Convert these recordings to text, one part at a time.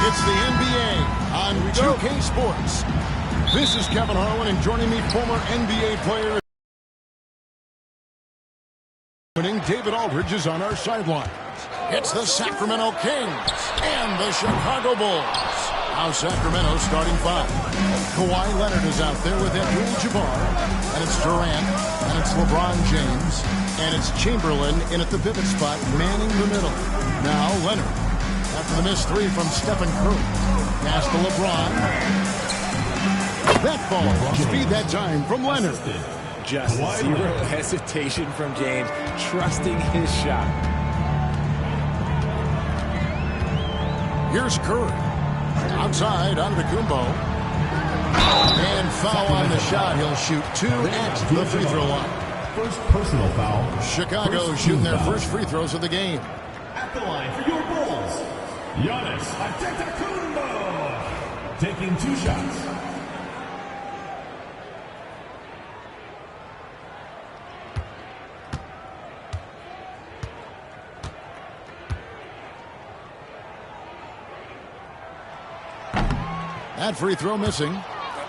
It's the NBA on 2K Sports. This is Kevin Harlan, and joining me, former NBA player David Aldridge is on our sidelines. It's the Sacramento Kings and the Chicago Bulls. Now Sacramento starting five. Kawhi Leonard is out there with Abdul-Jabbar, and it's Durant, and it's LeBron James, and it's Chamberlain in at the pivot spot, manning the middle. Now Leonard, after the missed three from Stephen Curry. Pass to LeBron. That ball, speed that time from Leonard. Just zero hesitation from James, trusting his shot. Here's Curry. Outside, Antetokounmpo. And foul on the shot. He'll shoot two at the free throw line. First personal foul. Chicago shooting their first free throws of the game. At the line for your Bulls, Giannis Antetokounmpo. Taking two shots. That free throw missing.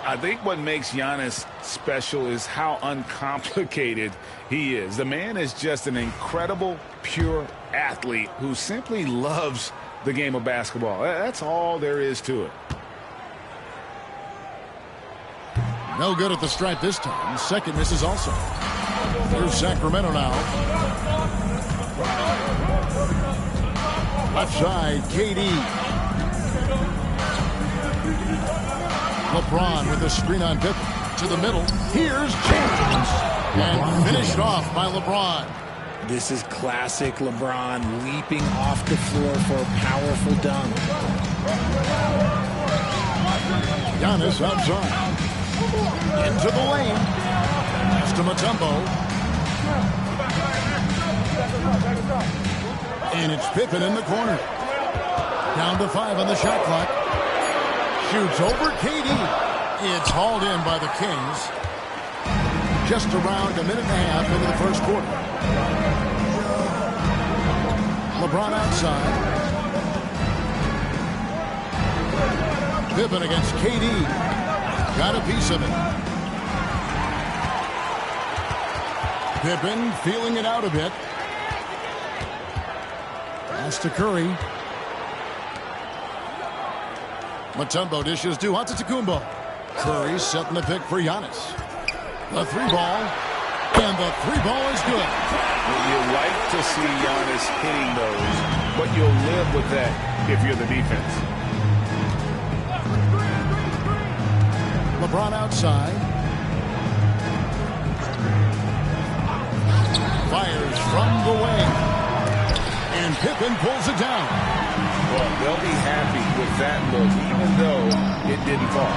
I think what makes Giannis special is how uncomplicated he is. The man is just an incredible, pure athlete who simply loves the game of basketball. That's all there is to it. No good at the stripe this time. Second misses also. Here's Sacramento now. Left side, KD. LeBron with a screen on Pippen to the middle. Here's James. And finished off by LeBron. This is classic LeBron, leaping off the floor for a powerful dunk. Giannis outside. Into the lane. Pass to Mutombo. And it's Pippen in the corner. Down to 5 on the shot clock. Shoots over KD. It's hauled in by the Kings. Just around a minute and a half into the first quarter. LeBron outside. Pippen against KD. Got a piece of it. Pippen feeling it out a bit. Pass to Curry. Mutombo dishes to Antetokounmpo. Curry setting the pick for Giannis. The three ball. And the three ball is good. You like to see Giannis hitting those, but you'll live with that if you're the defense. LeBron outside. Fires from the wing. And Pippen pulls it down. Well, they'll be happy with that look, even though it didn't fall.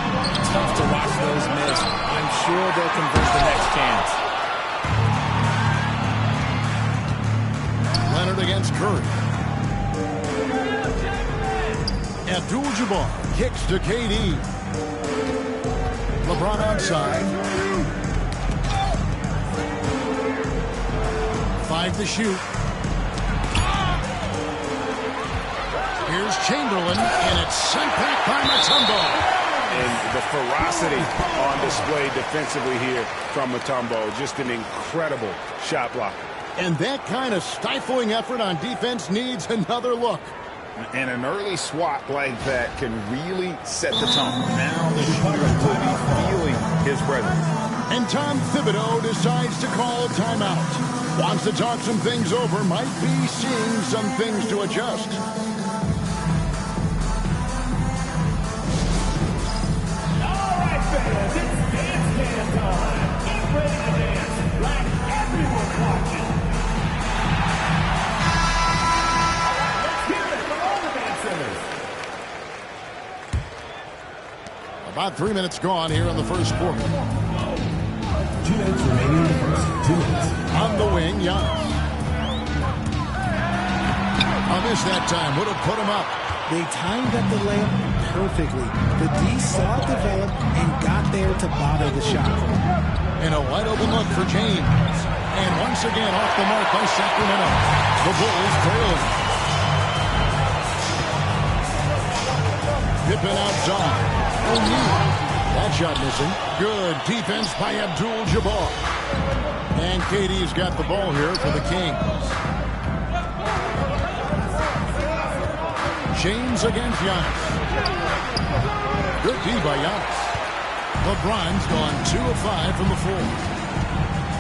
Tough to watch those miss. I'm sure they'll convert the next chance. Leonard against Curry. Abdul-Jabbar kicks to KD. LeBron outside. 5 to shoot. Here's Chamberlain, and it's sent back by Mutombo. And the ferocity on display defensively here from Mutombo. Just an incredible shot blocker. And that kind of stifling effort on defense needs another look. And an early swat like that can really set the tone. Now the shooter will be feeling his presence. And Tom Thibodeau decides to call a timeout. Wants to talk some things over, might be seeing some things to adjust. All right, fans, it's dance can time. Get ready to dance like everyone's watching. Let's hear it for all the dancers. About 3 minutes gone here in the first quarter. 2 minutes remaining in the first. 2 minutes. On the wing, Giannis. A miss that time. Would have put him up. They timed up the layup perfectly. The D saw it develop and got there to bother the shot. And a wide open look for James. And once again off the mark by Sacramento. The Bulls trailing. Pippen outside. O'Neal. That shot missing. Good defense by Abdul-Jabbar. And KD's got the ball here for the Kings. James against Giannis. Good D by Giannis. LeBron's gone 2 of 5 from the floor.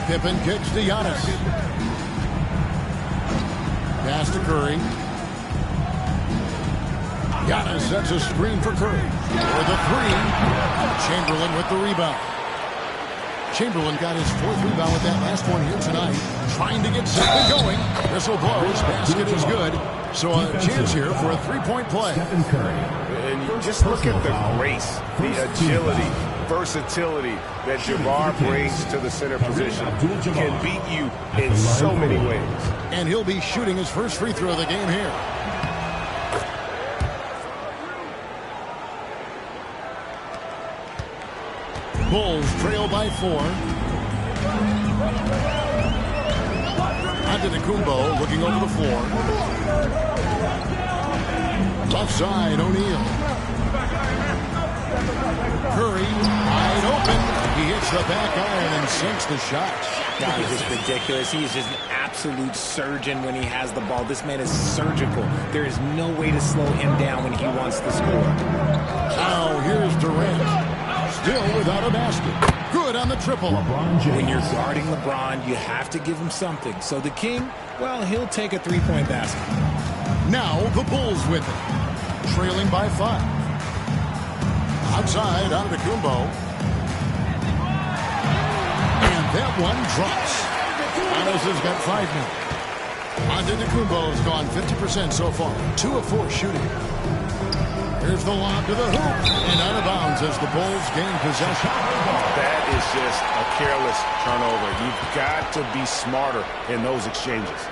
Pippen kicks to Giannis. Pass to Curry. Giannis sets a screen for Curry. For the 3. Chamberlain with the rebound. Chamberlain got his 4th rebound with that last one here tonight. Trying to get something going. Whistle blows. Basket is good. So a chance here for a 3-point play. Stephen Curry. And just look at the grace, the agility, versatility that Jabbar brings to the center position. Can beat you in so many ways. And he'll be shooting his first free throw of the game here. Bulls trail by 4. Antetokounmpo looking over the floor. Left side, O'Neal. Curry, wide open. He hits the back iron and sinks the shot. That is just ridiculous. He is just an absolute surgeon when he has the ball. This man is surgical. There is no way to slow him down when he wants to score. Now here's Durant. Still without a basket. Good on the triple. When you're guarding LeBron, you have to give him something. So the King, well, he'll take a 3-point basket. Now the Bulls with it. Trailing by 5. Outside, Antetokounmpo. And that one drops. Giannis has got 5 now. Antetokounmpo has gone 50% so far. 2 of 4 shooting. Here's the lob to the hoop. And out of bounds as the Bulls gain possession. That is just a careless turnover. You've got to be smarter in those exchanges.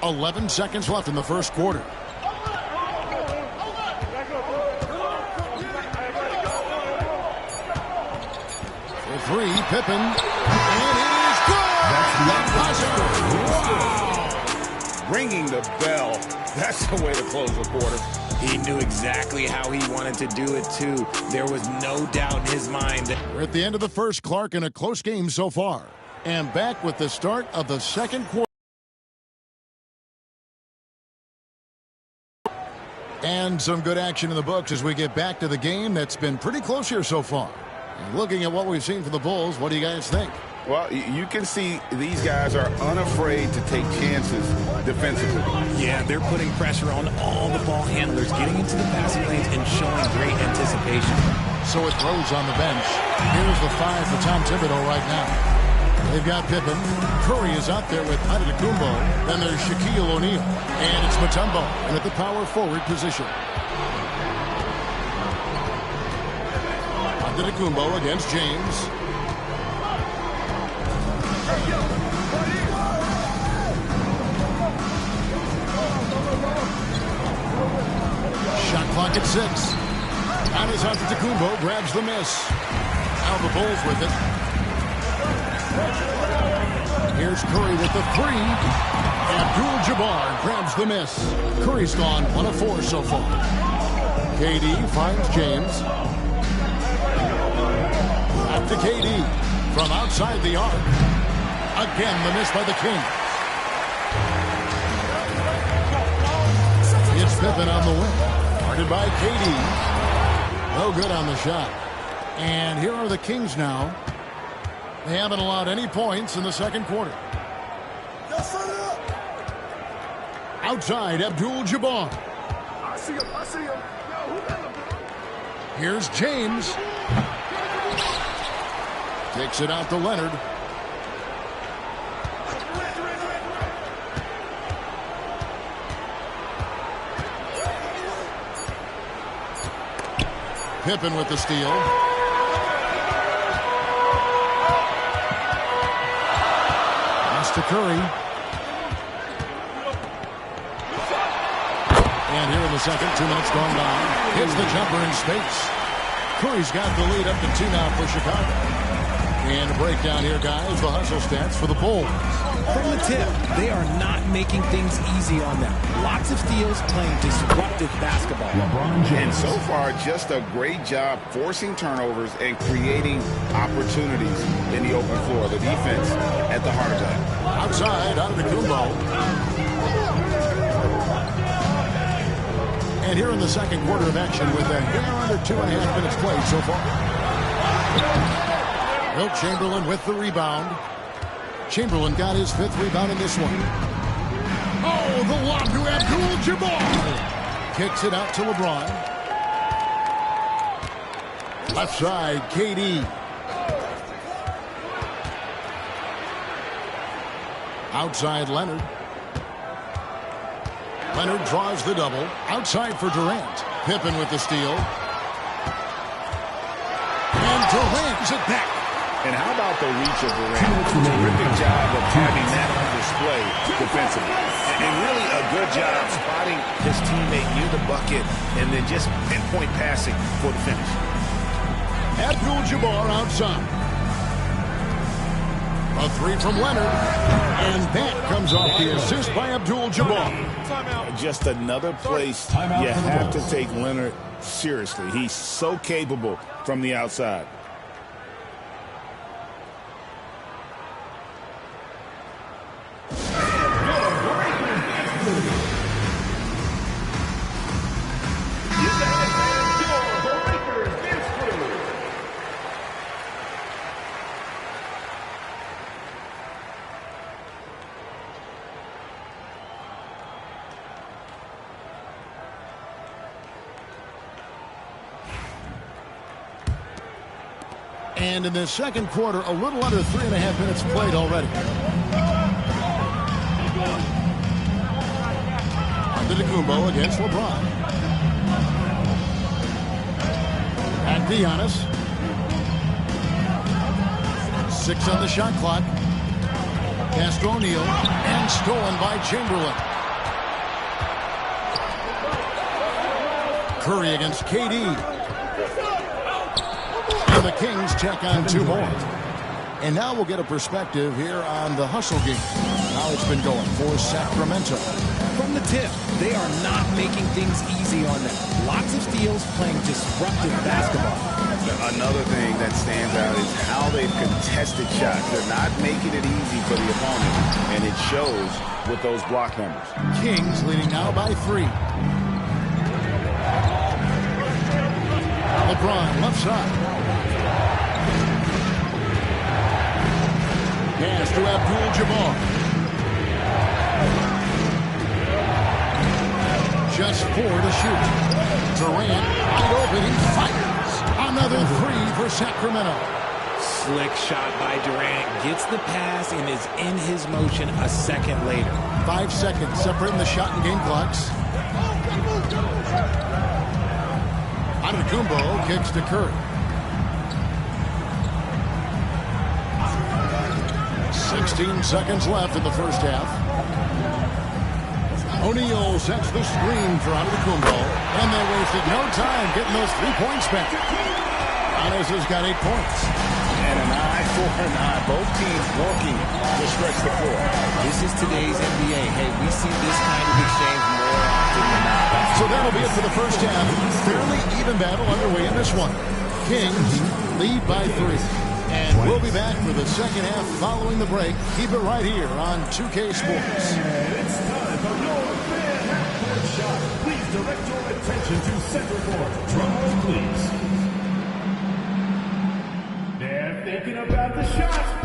.11 seconds left in the first quarter. For 3, Pippen. And it is good! Wow! Ringing the bell. That's the way to close the quarter. He knew exactly how he wanted to do it, too. There was no doubt in his mind. We're at the end of the first, Clark, in a close game so far. And back with the start of the second quarter. And some good action in the books as we get back to the game that's been pretty close here so far. And looking at what we've seen from the Bulls, what do you guys think? Well, you can see these guys are unafraid to take chances defensively. Yeah, they're putting pressure on all the ball handlers, getting into the passing lanes and showing great anticipation. So it throws on the bench. Here's the 5 for Tom Thibodeau right now. They've got Pippen. Curry is out there with Antetokounmpo. Then there's Shaquille O'Neal. And it's Mutombo in at the power forward position. Antetokounmpo against James. Shot clock at 6. Giannis Antetokounmpo grabs the miss. Now the Bulls with it. Here's Curry with the 3. Abdul-Jabbar grabs the miss. Curry's gone 1 of 4 so far. KD finds James. Back to KD from outside the arc. Again, the miss by the King. It's Pippen on the wing. Guarded by KD. No good on the shot. And here are the Kings now. They haven't allowed any points in the second quarter. Outside, Abdul-Jabbar. I see him. Here's James. Takes it out to Leonard. Pippen with the steal. Pass to Curry. And here in the second, 2 minutes gone by. Hits the jumper in space. Curry's got the lead up to 2 now for Chicago. And a breakdown here, guys. The hustle stats for the Bulls. From the tip, they are not making things easy on them. Lots of steals, playing disruptive basketball. And so far, just a great job forcing turnovers and creating opportunities in the open floor. The defense at the heart of that. Outside, Antetokounmpo. And here in the second quarter of action with a hair under 2.5 minutes played so far. Wilt Chamberlain with the rebound. Chamberlain got his 5th rebound in this one. Oh, the lob to Abdul-Jabbar. Kicks it out to LeBron. Left side, KD. Outside, Leonard. Leonard draws the double. Outside for Durant. Pippen with the steal. And Durant is it back. And how about the reach of Durant? Terrific job of having that on display defensively. And really a good job spotting his teammate near the bucket and then just pinpoint passing for the finish. Abdul-Jabbar outside. A 3 from Leonard. And that comes off the assist by Abdul-Jabbar. Just another place you have to take Leonard seriously. He's so capable from the outside. And in the second quarter, a little under 3.5 minutes played already. Antetokounmpo against LeBron. Back to Giannis. 6 on the shot clock. Pass to O'Neal. And stolen by Chamberlain. Curry against KD. And the Kings check on 2 more. And now we'll get a perspective here on the hustle game. How it's been going for Sacramento. From the tip, they are not making things easy on them. Lots of steals, playing disruptive basketball. Another thing that stands out is how they've contested shots. They're not making it easy for the opponent, and it shows with those block numbers. Kings leading now by 3. LeBron left side. Pass to Abdul-Jabbar. Just 4 to shoot. Durant wide open. He fires. Another 3 for Sacramento. Slick shot by Durant. Gets the pass and is in his motion a second later. 5 seconds separating the shot and game clocks. Antetokounmpo kicks to Curry. 16 seconds left in the first half. O'Neal sets the screen for Antetokounmpo, and they wasted no time getting those 3 points back. Giannis has got 8 points. And an eye for an eye. Both teams working to stretch the floor. This is today's NBA. Hey, we see this kind of exchange more often than not. So that'll be it for the first half. Fairly even battle underway in this one. Kings lead by 3. And we'll be back for the second half following the break. Keep it right here on 2K Sports. And it's time for your fan half-court shot. Please direct your attention to center court. Drum roll, please. They're thinking about the shot.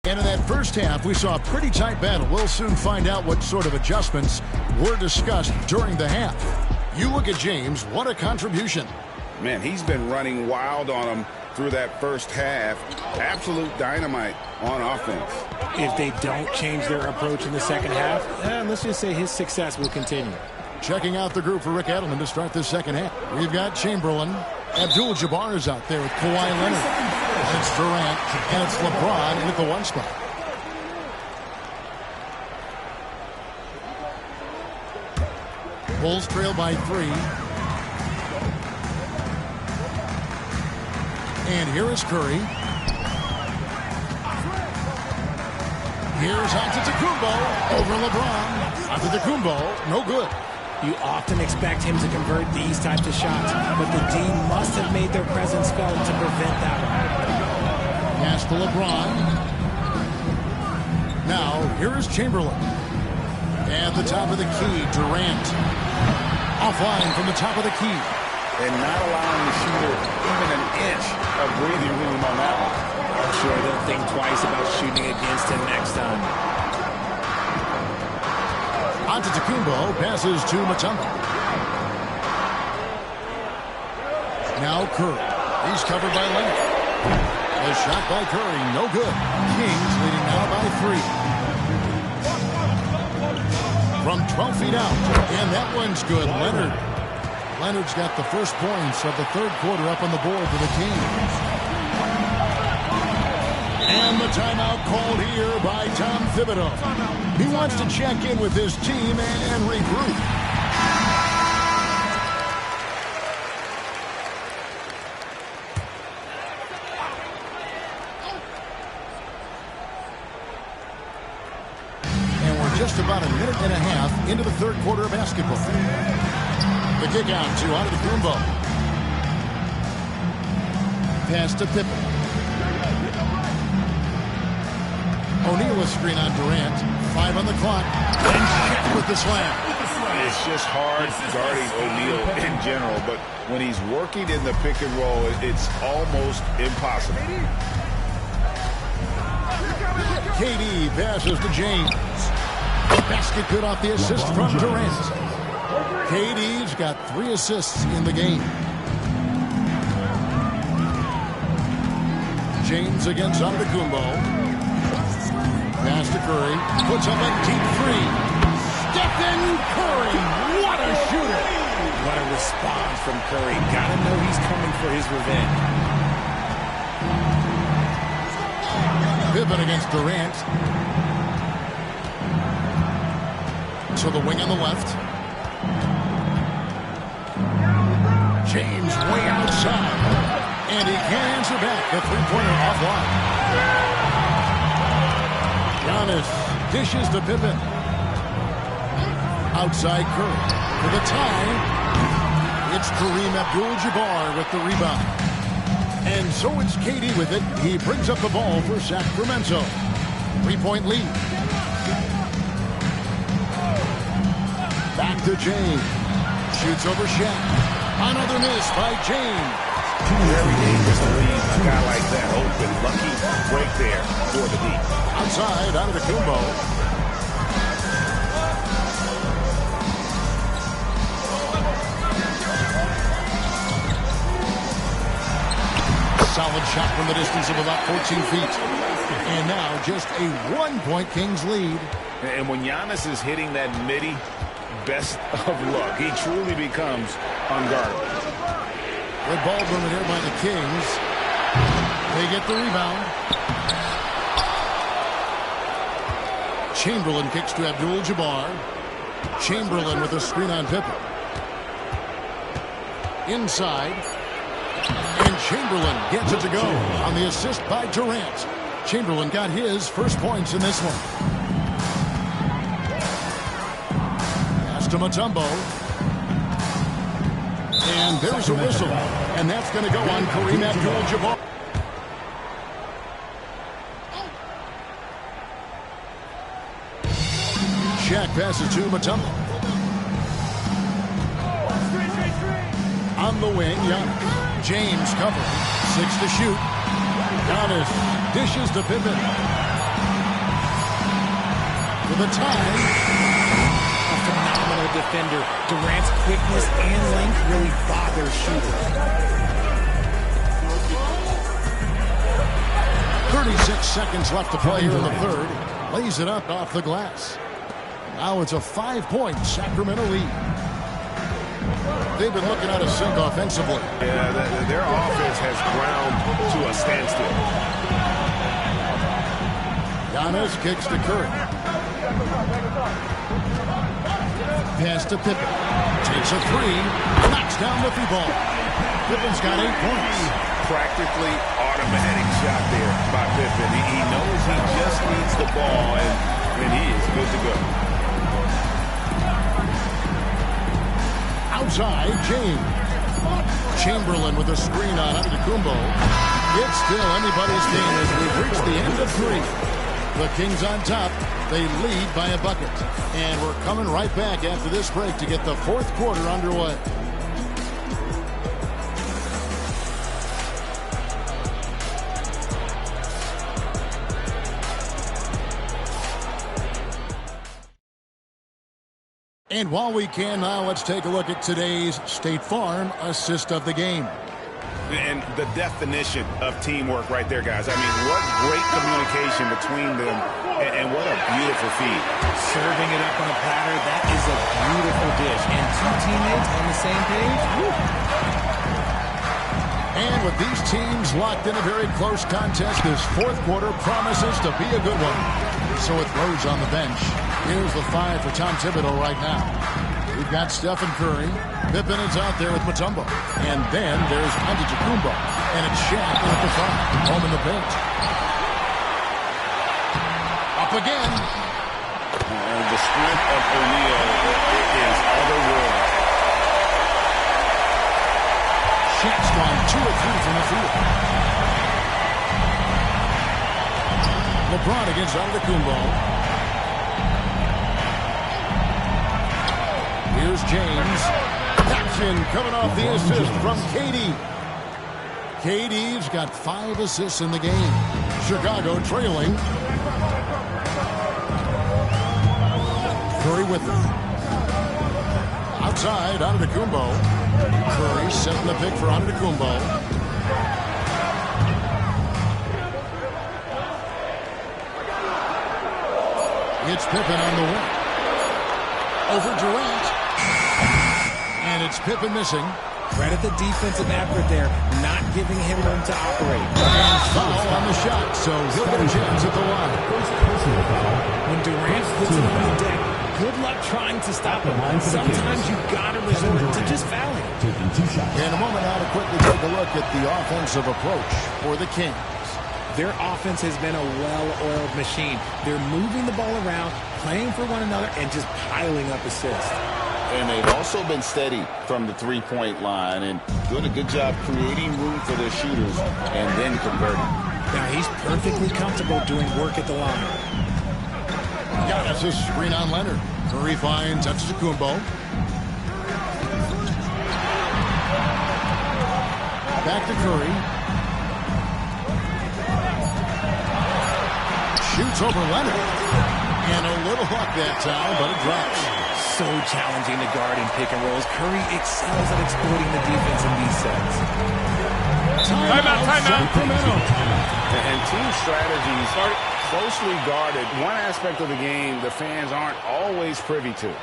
And in that first half, we saw a pretty tight battle. We'll soon find out what sort of adjustments were discussed during the half. You look at James, what a contribution. Man, he's been running wild on him through that first half. Absolute dynamite on offense. If they don't change their approach in the second half, let's just say his success will continue. Checking out the group for Rick Edelman to start this second half. We've got Chamberlain. Abdul-Jabbar is out there with Kawhi Leonard. And it's Durant, and it's LeBron in at the 1 spot. Bulls trail by 3. And here is Curry. Here's Antetokounmpo over LeBron. Antetokounmpo, no good. You often expect him to convert these types of shots, but the D must have made their presence felt to prevent that one. Pass to LeBron. Now, here is Chamberlain. At the top of the key, Durant. Offline from the top of the key. And not allowing the shooter even an inch of breathing room on that one. I'm sure they'll think twice about shooting against him next time. Antetokounmpo passes to Mutombo. Now Curry. He's covered by Leonard. A shot by Curry, no good. Kings leading now by 3. From 12 feet out, and that one's good. Leonard's got the first points of the third quarter up on the board for the Kings. And the timeout called here by Tom Thibodeau. He wants to check in with his team and regroup. And we're just about a minute and a half into the third quarter of basketball. The kick out to Antetokounmpo. Pass to Pippen. O'Neal a screen on Durant. 5 on the clock. And Shaq with the slam. It's just hard guarding O'Neal in general, but when he's working in the pick and roll, it's almost impossible. KD passes to James. The basket good off the assist from Durant. KD's got 3 assists in the game. James against Antetokounmpo. Pass to Curry. Puts up a deep 3. Stephen Curry. What a shooter. What a response from Curry. Gotta know he's coming for his revenge. Pippen against Durant. To the wing on the left. James way outside. And he can't answer back. The three-pointer offline. Giannis dishes to Pippen. Outside Curry. For the tie, it's Kareem Abdul-Jabbar with the rebound. And so it's KD with it. He brings up the ball for Sacramento. 3-point lead. Back to James. Shoots over Shaq. Another miss by James. Very dangerous to leave a guy like that open. Lucky break there for the deep. Outside, Antetokounmpo. Solid shot from the distance of about 14 feet. And now just a 1-point Kings lead. And when Giannis is hitting that midi, best of luck. He truly becomes unguardable. Good ball movement here by the Kings. They get the rebound. Chamberlain kicks to Abdul-Jabbar. Chamberlain with a screen on Pippen. Inside. And Chamberlain gets it to go on the assist by Durant. Chamberlain got his first points in this one. Pass to Mutombo. And there's a whistle. And that's going to go on Kareem Abdul-Jabbar. Shaq passes to Mutombo. On the wing, Giannis. James covering. 6 to shoot. Giannis dishes to Pippen. For the time. A phenomenal defender. Durant's quickness and length really bother shooters. 36 seconds left to play here in the third. Lays it up off the glass. Now it's a 5-point Sacramento lead. They've been looking out of sync offensively. Yeah, their offense has ground to a standstill. Giannis kicks to Curry. Pass to Pippen. Takes a three. Knocks down the free ball. Pippen's got 8 points. Practically automatic shot there by Pippen. He knows he just needs the ball, and he is good to go. Outside, James. Chamberlain with a screen on Antetokounmpo. It's still anybody's game as we've reached the end of 3. The Kings on top. They lead by a bucket. And we're coming right back after this break to get the fourth quarter underway. And while we can now, let's take a look at today's State Farm assist of the game. And the definition of teamwork right there, guys. I mean, what great communication between them, and what a beautiful feed. Serving it up on a platter, that is a beautiful dish. And 2 teammates on the same page. Woo. And with these teams locked in a very close contest, this fourth quarter promises to be a good one. So with Rose on the bench, here's the 5 for Tom Thibodeau right now. We've got Stephen Curry. Pippen is out there with Mutombo. And then there's Antetokounmpo. And it's Shaq in at the 5. Home in the paint. Up again. The strength of O'Neal is otherworldly. Shaq's gone 2 of 3 from the field. LeBron against Antetokounmpo. Here's James. Jackson coming off the assist from KD. KD's got 5 assists in the game. Chicago trailing. Curry with them. Outside, Antetokounmpo. Curry setting the pick for Antetokounmpo. It's Pippen on the wing. Over Durant. And it's Pippen missing. Credit the defensive effort there, not giving him room to operate. And foul on the shot, so he'll get a chance at the line. When Durant puts it on the deck, good luck trying to stop him. Sometimes you gotta resort to just fouling. In a moment now to quickly take a look at the offensive approach for the Kings. Their offense has been a well-oiled machine. They're moving the ball around, playing for one another, and just piling up assists. And they've also been steady from the three-point line and doing a good job creating room for their shooters and then converting. Now he's perfectly comfortable doing work at the line. Giannis' screen on Leonard. Curry finds Antetokounmpo. Back to Curry. Shoots over Leonard. And a little luck that time, but it drops. So challenging to guard in pick and rolls. Curry excels at exploiting the defense in these sets. Timeout, Sacramento. And team strategies are closely guarded. One aspect of the game the fans aren't always privy to.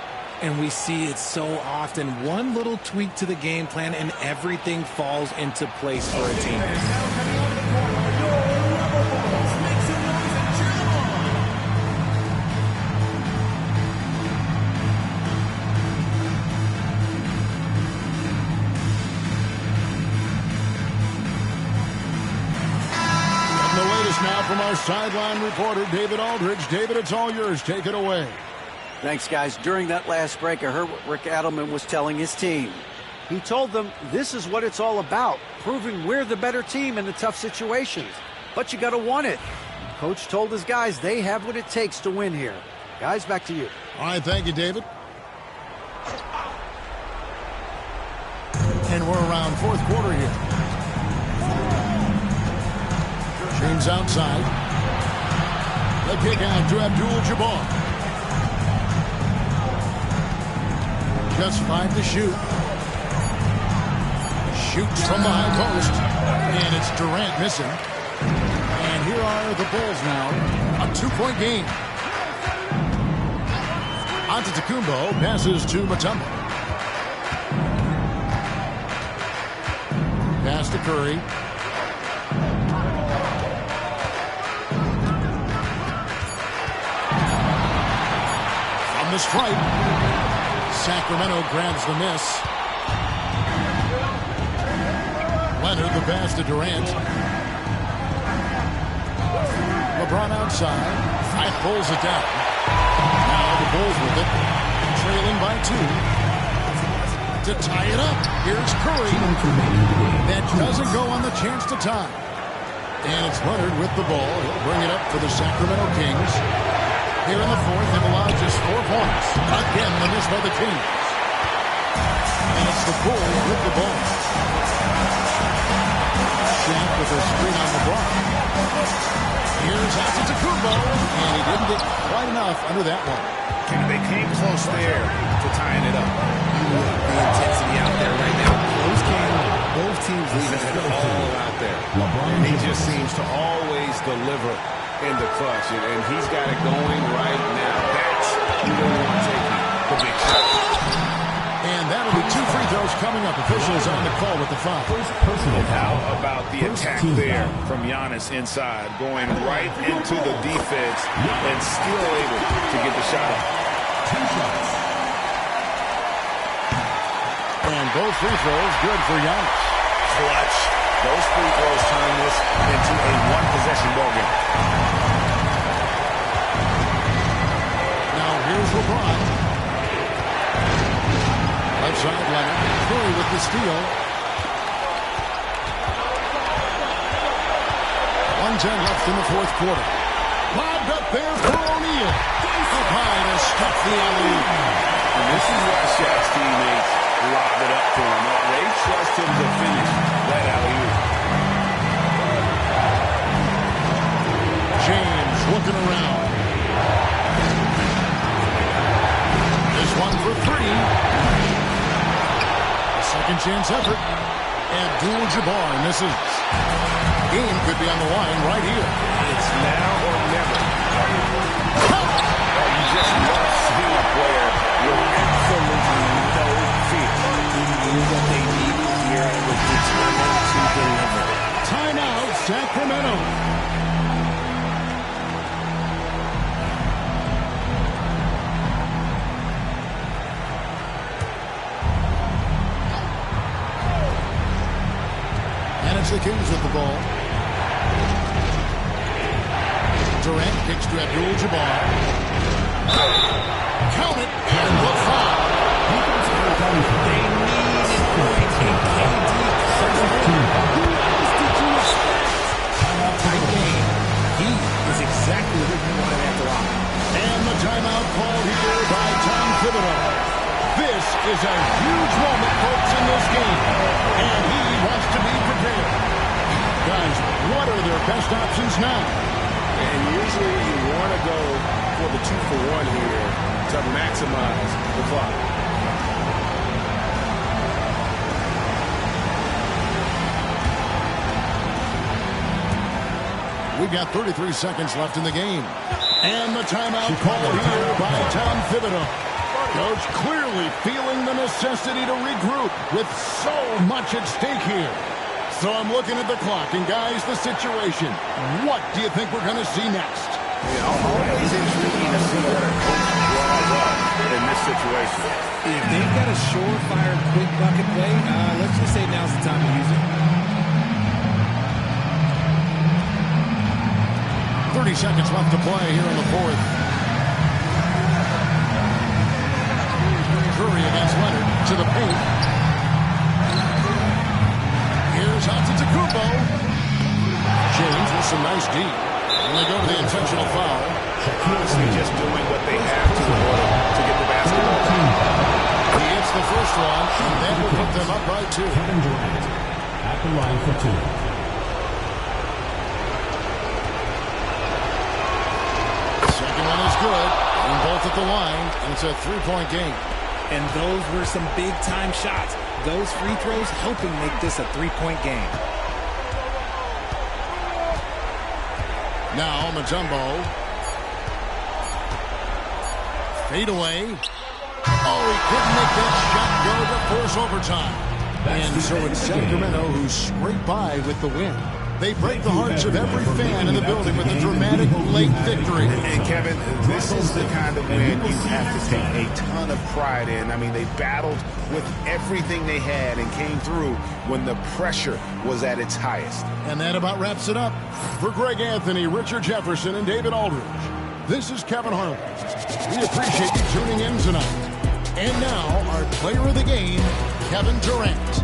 And we see it so often. One little tweak to the game plan and everything falls into place for a team. Now from our sideline reporter, David Aldridge. David, it's all yours. Take it away. Thanks, guys. During that last break, I heard what Rick Adelman was telling his team. He told them this is what it's all about, proving we're the better team in the tough situations. But you got to want it. Coach told his guys they have what it takes to win here. Guys, back to you. All right, thank you, David. And we're around fourth quarter here. James outside. The kick out to Abdul-Jabbar. Just 5 to shoot. Shoots from the high post. And it's Durant missing. And here are the Bulls now. A 2-point game. Antetokounmpo passes to Mutombo. Pass to Curry. The strike. Sacramento grabs the miss. Leonard the pass to Durant. LeBron outside. Fight pulls it down. Now the Bulls with it. Trailing by 2. To tie it up. Here's Curry. That doesn't go on the chance to tie. And it's Leonard with the ball. He'll bring it up for the Sacramento Kings. Here in the fourth, they've allowed just 4 points. Again, the miss by the Kings. And it's the Bulls with the ball. Shaq with a screen on LeBron. Here's Antetokounmpo, and he didn't get quite enough under that one. They came close there to tying it up. The intensity out there right now. Close game. Both teams leaving it all out there. And he just seems to always deliver in the clutch, and he's got it going right now. That's you don't want to take the big shot. And that'll be 2 free throws coming up. Officials on the call with the foul. How about the attack there from Giannis inside, going right into the defense and still able to get the shot up. And both free throws good for Giannis. Clutch. Those free throws turn this into a one-possession ball game. Now here's LeBron. Left side Leonard. Curry with the steal. 1:10 left in the fourth quarter. Lobbed up there for O'Neal. Up high to stop the alley-oop. And this is why Shaq's teammates lob it up to him. They trust him to finish that alley-oop. James looking around. This one for 3. Second chance effort. Abdul-Jabbar misses. Game could be on the line right here. It's now or never. You just love seeing a player with absolutely no fear. He knew what they needed here and was determined to deliver. Timeout, Sacramento. And it's the Kings with the ball. Durant kicks to Abdul-Jabbar. Count it, and the foul. They needed points in KD. Who else did you expect? Tight game. He is exactly what you wanted after all. And the timeout called here by Tom huge moment, folks, in this game. And he wants to be prepared. Guys, what are their best options now? And usually you want to go for the 2-for-1 here to maximize the clock. We've got 33 seconds left in the game. And the timeout call here by Tom Thibodeau. Coach clearly feeling the necessity to regroup with so much at stake here. So I'm looking at the clock, and guys, the situation. What do you think we're going to see next? Yeah, always intriguing to see what a coach draws up in this situation. If they've got a surefire quick bucket play, let's just say now's the time to use it. 30 seconds left to play here in the fourth. Curry against Leonard to the paint. Here's Antetokounmpo. James with some nice D. And they go to the intentional foul. Honestly, just doing what they have to in order to get the basketball. He hits the first one, and that will put them up by 2. Kevin Durant at the line for 2. Second one is good. And both at the line, and it's a 3-point game. And those were some big-time shots. Those free throws helping make this a 3-point game. Now Mutombo. Fade away. Oh, he couldn't make that shot go to force overtime. And so it's Sacramento who scraped by with the win. They break the hearts of every fan in the building with a dramatic late victory. And Kevin, this is the kind of win you have to take a ton of pride in. I mean, they battled with everything they had and came through when the pressure was at its highest. And that about wraps it up. For Greg Anthony, Richard Jefferson, and David Aldridge, this is Kevin Harlan. We appreciate you tuning in tonight. And now, our player of the game, Kevin Durant.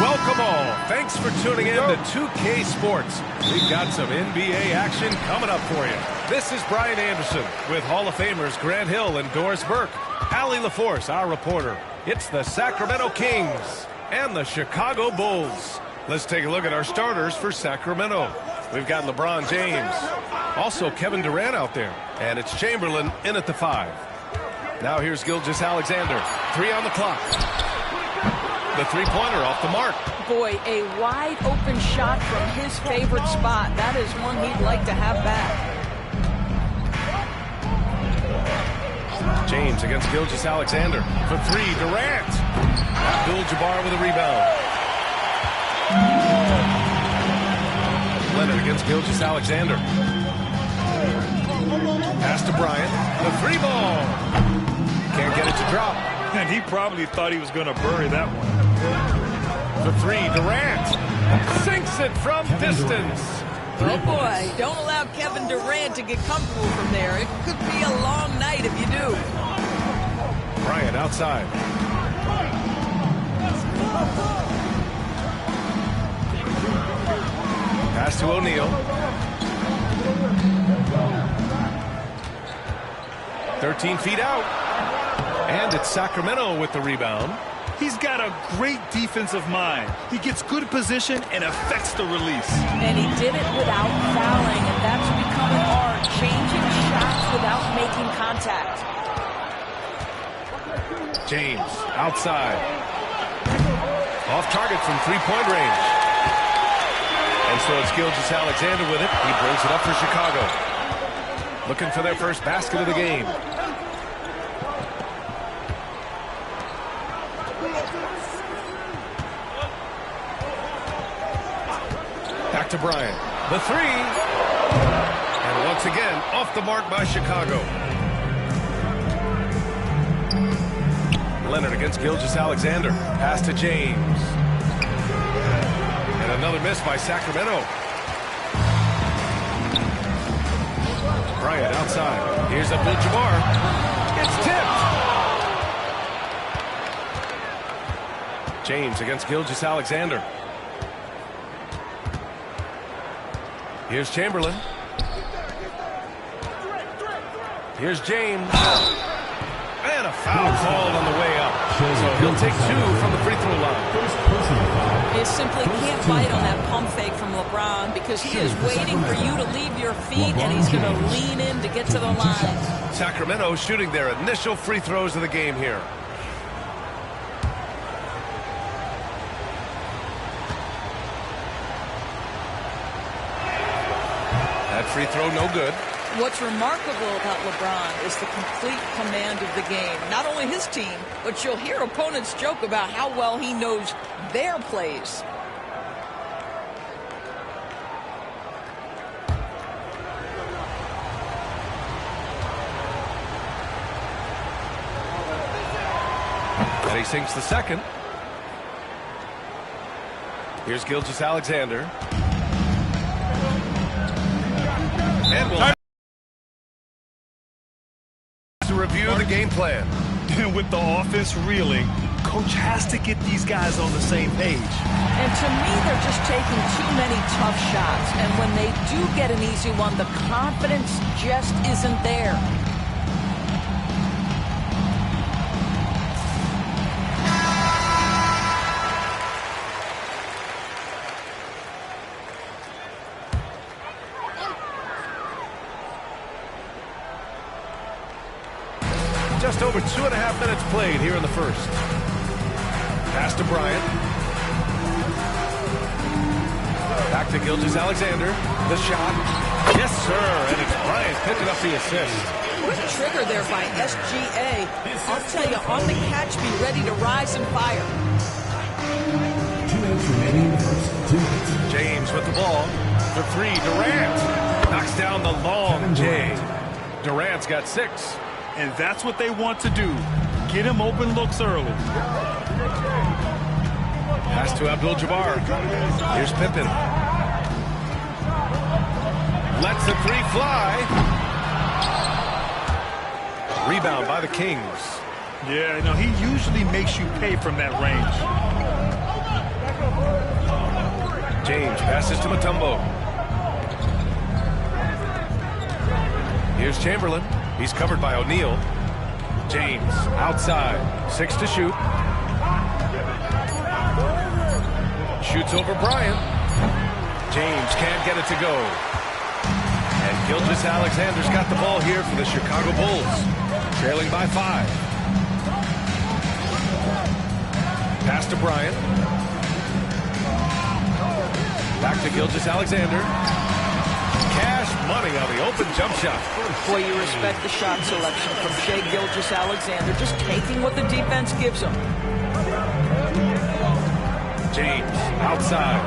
Welcome all. Thanks for tuning in to 2K Sports. We've got some NBA action coming up for you. This is Brian Anderson with Hall of Famers Grant Hill and Doris Burke. Allie LaForce, our reporter. It's the Sacramento Kings and the Chicago Bulls. Let's take a look at our starters for Sacramento. We've got LeBron James. Also Kevin Durant out there. And it's Chamberlain in at the 5. Now here's Gilgeous-Alexander. 3 on the clock. The three-pointer off the mark. Boy, a wide-open shot from his favorite spot. That is one he'd like to have back. James against Gilgeous-Alexander. For 3, Durant. Abdul-Jabbar with a rebound. Leonard against Gilgeous-Alexander. Pass to Bryant. The 3-ball. Can't get it to drop. And he probably thought he was going to bury that one. The 3, Durant. Sinks it from distance. Oh, boy. Don't allow Kevin Durant to get comfortable from there. It could be a long night if you do. Bryant outside. Pass to O'Neal. 13 feet out. And it's Sacramento with the rebound. He's got a great defensive mind. He gets good position and affects the release. And he did it without fouling, and that's becoming art changing shots without making contact. James, outside. Off target from three-point range. And so it's Gilgeous-Alexander with it. He brings it up for Chicago. Looking for their first basket of the game. Back to Bryant. The three. And once again, off the mark by Chicago. Leonard against Gilgeous-Alexander. Pass to James. And another miss by Sacramento. Bryant outside. Here's Abdul-Jabbar. It's tipped. James against Gilgeous-Alexander. Here's Chamberlain. Here's James. And a foul called on the way up. So he'll take 2 from the free throw line. You simply can't bite on that pump fake from LeBron because he is waiting for you to leave your feet, and he's going to lean in to get to the line. Sacramento shooting their initial free throws of the game here. That free throw no good. What's remarkable about LeBron is the complete command of the game. Not only his team, but you'll hear opponents joke about how well he knows their plays. And he sinks the second. Here's Gilgeous-Alexander. And we'll to review the game plan. With the offense reeling, coach has to get these guys on the same page. And to me, they're just taking too many tough shots. And when they do get an easy one, the confidence just isn't there. Just over 2.5 minutes played here in the first. Pass to Bryant. Back to Gilgeous-Alexander. The shot. Yes, sir. And it's Bryant picking up the assist. Quick trigger there by SGA. I'll tell you, on the catch, be ready to rise and fire. 2 minutes remaining in the first. 2 minutes. James with the ball. The three. Durant knocks down the long J. Durant's got 6. And that's what they want to do. Get him open looks early. Pass to Abdul-Jabbar. Here's Pippen. Lets the three fly. Rebound by the Kings. Yeah, no, he usually makes you pay from that range. James passes to Mutombo. Here's Chamberlain. He's covered by O'Neal. James outside. 6 to shoot. Shoots over Bryant. James can't get it to go. And Gilgeous-Alexander's got the ball here for the Chicago Bulls. Trailing by 5. Pass to Bryant. Back to Gilgeous-Alexander. Cash money on the open jump shot. Boy, you respect the shot selection from Shai Gilgeous-Alexander, just taking what the defense gives him. James outside.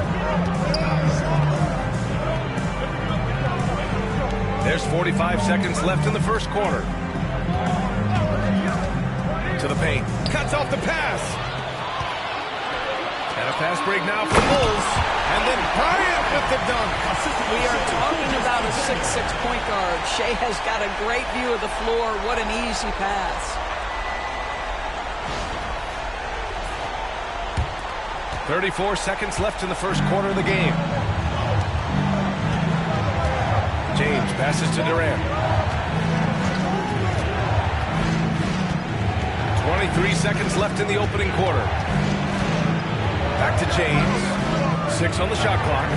There's 45 seconds left in the first quarter. To the paint. Cuts off the pass. And a pass break now for the Bulls. And then Bryant with the dunk. We are talking about a 6'6" point guard. Shai has got a great view of the floor. What an easy pass. .34 seconds left in the first quarter of the game. James passes to Durant. 23 seconds left in the opening quarter. Back to James. 6 on the shot clock.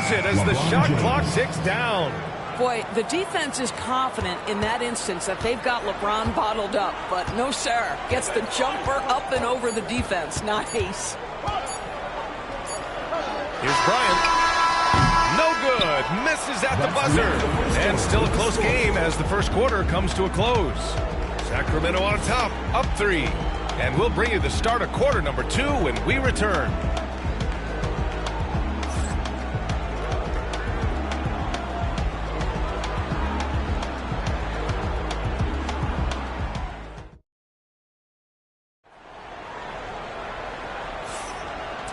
scores it as the shot clock ticks down. Boy, the defense is confident in that instance that they've got LeBron bottled up. But no, sir. Gets the jumper up and over the defense. Nice. Here's Bryant. No good. Misses at the buzzer. And still a close game as the first quarter comes to a close. Sacramento on top, up 3. And we'll bring you the start of quarter number 2 when we return.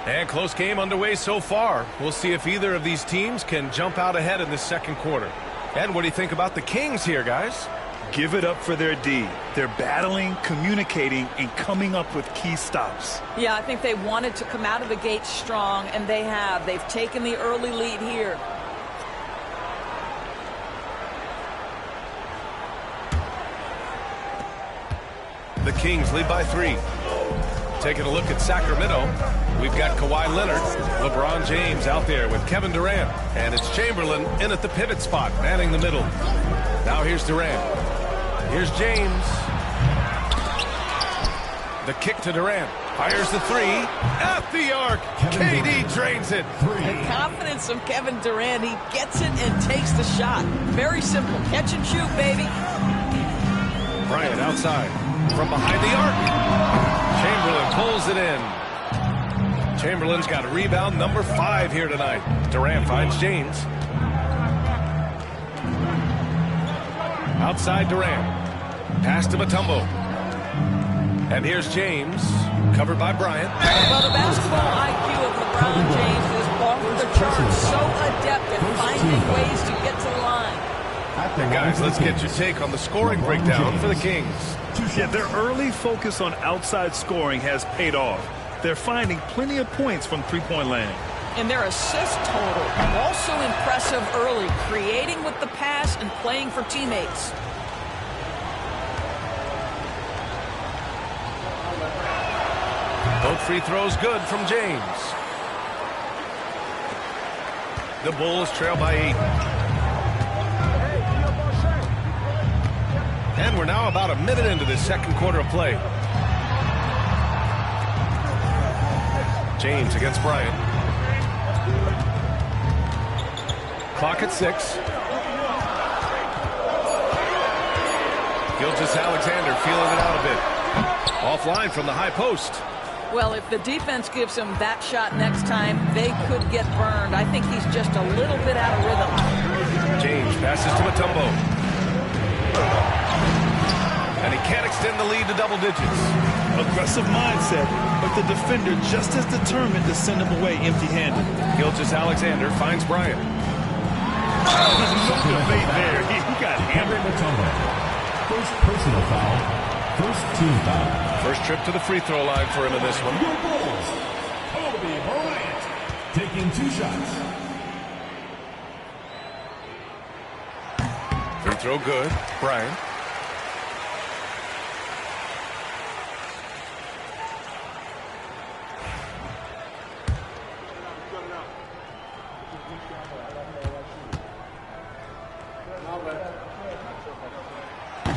And close game underway so far. We'll see if either of these teams can jump out ahead in this second quarter. And what do you think about the Kings here, guys? Give it up for their D. They're battling, communicating, and coming up with key stops. Yeah, I think they wanted to come out of the gate strong, and they have. They've taken the early lead here. The Kings lead by 3. Taking a look at Sacramento, we've got Kawhi Leonard, LeBron James out there with Kevin Durant, and it's Chamberlain in at the pivot spot, manning the middle. Now here's Durant. Here's James. The kick to Durant. Fires the 3 at the arc. KD drains it. The confidence of Kevin Durant. He gets it and takes the shot. Very simple. Catch and shoot, baby. Bryant outside from behind the arc. Chamberlain pulls it in. Chamberlain's got a rebound number 5 here tonight. Durant finds James. Outside Durant. Pass to Mutombo. And here's James. Covered by Bryant. Well, the basketball IQ of LeBron James is off the charts. So adept at finding ways to get to the line. And guys, let's get your take on the scoring breakdown for the Kings. Yeah, their early focus on outside scoring has paid off. They're finding plenty of points from three-point land. And their assist total, also impressive early, creating with the pass and playing for teammates. Both free throws good from James. The Bulls trail by 8. And we're now about a minute into the second quarter of play. James against Bryant. Clock at 6. Gilgeous-Alexander feeling it out a bit. Offline from the high post. Well, if the defense gives him that shot next time, they could get burned. I think he's just a little bit out of rhythm. James passes to Mutombo. And he can't extend the lead to double digits. Aggressive mindset, but the defender just as determined to send him away empty-handed. Gilgeous-Alexander finds Bryant. There's no debate there. He got hammered. First personal foul. First team foul. First trip to the free throw line for him in this one. Your Bulls, Kobe Bryant, taking 2 shots. Free throw good. Bryant.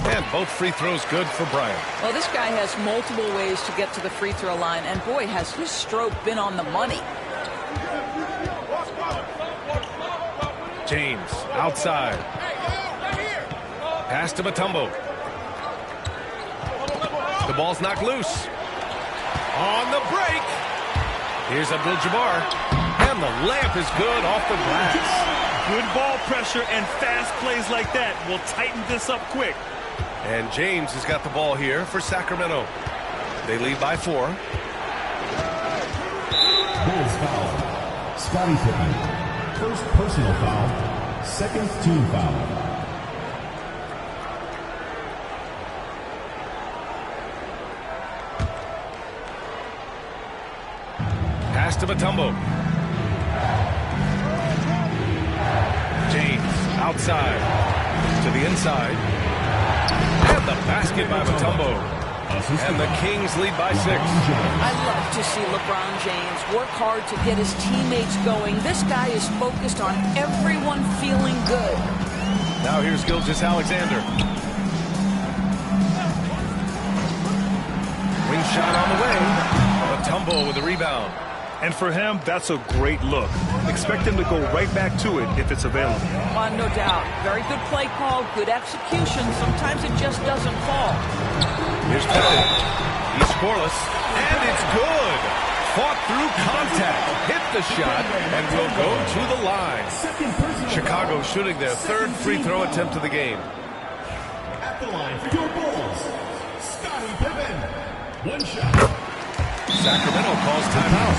And both free throws good for Bryant. Well, this guy has multiple ways to get to the free throw line, and boy, has his stroke been on the money. James outside. Pass to Mutombo. The ball's knocked loose. On the break. Here's Abdul-Jabbar. And the layup is good off the glass. Good ball pressure and fast plays like that will tighten this up quick. And James has got the ball here for Sacramento. They lead by 4. Bulls foul. Scottie Pippen. First personal foul. Second team foul. Pass to Mutombo. James outside to the inside. And the basket by Mutombo. And the Kings lead by 6. I love to see LeBron James work hard to get his teammates going. This guy is focused on everyone feeling good. Now here's Gilgeous-Alexander. Wing shot on the way. Mutombo with the rebound. And for him, that's a great look. Expect him to go right back to it if it's available. No doubt. Very good play call, good execution. Sometimes it just doesn't fall. Here's Pippen. He's scoreless. And it's good. Fought through contact. Hit the shot and will go to the line. Chicago shooting their 3rd free throw attempt of the game. At the line for your Bulls, Scottie Pippen. One shot. Sacramento calls timeout.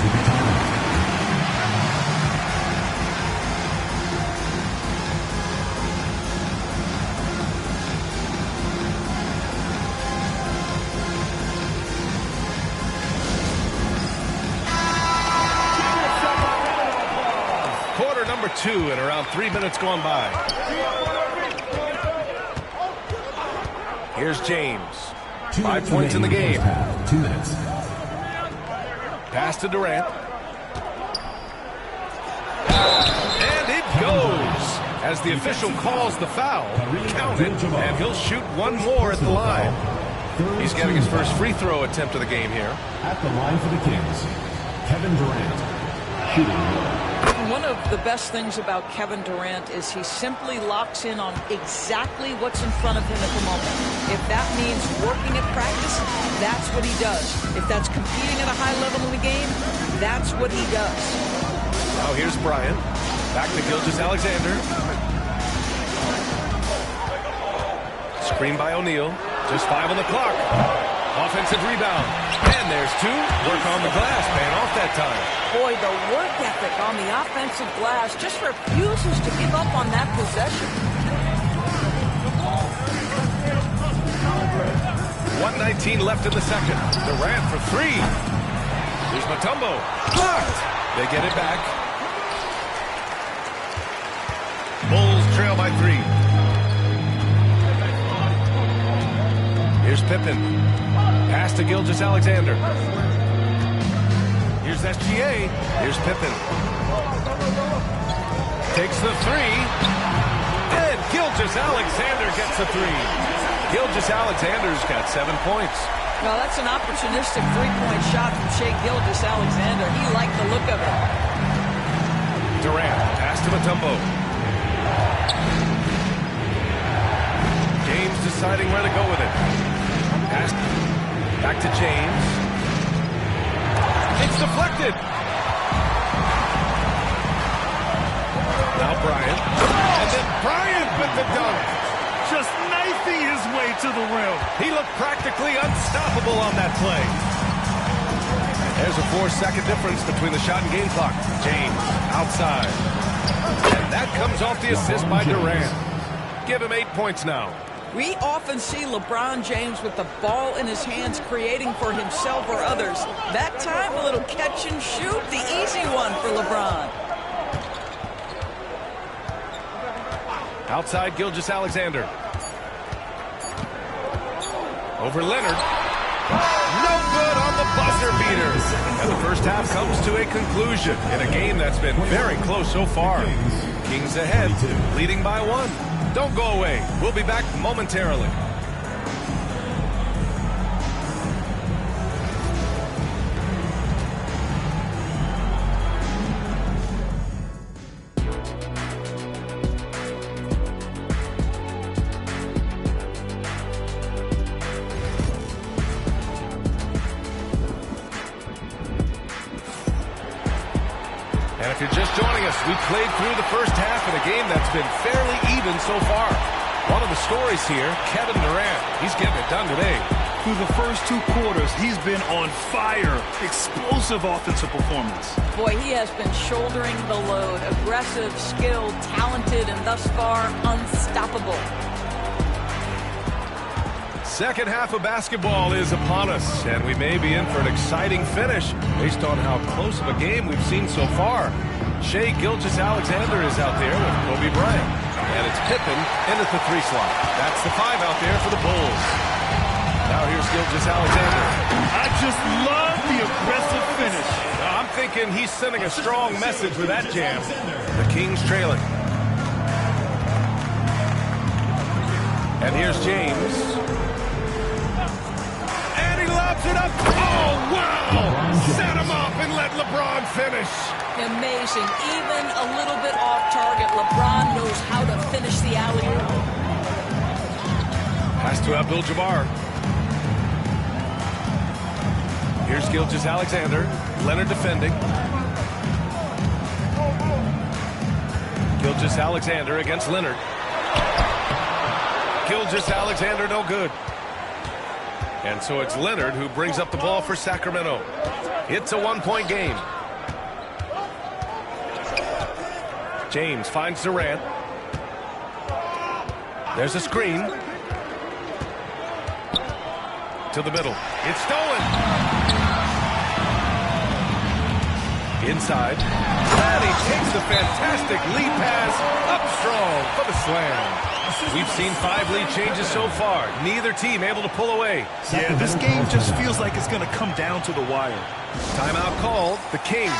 Quarter number 2 and around 3 minutes gone by. Here's James. 5 points in the game. 2 minutes. Pass to Durant. And it goes. As the official calls the foul, count it, and he'll shoot one more at the line. He's getting his first free throw attempt of the game here. At the line for the Kings, Kevin Durant. Shooting. One of the best things about Kevin Durant is he simply locks in on exactly what's in front of him at the moment. If that means working at practice, that's what he does. If that's competing at a high level in the game, that's what he does. Now here's Bryant. Back to Gilgeous-Alexander. Screen by O'Neal. Just 5 on the clock. Offensive rebound. And there's 2. Work on the glass. Man off that time. Boy, the work ethic on the offensive glass just refuses to give up on that possession. 1:19 left in the second. Durant for 3. Here's Mutombo. Blocked. They get it back. Bulls trail by 3. Here's Pippen. Pass to Gilgeous-Alexander. Here's SGA. Here's Pippen. Takes the 3. And Gilgeous-Alexander gets the 3. Gilgeous-Alexander's got 7 points. Now that's an opportunistic three-point shot from Shai Gilgeous-Alexander. He liked the look of it. Durant. Pass to Mutombo. James deciding where to go with it. Pass back to James. It's deflected. Now Bryant. And then Bryant with the dunk. Just knifing his way to the rim. He looked practically unstoppable on that play. There's a 4-second difference between the shot and game clock. James outside. And that comes off the assist by Durant. Give him 8 points now. We often see LeBron James with the ball in his hands creating for himself or others. That time, a little catch and shoot, the easy one for LeBron. Outside Gilgeous-Alexander. Over Leonard. No good on the buzzer beater. And the first half comes to a conclusion in a game that's been very close so far. Kings ahead, leading by 1. Don't go away. We'll be back momentarily. And if you're just joining us, we played through the first half in a game that's been fairly even so far. One of the stories here, Kevin Durant. He's getting it done today. Through the first 2 quarters, he's been on fire. Explosive offensive performance. Boy, he has been shouldering the load. Aggressive, skilled, talented, and thus far, unstoppable. Second half of basketball is upon us, and we may be in for an exciting finish based on how close of a game we've seen so far. Shai Gilgeous-Alexander is out there with Kobe Bryant, and it's Pippen in at the 3 slot. That's the 5 out there for the Bulls. Now here's Gilgeous-Alexander. I just love the aggressive finish. I'm thinking he's sending a strong message with that jam. The Kings trailing. And here's James. And he lobs it up. Oh, wow! Set him up and let LeBron finish. Amazing. Even a little bit off target, LeBron knows how to finish the alley-oop. Pass to Abdul-Jabbar. Here's Gilgeous-Alexander. Leonard defending. Gilgeous-Alexander against Leonard. Gilgeous-Alexander no good. And so it's Leonard who brings up the ball for Sacramento. It's a one-point game. James finds Durant. There's a screen. To the middle. It's stolen. Inside. And he takes the fantastic lead pass up strong for the slam. We've seen 5 lead changes so far. Neither team able to pull away. Yeah, this game just feels like it's going to come down to the wire. Timeout called, the Kings.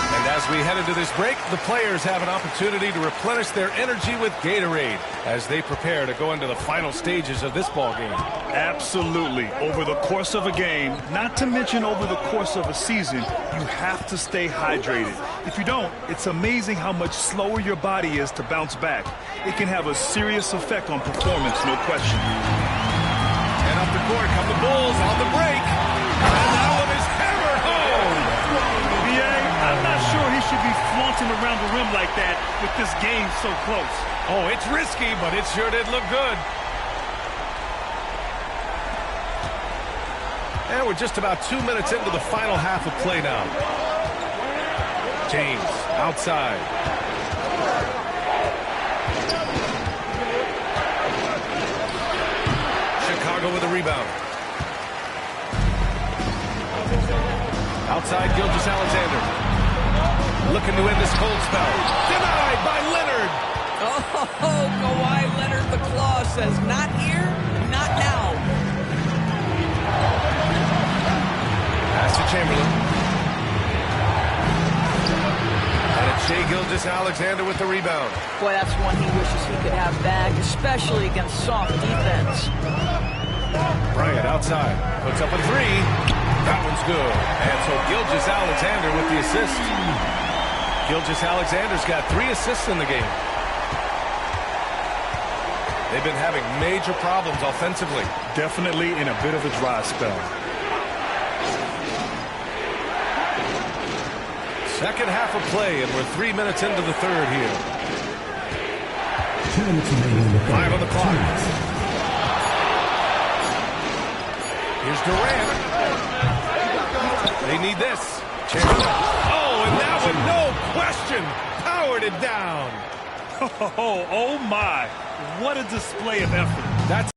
And as we head into this break, the players have an opportunity to replenish their energy with Gatorade as they prepare to go into the final stages of this ball game. Absolutely. Over the course of a game, not to mention over the course of a season, you have to stay hydrated. If you don't, it's amazing how much slower your body is to bounce back. It can have a serious effect on performance, no question. And up the court come the Bulls on the break. And that one is hammered home. I'm not sure he should be flaunting around the rim like that with this game so close. Oh, it's risky, but it sure did look good. And we're just about 2 minutes into the final half of play now. James outside. Chicago with a rebound. Outside Gilgeous-Alexander. Looking to end this cold spell. Denied by Leonard. Oh, Kawhi Leonard, the claw says, not here, not now. Pass to Chamberlain. And it's Shai Gilgeous-Alexander with the rebound. Boy, that's one he wishes he could have back, especially against soft defense. Bryant outside. Puts up a 3. That one's good. And so Gilgeous-Alexander with the assist. Gilgeous-Alexander's got 3 assists in the game. They've been having major problems offensively. Definitely in a bit of a dry spell. Second half of play, and we're 3 minutes into the third here. 2 minutes remaining in the third. 5 on the clock. Here's Durant. They need this. Chamberlain. Oh, and that one, no question, powered it down. Oh my. What a display of effort. That's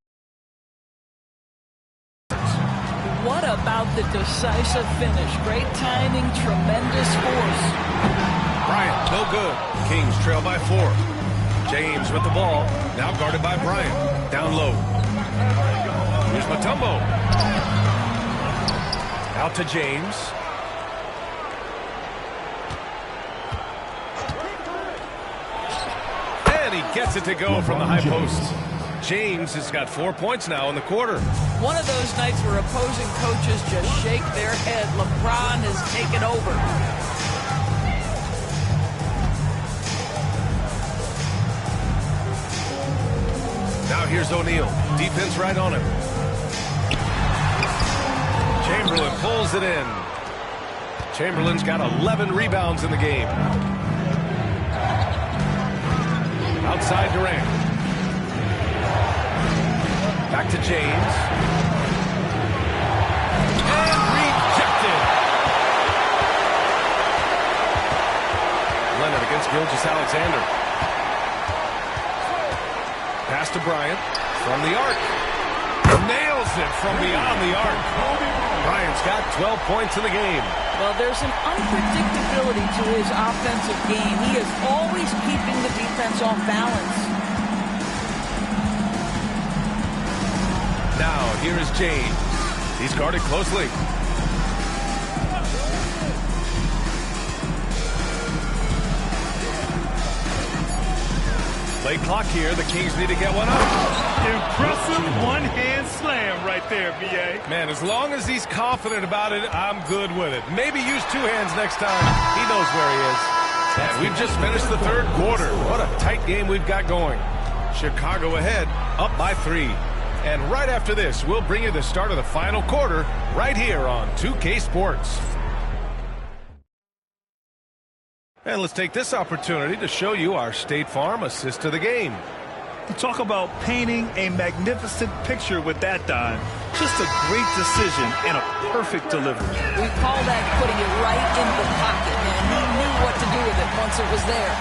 What about the decisive finish? Great timing, tremendous force. Bryant, no good. Kings trail by 4. James with the ball, now guarded by Bryant. Down low. Here's Mutombo. Out to James. And he gets it to go from the high post. James has got 4 points now in the quarter. One of those nights where opposing coaches just shake their head. LeBron has taken over. Now here's O'Neal. Defense right on him. Chamberlain pulls it in. Chamberlain's got 11 rebounds in the game. Outside Durant. Back to James. And rejected. Leonard against Gilgeous-Alexander. Pass to Bryant from the arc. Nails it from beyond the arc. Bryant's got 12 points in the game. Well, there's an unpredictability to his offensive game. He is always keeping the defense off balance. Now, here is James. He's guarded closely. Late clock here. The Kings need to get one up. Impressive one-hand slam right there, B.A. Man, as long as he's confident about it, I'm good with it. Maybe use two hands next time. He knows where he is. And we've just finished the third quarter. What a tight game we've got going. Chicago ahead, up by 3. And right after this, we'll bring you the start of the final quarter right here on 2K Sports. And let's take this opportunity to show you our State Farm assist to the game. Talk about painting a magnificent picture with that dime. Just a great decision and a perfect delivery. We call that putting it right in the pocket, man. He knew what to do with it once it was there.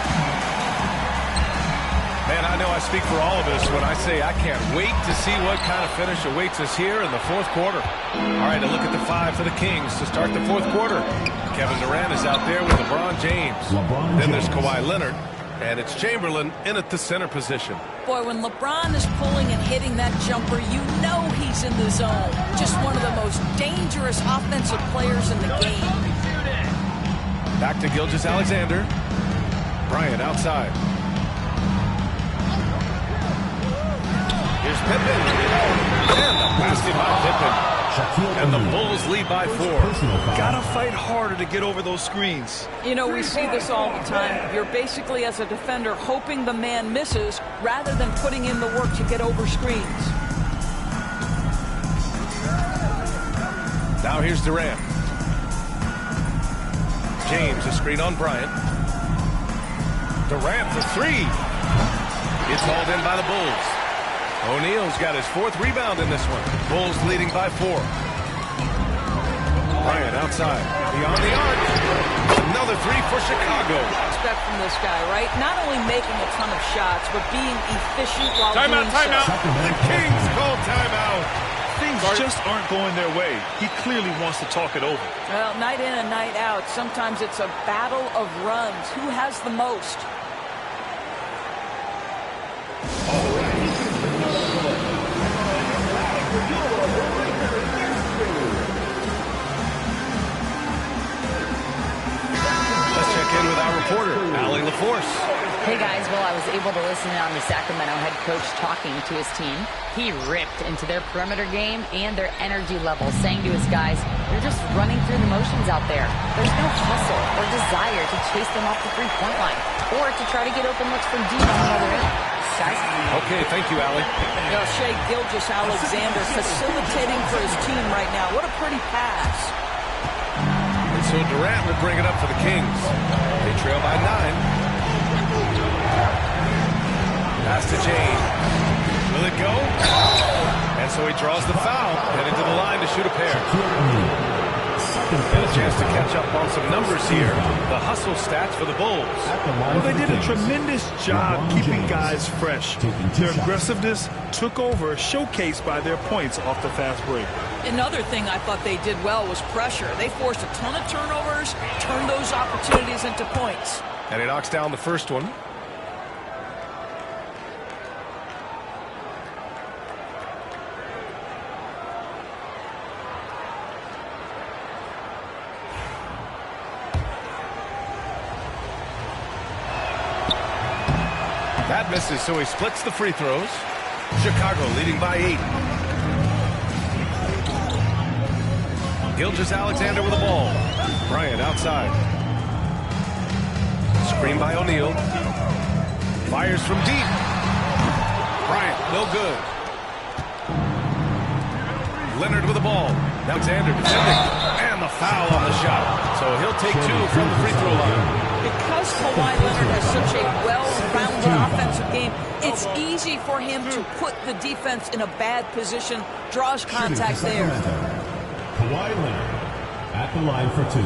Man, I know I speak for all of us when I say I can't wait to see what kind of finish awaits us here in the fourth quarter. All right, a look at the 5 for the Kings to start the fourth quarter. Kevin Durant is out there with LeBron James. Then there's Kawhi Leonard. And it's Chamberlain in at the center position. Boy, when LeBron is pulling and hitting that jumper, you know he's in the zone. Just one of the most dangerous offensive players in the game. Back to Gilgeous-Alexander. Bryant outside. Here's Pippen. And the basket by Pippen. And the Bulls lead by 4. Gotta fight harder to get over those screens. You know, we see this all the time. You're basically, as a defender, hoping the man misses rather than putting in the work to get over screens. Now here's Durant. James, a screen on Bryant. Durant for 3. It's hauled in by the Bulls. O'Neal's got his 4th rebound in this one. Bulls leading by 4. Bryant outside. Beyond the arc. Another 3 for Chicago. Expect from this guy, right? Not only making a ton of shots, but being efficient while doing so. Timeout. The Kings call timeout. Things just aren't going their way. He clearly wants to talk it over. Well, night in and night out, sometimes it's a battle of runs. Who has the most? Let's check in with our reporter, Allie LaForce. Hey guys, well, I was able to listen in on the Sacramento head coach talking to his team. He ripped into their perimeter game and their energy level, saying to his guys, you're just running through the motions out there. There's no hustle or desire to chase them off the three-point line or to try to get open looks from deep on the other end. Guys? Okay, thank you, Allie. Shai Gilgeous-Alexander facilitating for his team right now. What a pretty pass. And so Durant will bring it up for the Kings. They trail by 9. Pass to James. Will it go? And so he draws the foul. Headed to the line to shoot a pair. Get a chance to catch up on some numbers here. The hustle stats for the Bulls. Well, they did a tremendous job keeping guys fresh. Their aggressiveness took over, showcased by their points off the fast break. Another thing I thought they did well was pressure. They forced a ton of turnovers, turned those opportunities into points. And he knocks down the first one. That misses, so he splits the free throws. Chicago leading by 8. Gilgeous-Alexander with the ball. Bryant outside. Screen by O'Neal. Fires from deep. Bryant, no good. Leonard with the ball. Alexander defending. And the foul on the shot. So he'll take 2 from the free throw line. Because Kawhi Leonard has such a well-rounded offensive game, it's easy for him to put the defense in a bad position, draws contact there. Kawhi Leonard at the line for 2.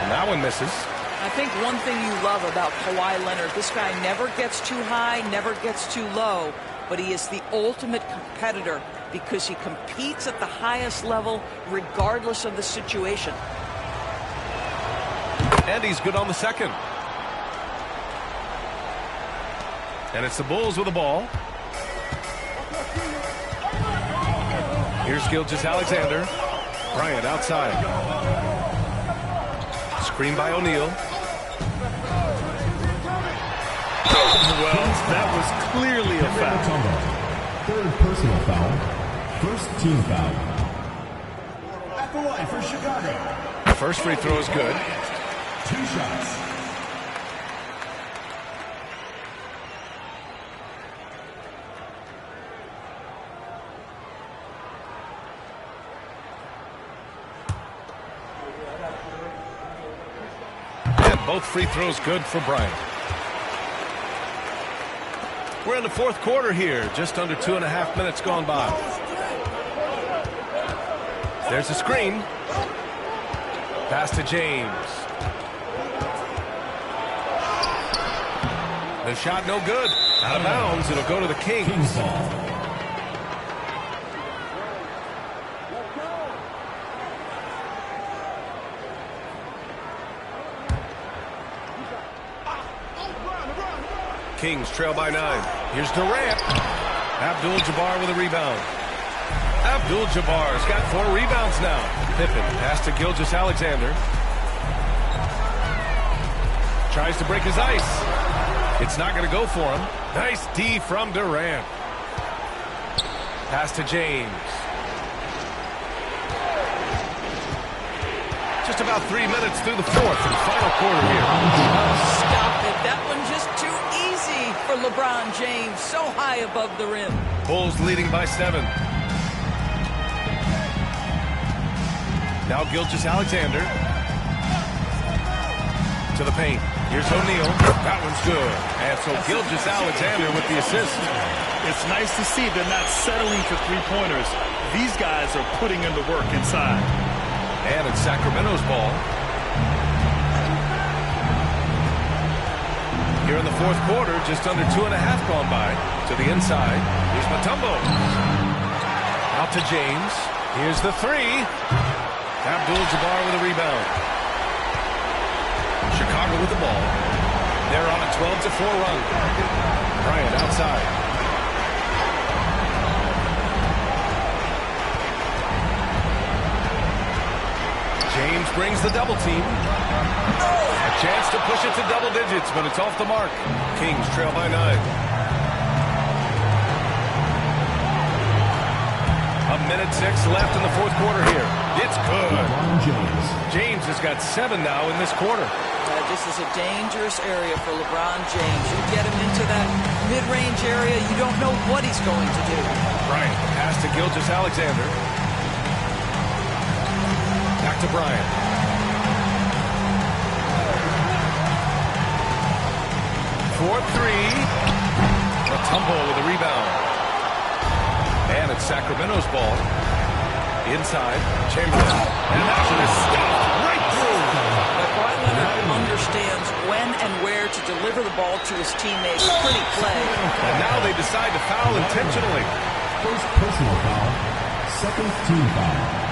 And that one misses. I think one thing you love about Kawhi Leonard, this guy never gets too high, never gets too low, but he is the ultimate competitor because he competes at the highest level regardless of the situation. And he's good on the second. And it's the Bulls with the ball. Here's Gilgeous-Alexander. Bryant outside. Screen by O'Neal. Well, that was clearly a foul. Third personal foul. First team foul. At the line for Chicago. First free throw is good. 2 shots. And both free throws good for Bryant. We're in the fourth quarter here. Just under 2.5 minutes gone by. There's a screen. Pass to James. The shot no good. Out of bounds. It'll go to the Kings. Kings trail by 9. Here's Durant. Abdul-Jabbar with a rebound. Abdul-Jabbar's got 4 rebounds now. Pippen pass to Gilgeous-Alexander. Tries to break his ice. It's not going to go for him. Nice D from Durant. Pass to James. Just about 3 minutes through the fourth and final quarter here. Stop it. That one just too easy for LeBron James. So high above the rim. Bulls leading by 7. Now Gilgeous-Alexander. To the paint. Here's O'Neal. That one's good. And so Gilgeous-Alexander with the assist. It's nice to see they're not settling for three-pointers. These guys are putting in the work inside. And it's Sacramento's ball. Here in the fourth quarter, just under 2.5 gone by. To the inside. Here's Mutombo. Out to James. Here's the 3. Abdul-Jabbar with a rebound. Chicago with the ball. They're on a 12-4 run. Bryant outside. James brings the double team. A chance to push it to double digits, but it's off the mark. Kings trail by 9. A minute 6 left in the fourth quarter here. It's good. James has got 7 now in this quarter. This is a dangerous area for LeBron James. You get him into that mid-range area, you don't know what he's going to do. Bryant pass to Gilgeous-Alexander. Back to Bryant. For 3. Mutombo with a rebound. And it's Sacramento's ball. Inside, Chamberlain. And that one is stopped right through. But Kawhi Leonard understands when and where to deliver the ball to his teammates. Pretty play. And now they decide to foul intentionally. First personal foul. Second team foul.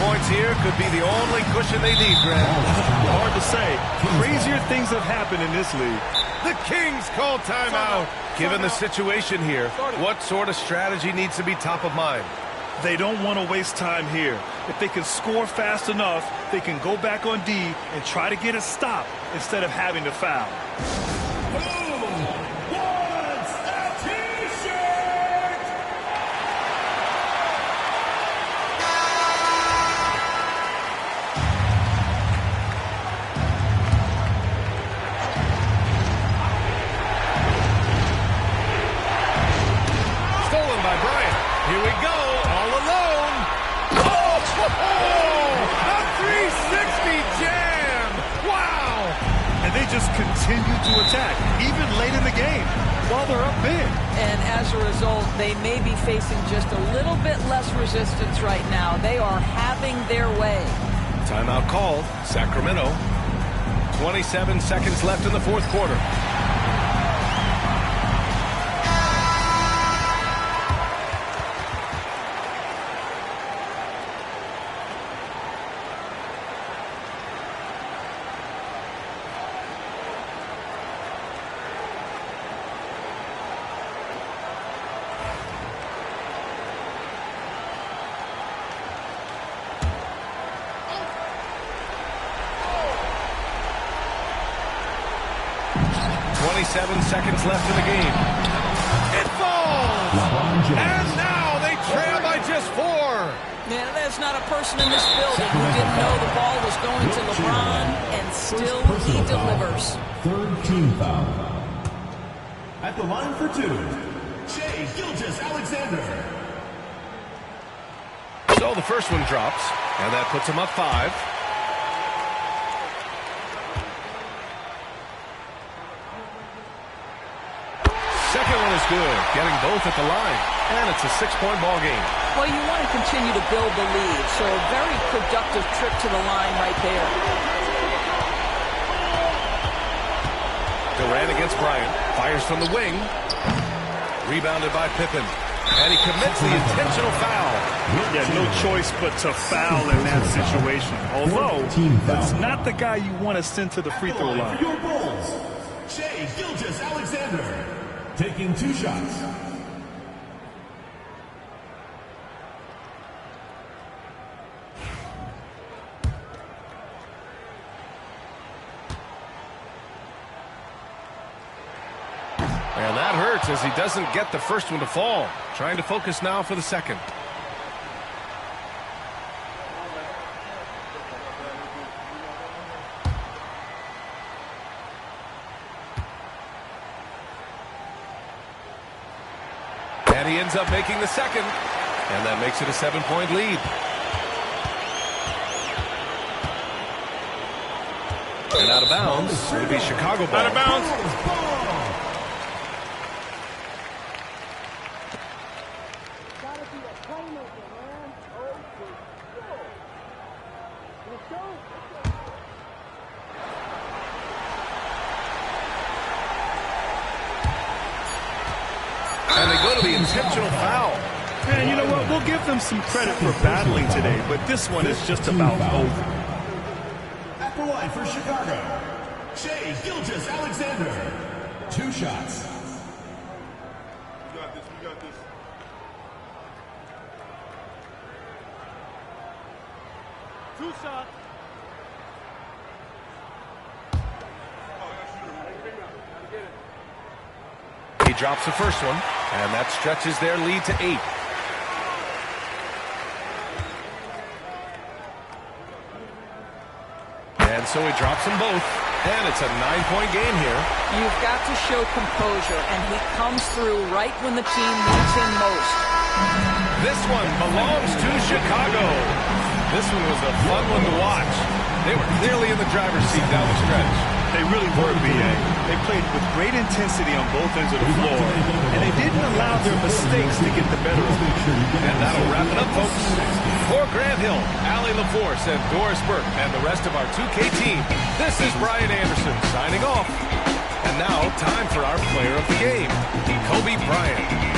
Points here could be the only cushion they need, Grant. Hard to say. Crazier things have happened in this league. The Kings call timeout. Given the situation here, what sort of strategy needs to be top of mind? They don't want to waste time here. If they can score fast enough, they can go back on D and try to get a stop instead of having to foul. Continue to attack, even late in the game, while they're up big. And as a result, they may be facing just a little bit less resistance right now. They are having their way. Timeout called. Sacramento. 27 seconds left in the fourth quarter. 27 seconds left in the game. It falls! And now they trail by just 4. Yeah, there's not a person in this building who didn't know the ball was going to LeBron, and still he delivers. Third team foul. At the line for 2, Shai Gilgeous-Alexander. So the first one drops, and that puts him up 5. Second one is good, getting both at the line, and it's a 6-point ball game. Well, you want to continue to build the lead, so a very productive trip to the line right there. Durant against Bryant, fires from the wing, rebounded by Pippen. And he commits the intentional foul. Yeah, no choice but to foul in that situation. Although, that's not the guy you want to send to the free throw line. Your Bulls, Shai Gilgeous-Alexander, taking 2 shots. And that hurts as he doesn't get the first one to fall. Trying to focus now for the second. And he ends up making the second. And that makes it a 7-point lead. And out of bounds. It'll be Chicago ball. Out of bounds. And they go to the intentional foul. And you know what? We'll give them some credit for battling today, but this one is just about over. At the line for Chicago, Shai Gilgeous-Alexander, 2 shots. You got this. You got this. Two shots. He drops the first one, and that stretches their lead to 8. And so he drops them both, and it's a 9-point game here. You've got to show composure, and he comes through right when the team needs him most. This one belongs to Chicago. This one was a fun one to watch. They were clearly in the driver's seat down the stretch. They really were, B.A. They played with great intensity on both ends of the floor, and they didn't allow their mistakes to get the better of them. And that'll wrap it up, folks. For Grant Hill, Allie LaForce, and Doris Burke, and the rest of our 2K team, this is Brian Anderson signing off. And now, time for our player of the game, Kobe Bryant.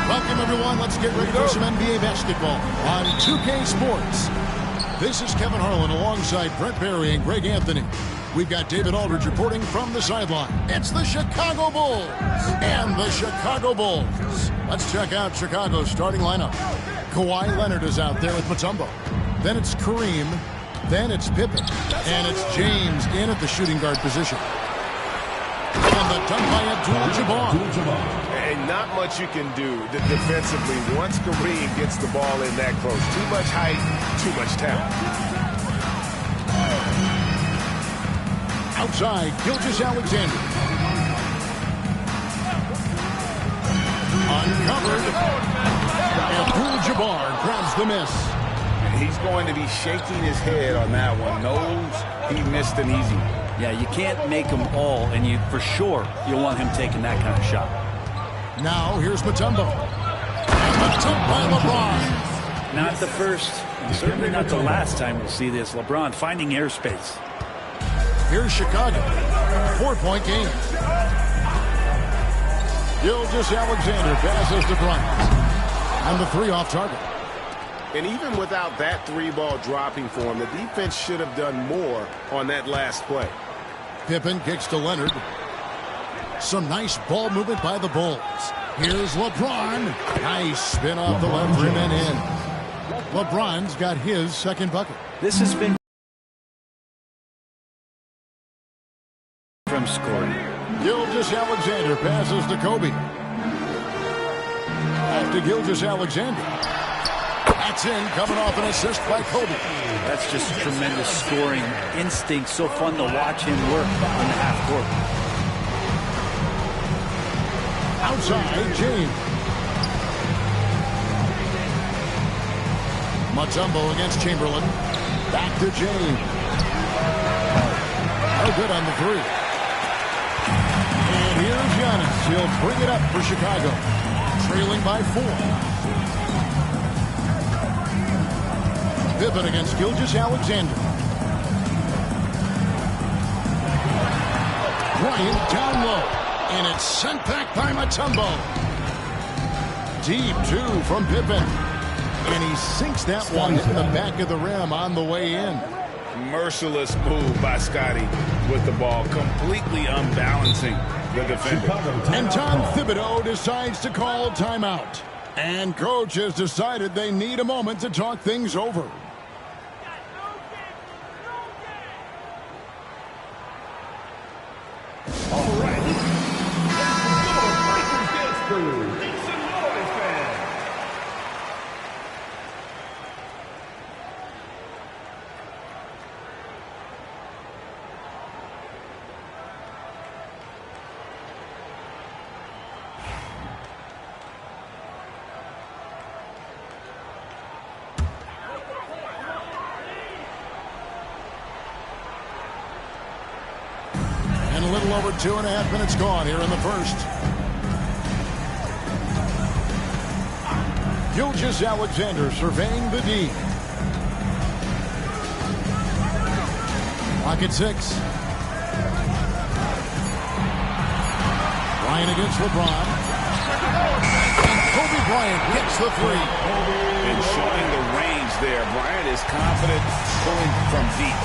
Welcome, everyone. Let's get ready for some NBA basketball on 2K Sports. This is Kevin Harlan alongside Brent Barry and Greg Anthony. We've got David Aldridge reporting from the sideline. It's the Chicago Bulls and the Chicago Bulls. Let's check out Chicago's starting lineup. Kawhi Leonard is out there with Mutombo. Then it's Kareem. Then it's Pippen. And it's James in at the shooting guard position. And the dunk by Abdul-Jabbar. And not much you can do defensively once Kareem gets the ball in that close. Too much height, too much talent. Outside, Gilgeous-Alexander. Uncovered. Abdul-Jabbar grabs the miss. He's going to be shaking his head on that one. Knows he missed an easy one. Yeah, you can't make them all, and you for sure you'll want him taking that kind of shot. Now here's Mutombo. And the tip by LeBron. Not the first, and certainly not the last time we'll see this. LeBron finding airspace. Here's Chicago. 4-point game. Gilgeous-Alexander passes to Bryant. And the three off target. And even without that three ball dropping for him, the defense should have done more on that last play. Pippen kicks to Leonard. Some nice ball movement by the Bulls. Here's LeBron. Nice spin off the left rim and in. LeBron's got his second bucket. This has been from scoring. Gilgeous-Alexander passes to Kobe. Back to Gilgeous-Alexander. That's in, coming off an assist by Kobe. That's just tremendous scoring instinct. So fun to watch him work on the half court. Outside, James. Mutombo against Chamberlain. Back to James. No good on the three. And here's Giannis. he'll bring it up for Chicago, trailing by 4. Pippen against Gilgeous-Alexander. Bryant down low, and it's sent back by Mutombo. Deep, too, from Pippen. And he sinks that one in the back of the rim on the way in. Merciless move by Scotty with the ball, completely unbalancing the defender. And Tom Thibodeau decides to call timeout. And coach has decided they need a moment to talk things over. All right. That's the Lakers dance crew. Make some noise, fans. A little over 2.5 minutes gone here in the first. Gilgeous-Alexander surveying the D. Clock at 6. Bryant against LeBron. And Kobe Bryant gets the 3. And showing the range there. Bryant is confident pulling from deep.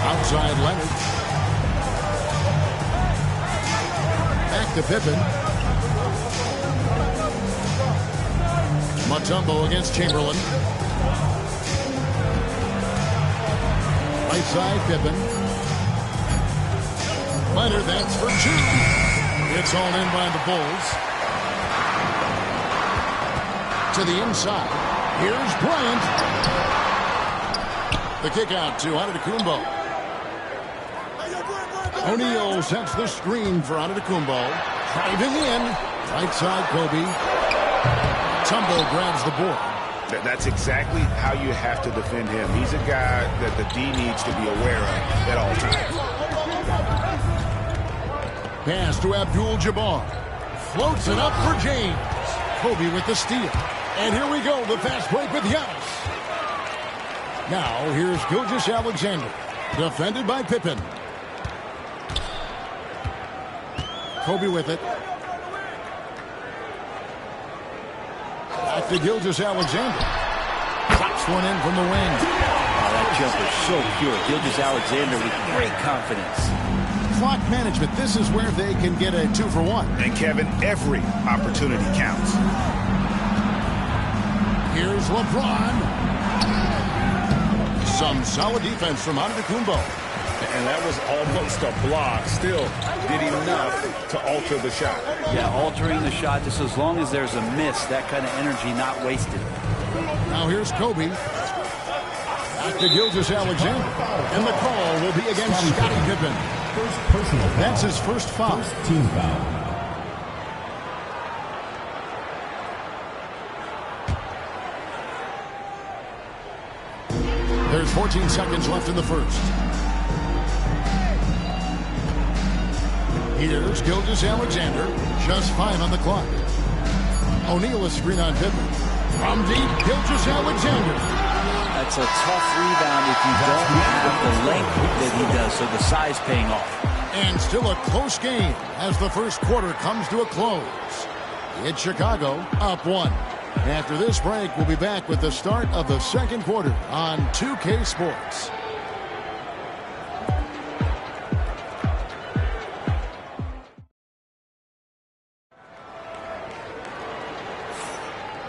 Outside Leonard. Back to Pippen. Mutombo against Chamberlain. Right side Pippen. Leonard, that's for 2. It's all in by the Bulls. To the inside. Here's Bryant. The kick out to Antetokounmpo. O'Neal sets the screen for Antetokounmpo. Driving in. Right side, Kobe. Tumbo grabs the board. That's exactly how you have to defend him. He's a guy that the D needs to be aware of at all times. Pass to Abdul-Jabbar. Floats it up for James. Kobe with the steal. And here we go, the fast break with Giannis. Now, here's Gilgeous-Alexander. Defended by Pippen. Kobe with it. Back to Gilgeous-Alexander. Drops one in from the wing. Oh, that jumper so pure. Gilgeous-Alexander with great confidence. Clock management. This is where they can get a 2-for-1. And Kevin, every opportunity counts. Here's LeBron. Some solid defense from Antetokounmpo. And that was almost a block. Still did enough to alter the shot. Yeah, altering the shot just as long as there's a miss. That kind of energy not wasted. Now here's Kobe. Back to Gilgeous-Alexander. And the call will be against Scottie Pippen. First personal foul. That's his first foul. First team foul. There's 14 seconds left in the first. Here's Gilgeous-Alexander. Just 5 on the clock. O'Neal is screen on Pippen. From deep, Gilgeous-Alexander. That's a tough rebound if you don't have the length that he does, so the size paying off. And still a close game as the first quarter comes to a close. It's Chicago up 1. After this break, we'll be back with the start of the second quarter on 2K Sports.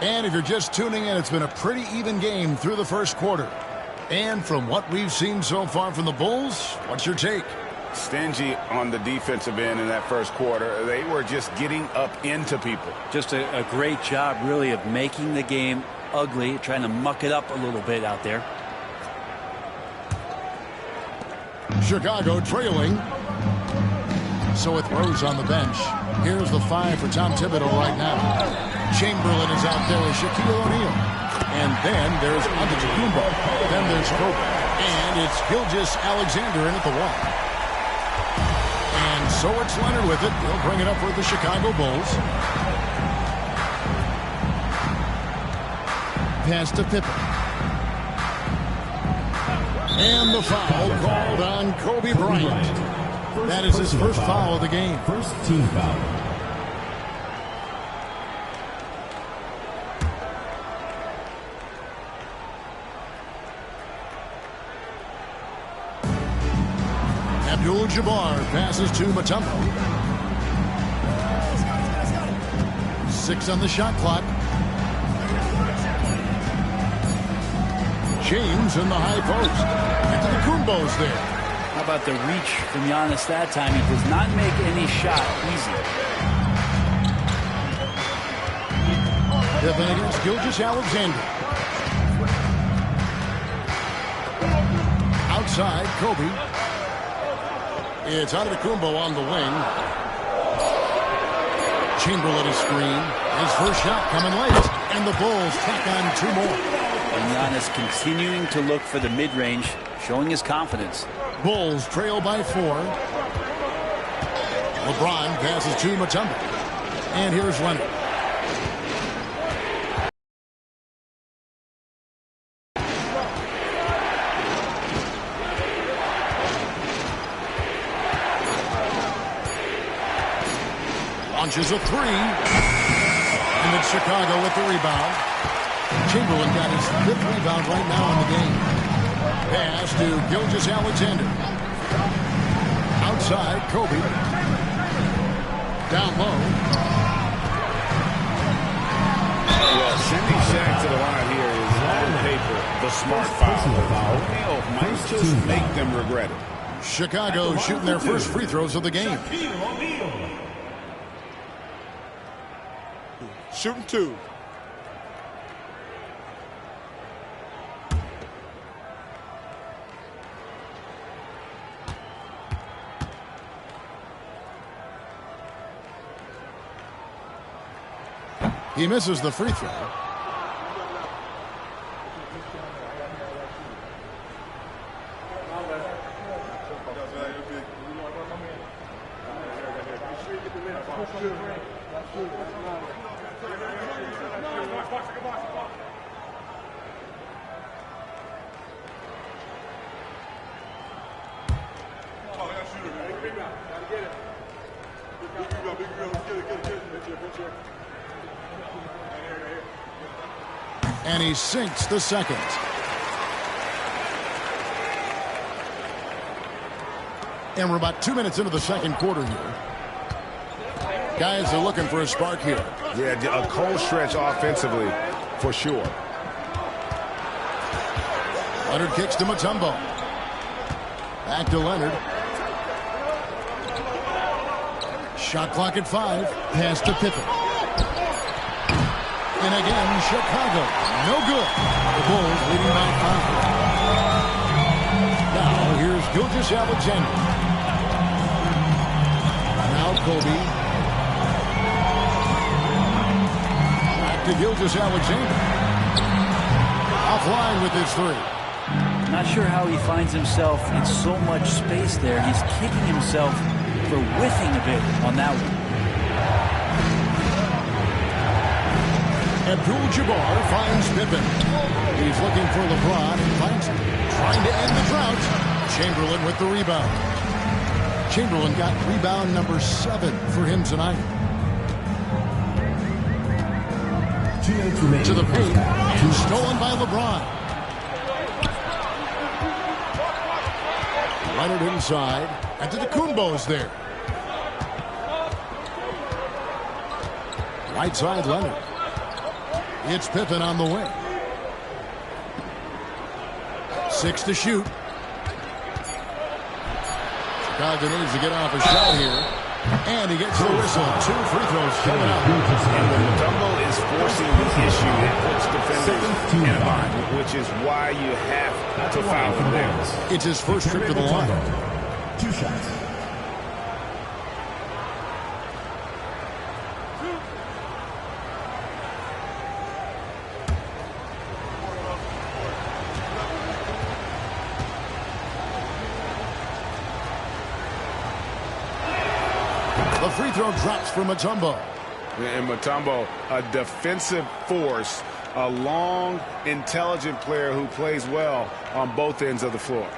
And if you're just tuning in, it's been a pretty even game through the first quarter. And from what we've seen so far from the Bulls, what's your take? Stingy on the defensive end in that first quarter. They were just getting up into people. Just a great job, really, of making the game ugly, trying to muck it up a little bit out there. Chicago trailing. So with Rose on the bench, here's the 5 for Tom Thibodeau right now. Chamberlain is out there with Shaquille O'Neal. And then there's Antetokounmpo. Then there's Kobe. And it's Gilgeous-Alexander in at the wall. And So it's Leonard with it. He'll bring it up for the Chicago Bulls. Pass to Pippen. And the foul called on Kobe Bryant. That is his first foul of the game. First team foul. Abdul-Jabbar passes to Mutombo. 6 on the shot clock. James in the high post. Antetokounmpo's there. How about the reach from Giannis that time? He does not make any shot easy. Pippen against Gilgeous-Alexander. Outside, Kobe. It's Antetokounmpo on the wing. Chamberlain is screen. His first shot coming late. And the Bulls tack on 2 more. And Giannis continuing to look for the mid-range, showing his confidence. Bulls trail by 4. LeBron passes to Mutombo. And here's Leonard. Launches a 3. And it's Chicago with the rebound. Chamberlain got his 5th rebound right now in the game. Pass to Gilgeous-Alexander. Outside, Kobe. Down low. Well, sending Shaq to the line here is on paper the smart foul. Romeo might just make them regret it. Chicago shooting their first free throws of the game. Shooting 2. He misses the free throw. And he sinks the second. And we're about 2 minutes into the second quarter here. Guys are looking for a spark here. Yeah, a cold stretch offensively, for sure. Leonard kicks to Mutombo. Back to Leonard. Shot clock at 5. Pass to Pippen. And again, Chicago. No good. The Bulls leading by 5. Now, here's Gilgeous-Alexander. Now Kobe. Back to Gilgeous-Alexander. Offline with his 3. Not sure how he finds himself in so much space there. He's kicking himself for whiffing a bit on that one. Abdul-Jabbar finds Pippen. He's looking for LeBron and finds him. Trying to end the drought. Chamberlain with the rebound. Chamberlain got rebound number 7 for him tonight. 2 minutes remaining. To the paint. And stolen by LeBron. Leonard inside. Antetokounmpo's there. Right side, Leonard. It's Pippen on the wing. 6 to shoot. Chicago needs to get off a shot here. And he gets the whistle. 2 free throws coming up. And when Mutombo is forcing the issue, it puts defenders in a bind, which is why you have to foul him there. It's his first trip to the line. 2 shots. The free throw drops for Mutombo. And Mutombo, a defensive force, a long, intelligent player who plays well on both ends of the floor.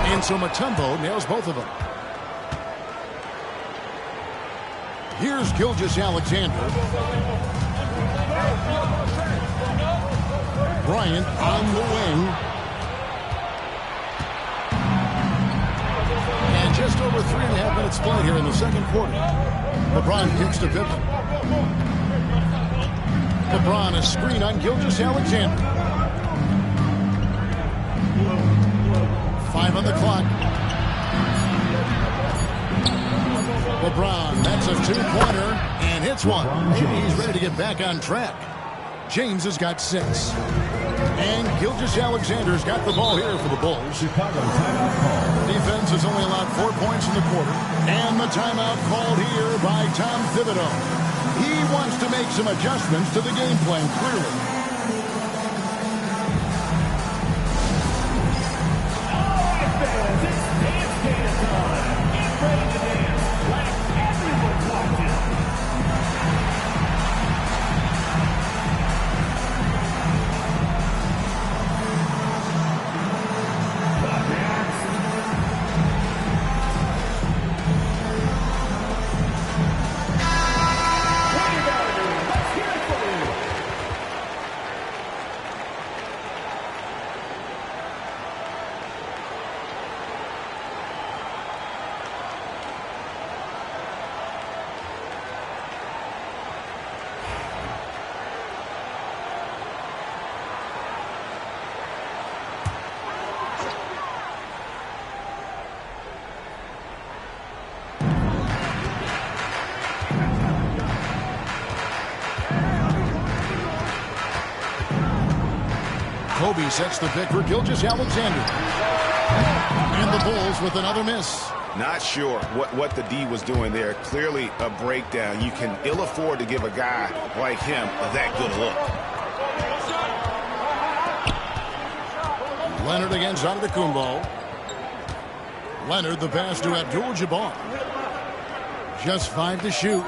And so Mutombo nails both of them. Here's Gilgeous-Alexander. Bryant on the wing. And just over 3.5 minutes played here in the second quarter. LeBron kicks to Pippen. LeBron a screen on Gilgeous-Alexander. 5 on the clock. LeBron, that's a two-pointer, and hits one. Maybe he's ready to get back on track. James has got 6. And Gilgeous-Alexander's got the ball here for the Bulls. Chicago timeout call. Defense has only allowed 4 points in the quarter. And the timeout called here by Tom Thibodeau. He wants to make some adjustments to the game plan, clearly. Kobe sets the pick for Gilgeous-Alexander. And the Bulls with another miss. Not sure what the D was doing there. Clearly a breakdown. You can ill afford to give a guy like him that good a look. Leonard against Antetokounmpo. Leonard the pass to Abdul-Jabbar. Just 5 to shoot.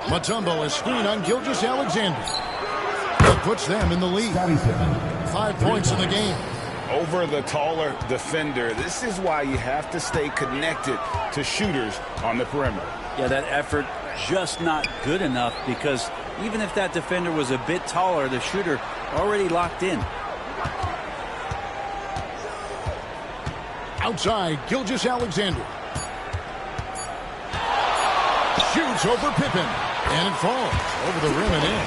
Mutombo is screen on Gilgeous-Alexander. That puts them in the lead. 5 points in the game. Over the taller defender. This is why you have to stay connected to shooters on the perimeter. Yeah, that effort just not good enough, because even if that defender was a bit taller, the shooter already locked in. Outside, Gilgeous-Alexander. Shoots over Pippen. And it falls over the rim and in.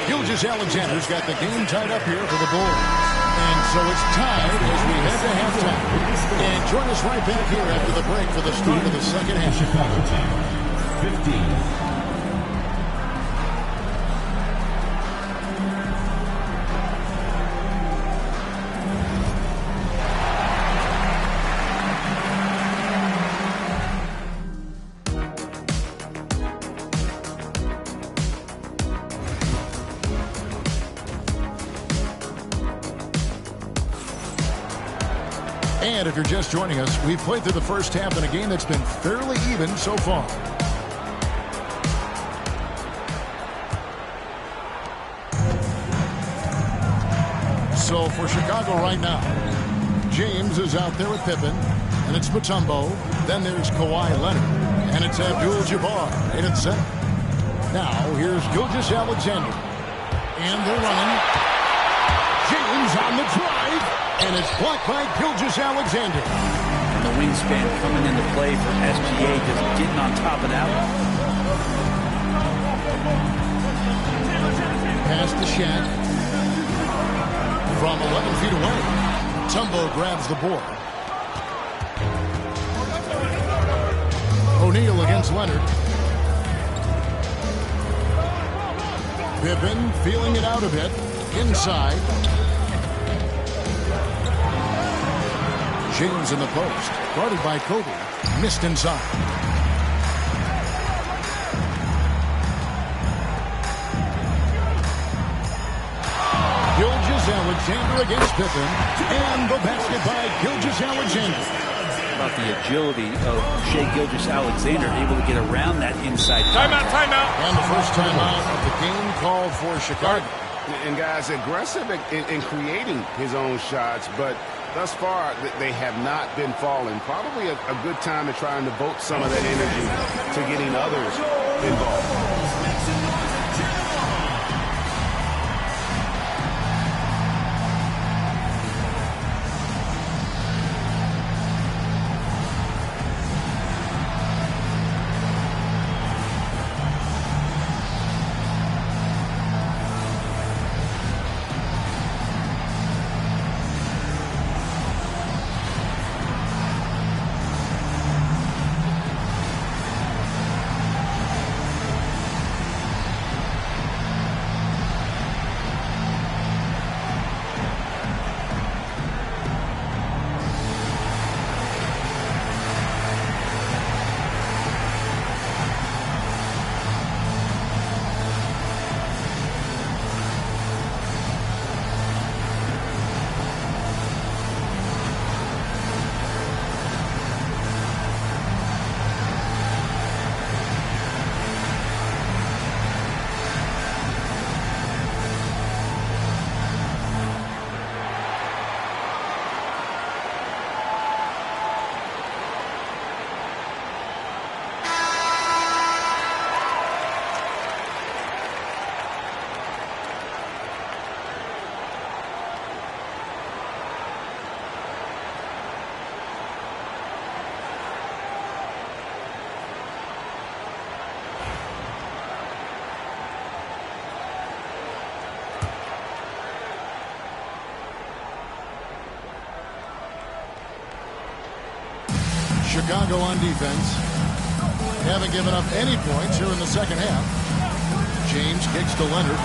Gilgeous-Alexander's got the game tied up here for the Bulls. And so it's tied as we head to halftime. And join us right back here after the break for the start of the second half. Chicago team, 15. And if you're just joining us, we've played through the first half in a game that's been fairly even so far. So for Chicago right now, James is out there with Pippen, and it's Mutombo. Then there's Kawhi Leonard, and it's Abdul-Jabbar in at center. Now here's Gilgeous-Alexander, and they're running. James on the drive. And it's blocked by Gilgeous-Alexander. And the wingspan coming into play for SGA, just getting on top of that one. Pass to Shaq. From 11 feet away. Mutombo grabs the board. O'Neal against Leonard. Pippen feeling it out a bit. Inside. James in the post. guarded by Kobe. Missed inside. Gilgeous-Alexander against Pippen. And the basket by Gilgeous-Alexander. About the agility of Shai Gilgeous-Alexander, able to get around that inside. Timeout. And the first timeout of the game called for Chicago. And guys, aggressive in creating his own shots, but thus far they have not been falling. Probably a good time to try and devote some of that energy to getting others involved. Chicago on defense. Haven't given up any points here in the second half. James kicks to Leonard.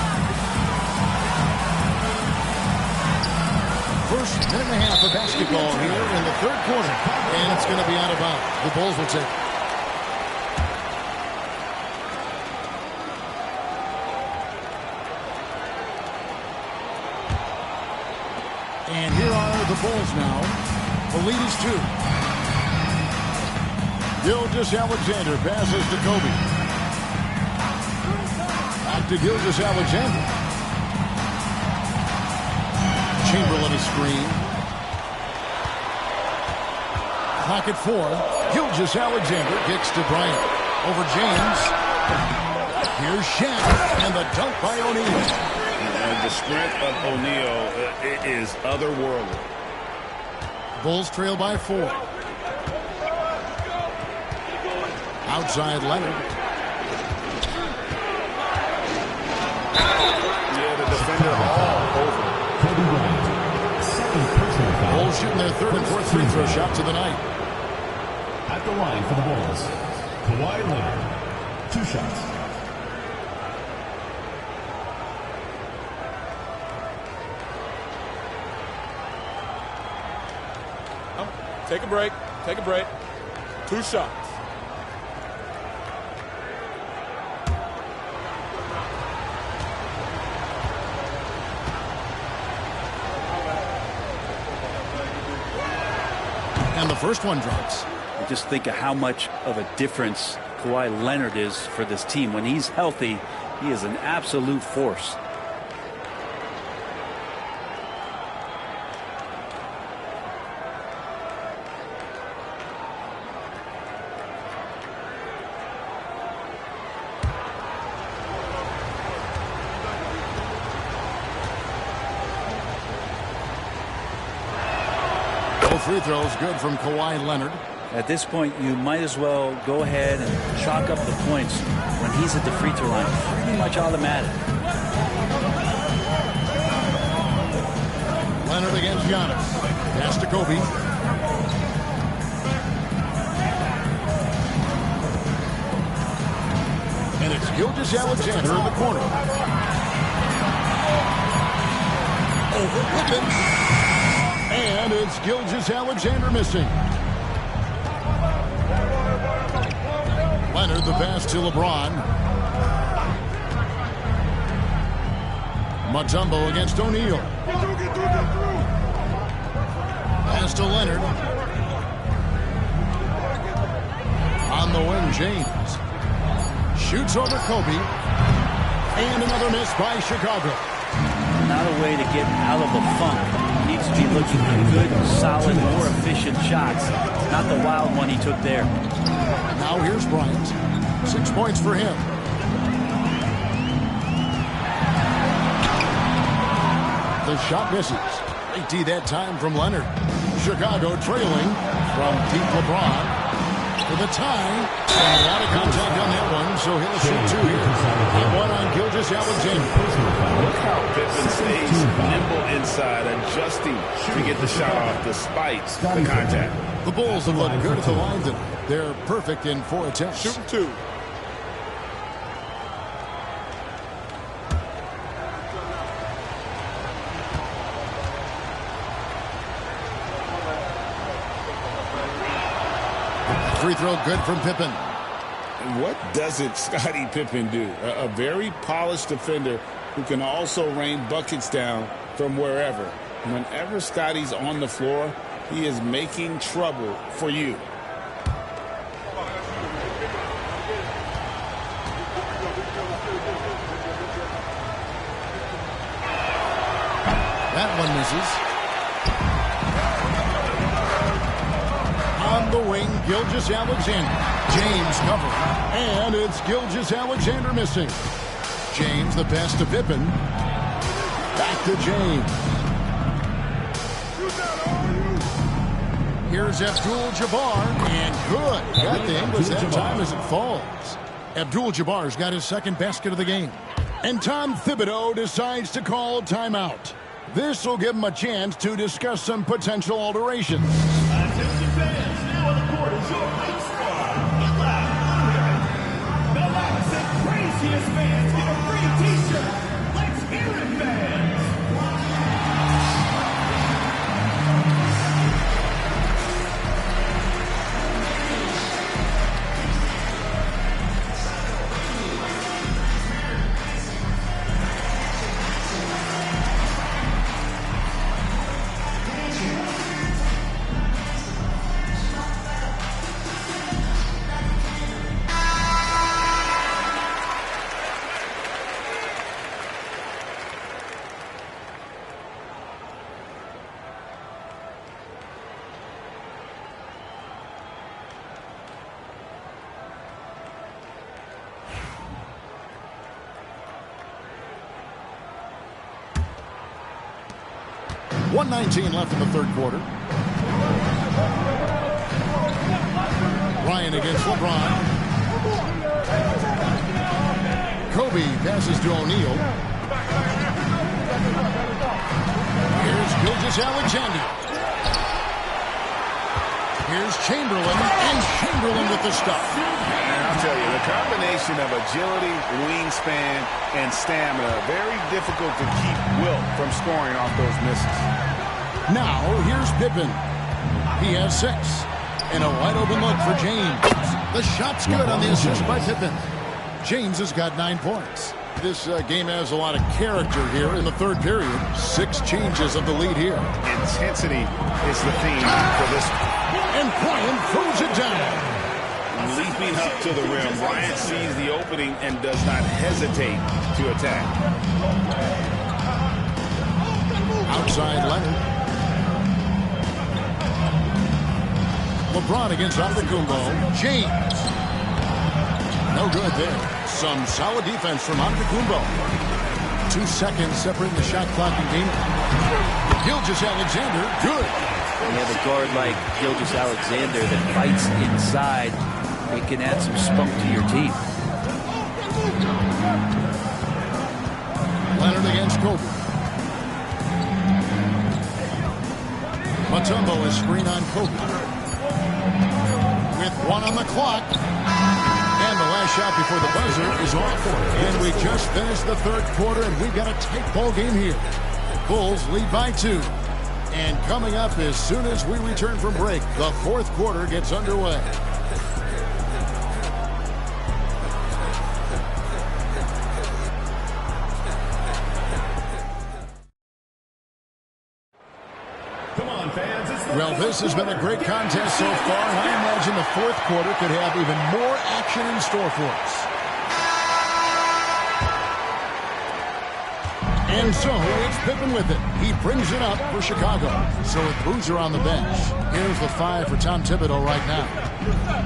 First minute and a half of basketball here in the third quarter. And it's going to be out of bounds. The Bulls will take it. And here are the Bulls now. The lead is 2. Gilgeous-Alexander passes to Kobe. Back to Gilgeous-Alexander. Chamberlain is screen. Pocket 4. Gilgeous-Alexander kicks to Bryant. Over James. Here's Shaq. And the dunk by O'Neal. The strength of O'Neal is otherworldly. Bulls trail by 4. Outside Leonard. Yeah, the defender all over. Kobe Bryant, second personal foul. Bulls shooting their third and fourth free throw shots of the night. At the line for the Bulls, Kawhi Leonard, 2 shots. Take a break. Take a break. 2 shots. And the first one drops. Just think of how much of a difference Kawhi Leonard is for this team. When he's healthy, he is an absolute force. Free throws good from Kawhi Leonard. At this point, you might as well go ahead and chalk up the points when he's at the free throw line. Pretty much automatic. Leonard against Giannis. Pass to Kobe. And it's Gilgeous-Alexander in the corner. Over Pippen. And it's Gilgeous-Alexander missing. Leonard, the pass to LeBron. Mutombo against O'Neal. Pass to Leonard. On the wing, James. Shoots over Kobe. And another miss by Chicago. Not a way to get out of a funk. Needs to be looking for good, solid, more efficient shots. Not the wild one he took there. Now here's Bryant. 6 points for him. The shot misses. They tee that time from Leonard. Chicago trailing from deep LeBron. For the tie, and a lot of contact on that one, so he'll shoot 2 here. And one on Gilgeous-Alexander. Look how Pippen stays nimble inside, adjusting to get the shot off despite the contact. The Bulls have looked good at the line tonight. They're perfect in 4 attempts. Shooting 2. Free throw good from Pippen. And what doesn't Scottie Pippen do? A very polished defender who can also rain buckets down from wherever. Whenever Scottie's on the floor, he is making trouble for you. That one misses. On the wing, Gilgeous-Alexander. James covered. And it's Gilgeous-Alexander missing. James, the pass to Pippen. Back to James. Here's Abdul-Jabbar. And good. Got the English that time as it falls. Abdul-Jabbar's got his second basket of the game. And Tom Thibodeau decides to call timeout. This will give him a chance to discuss some potential alterations. Attention fans, now on the court is your high squad. Get loud. The loudest and craziest fans get a free t-shirt. Let's hear it, fans. .119 left in the third quarter. Ryan against LeBron. Kobe passes to O'Neal. Here's Gilgeous-Alexander. Here's Chamberlain, and Chamberlain with the stop. And I'll tell you, the combination of agility, wingspan, and stamina, very difficult to keep Wilt from scoring off those misses. Now, here's Pippen. He has 6. And a wide open look for James. The shot's good on the assist by Pippen. James has got 9 points. This game has a lot of character here in the third period. 6 changes of the lead here. Intensity is the theme for this one. And Bryant throws it down. Leaping up to the rim, Bryant sees the opening and does not hesitate to attack. Outside Leonard. LeBron against Antetokounmpo. James. No good there. Some solid defense from Antetokounmpo. 2 seconds separating the shot clock and game. Gilgeous-Alexander, good. When you have a guard like Gilgeous-Alexander that fights inside, it can add some spunk to your team. Leonard against Kobe. Mutombo is screen on Kobe. With 1 on the clock. And the last shot before the buzzer is off. And we just finished the third quarter, and we've got a tight ball game here. Bulls lead by 2. And coming up as soon as we return from break, the fourth quarter gets underway. Well, this has been a great contest so far, and I imagine the fourth quarter could have even more action in store for us. And so it's Pippen with it. He brings it up for Chicago. So with Boozer on the bench, here's the 5 for Tom Thibodeau right now.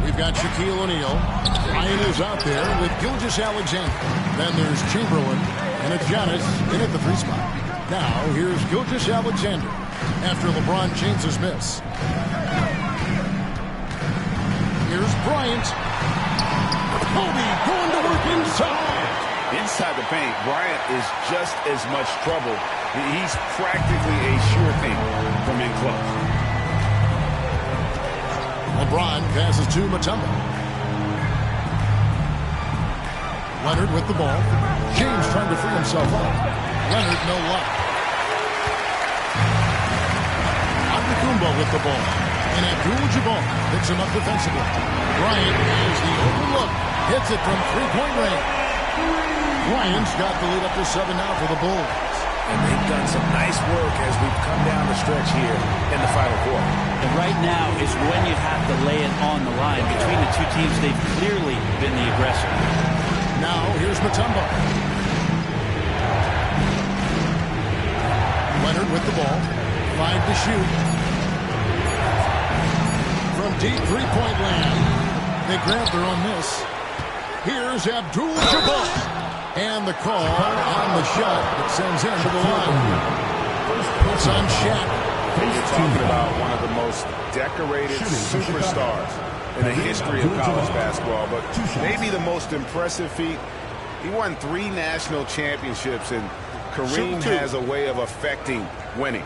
We've got Shaquille O'Neal. Ryan is out there with Gilgeous-Alexander. Then there's Chamberlain, and it's Giannis in at the 3 spot. Now here's Gilgeous-Alexander after LeBron James's miss. Here's Bryant. Kobe going to work inside. Inside the paint, Bryant is just as much trouble. He's practically a sure thing from in close. LeBron passes to Mutombo. Leonard with the ball. James trying to free himself up. Leonard, no luck. Antetokounmpo with the ball. And Abdul-Jabbar picks him up defensively. Bryant has the open look. Hits it from three-point range. Bryant's got the lead up to 7 now for the Bulls. And they've done some nice work as we've come down the stretch here in the final quarter. And right now is when you have to lay it on the line. Between the two teams, they've clearly been the aggressor. Now here's Mutombo. Leonard with the ball. 5 to shoot. From deep three-point land, they grab their own miss. Here's Abdul-Jabbar. And the call on the shot that sends him to the line. It's on Shaq. You're talking about one of the most decorated superstars in the history of college basketball, but maybe the most impressive feat. He won 3 national championships, and Kareem has a way of affecting winning.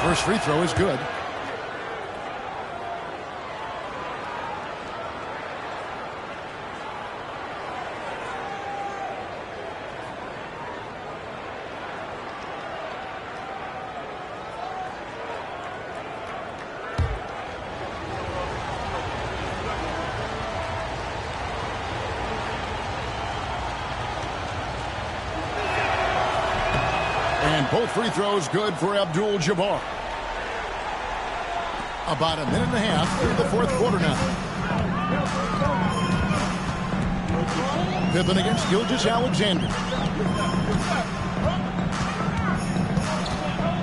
First free throw is good. And both free throws good for Abdul-Jabbar. About a minute and a half through the fourth quarter now. Pippen against Gilgeous-Alexander.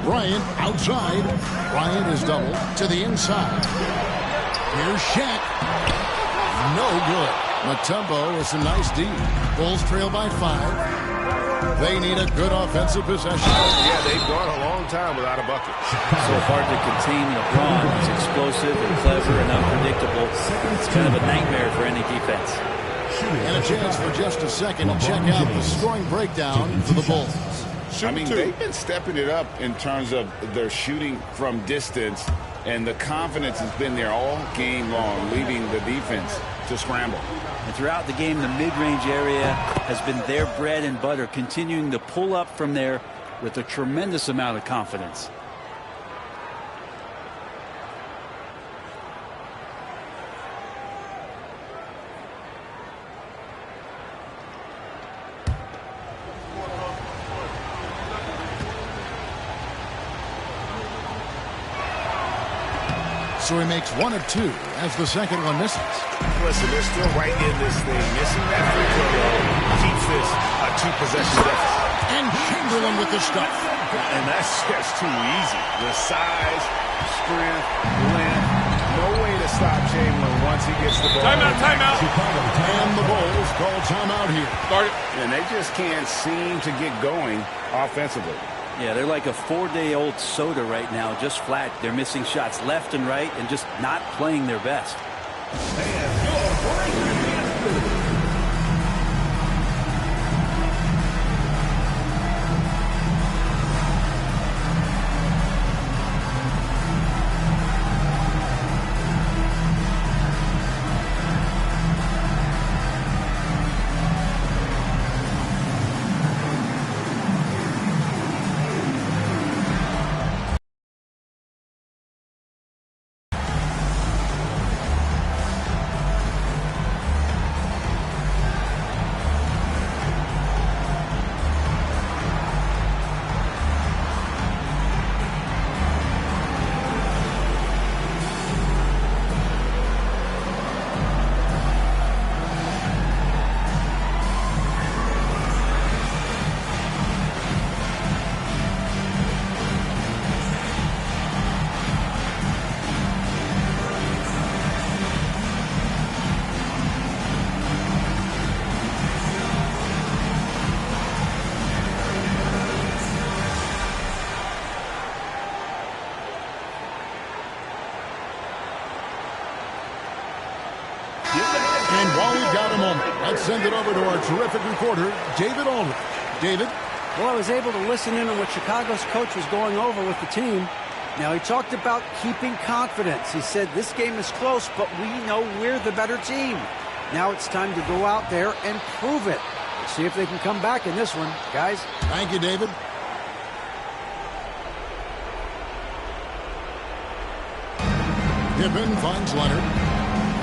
Bryant outside. Bryant is doubled to the inside. Here's Shaq. No good. Mutombo with some nice D. Bulls trail by 5. They need a good offensive possession. Yeah, they've gone a long time without a bucket. So hard to contain LeBron. He's explosive and clever and unpredictable. It's kind of a nightmare for any defense. And a chance for just a second to check out the scoring breakdown for the Bulls. I mean, they've been stepping it up in terms of their shooting from distance, and the confidence has been there all game long, leading the defense to scramble. And throughout the game, the mid-range area has been their bread and butter, continuing to pull up from there with a tremendous amount of confidence. So he makes 1 of 2 as the second one misses. Listen, they're still right in this thing. Missing that free throw keeps this a 2-possession deficit. And Chamberlain with the stuff. And that's just too easy. The size, strength, length. No way to stop Chamberlain once he gets the ball. Timeout, timeout. And the Bulls call timeout here. Start it. And they just can't seem to get going offensively. Yeah, they're like a 4-day-old soda right now, just flat. They're missing shots left and right and just not playing their best. Let's send it over to our terrific reporter, David Aldridge. David? Well, I was able to listen in on what Chicago's coach was going over with the team. Now, he talked about keeping confidence. He said, this game is close, but we know we're the better team. Now it's time to go out there and prove it. Let's see if they can come back in this one, guys. Thank you, David. Pippen finds Leonard.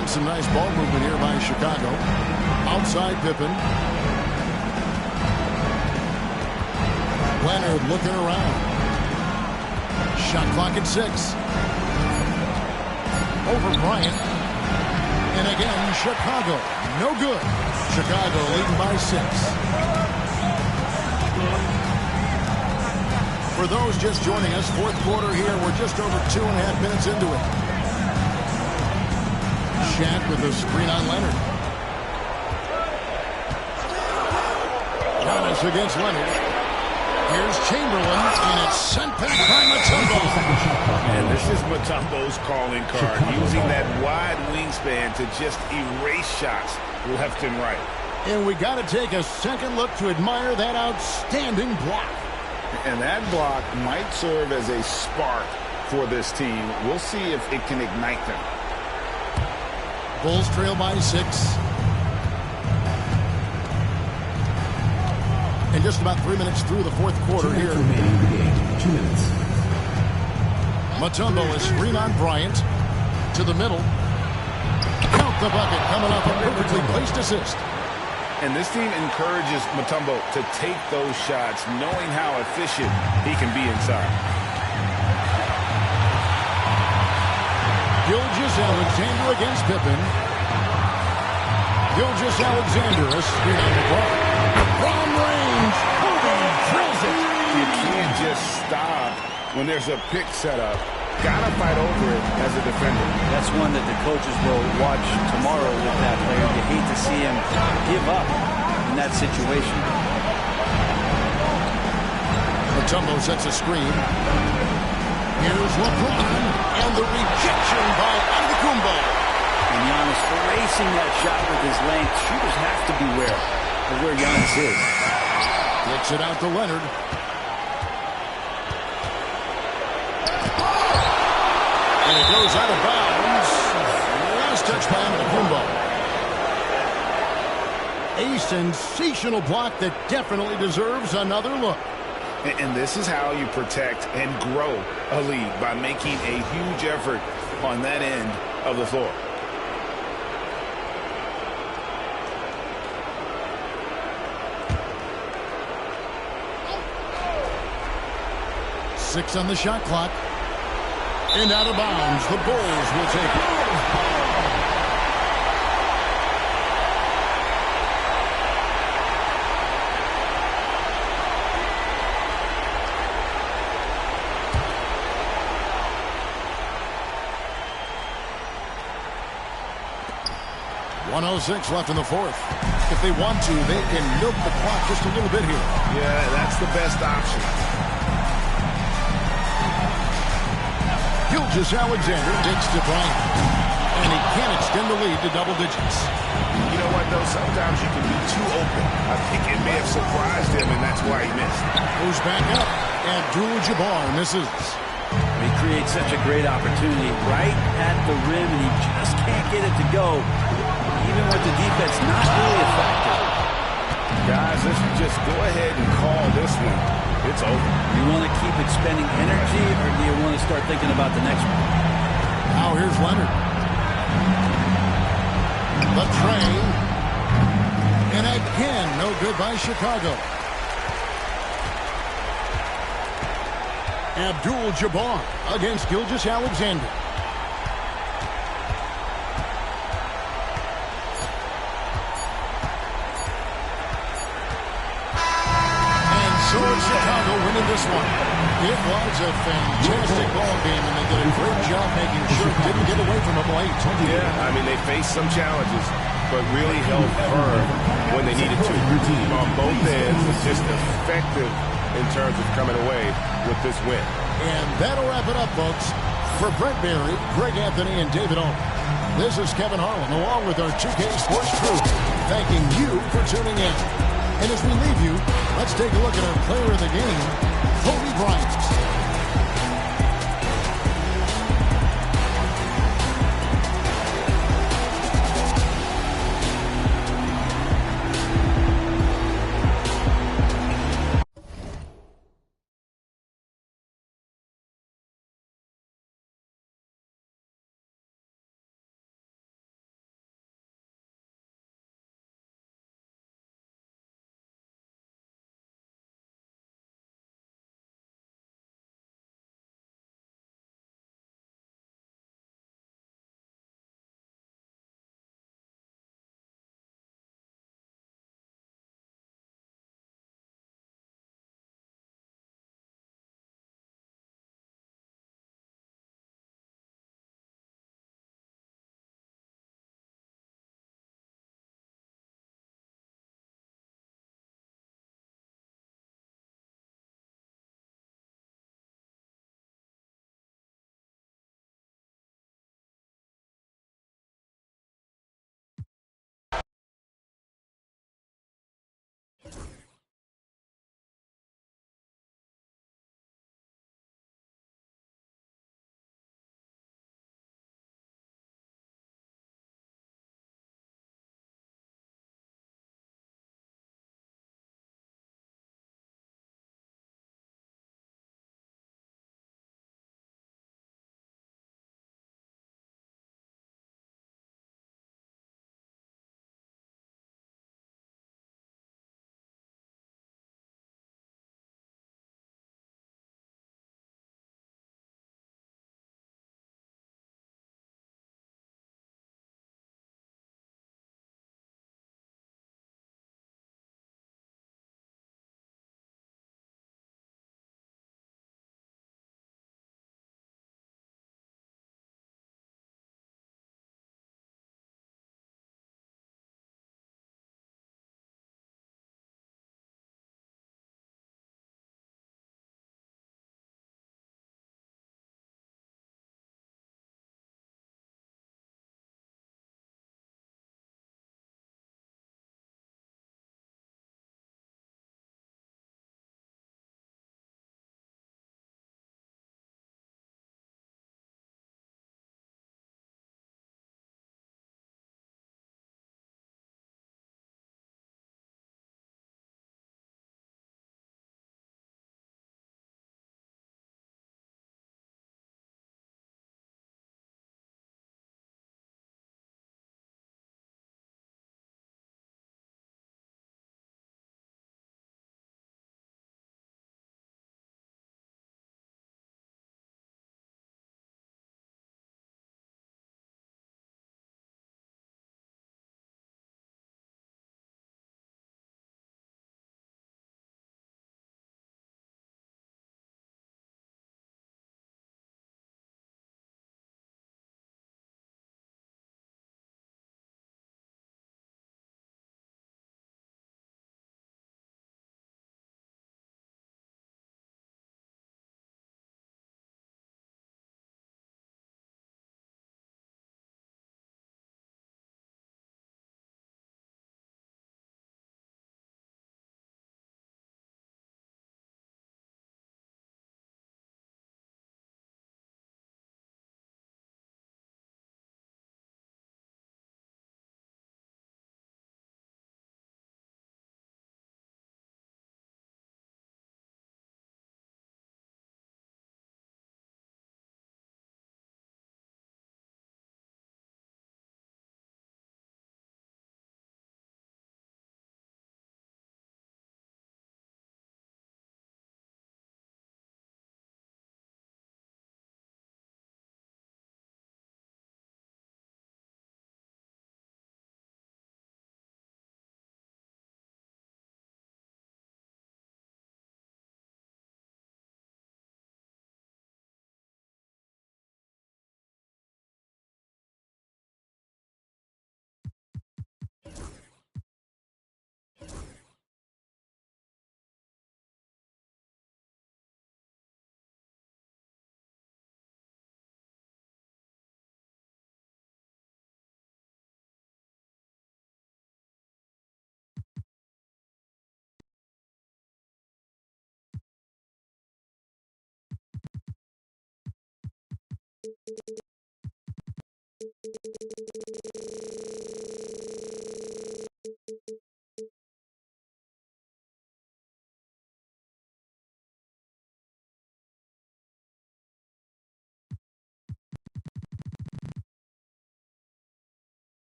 And some nice ball movement here by Chicago. Outside Pippen. Leonard looking around. Shot clock at 6. Over Bryant. And again, Chicago. No good. Chicago leading by 6. For those just joining us, fourth quarter here. We're just over 2.5 minutes into it. Shaq with a screen on Leonard. Giannis against Leonard. Here's Chamberlain, and it's sent back by Mutombo. And this is Mutombo's calling card, using that wide wingspan to just erase shots left and right. And we got to take a second look to admire that outstanding block. And that block might serve as a spark for this team. We'll see if it can ignite them. Bulls trail by 6. And just about 3 minutes through the fourth quarter here. 2 minutes remaining in the game. 2 minutes. Mutombo is screen on Bryant. To the middle. Count the bucket coming off a perfectly placed assist. And this team encourages Mutombo to take those shots, knowing how efficient he can be inside. Gilgeous-Alexander against Pippen. Gilgeous-Alexander a screen on the ball. From range. Kobe drills it. You can't just stop when there's a pick set up. Gotta fight over it as a defender. That's one that the coaches will watch tomorrow with that player. You hate to see him give up in that situation. Mutombo sets a screen. Here's LeBron, and the rejection by Antetokounmpo. And Giannis erasing that shot with his length. Shooters have to beware of where Giannis is. Gets it out to Leonard. And it goes out of bounds. Last touch by Antetokounmpo. A sensational block that definitely deserves another look. And this is how you protect and grow a lead, by making a huge effort on that end of the floor. Six on the shot clock. And out of bounds. The Bulls will take it. .106 left in the fourth. If they want to, they can milk the clock just a little bit here. Yeah, that's the best option. Gilgeous-Alexander takes to Bryant. And he can't extend the lead to double digits. You know what, though? Sometimes you can be too open. I think it may have surprised him, and that's why he missed. Goes back up. Abdul-Jabbar misses. He creates such a great opportunity right at the rim, and he just can't get it to go. Even with the defense not really effective. Guys, let's just go ahead and call this one. It's over. You want to keep expending energy, or do you want to start thinking about the next one? Now here's Leonard. The train. And again, no good by Chicago. Abdul-Jabbar against Gilgeous-Alexander. Chicago winning this one. It was a fantastic ball game, and they did a great job making sure it didn't get away from them late. Yeah, I mean, they faced some challenges, but really held firm when they needed to. On both ends, just effective in terms of coming away with this win. And that'll wrap it up, folks. For Brett Barry, Greg Anthony, and David Aldridge, this is Kevin Harlan, along with our 2K Sports crew. thanking you for tuning in. And as we leave you, let's take a look at our player of the game, Kobe Bryant.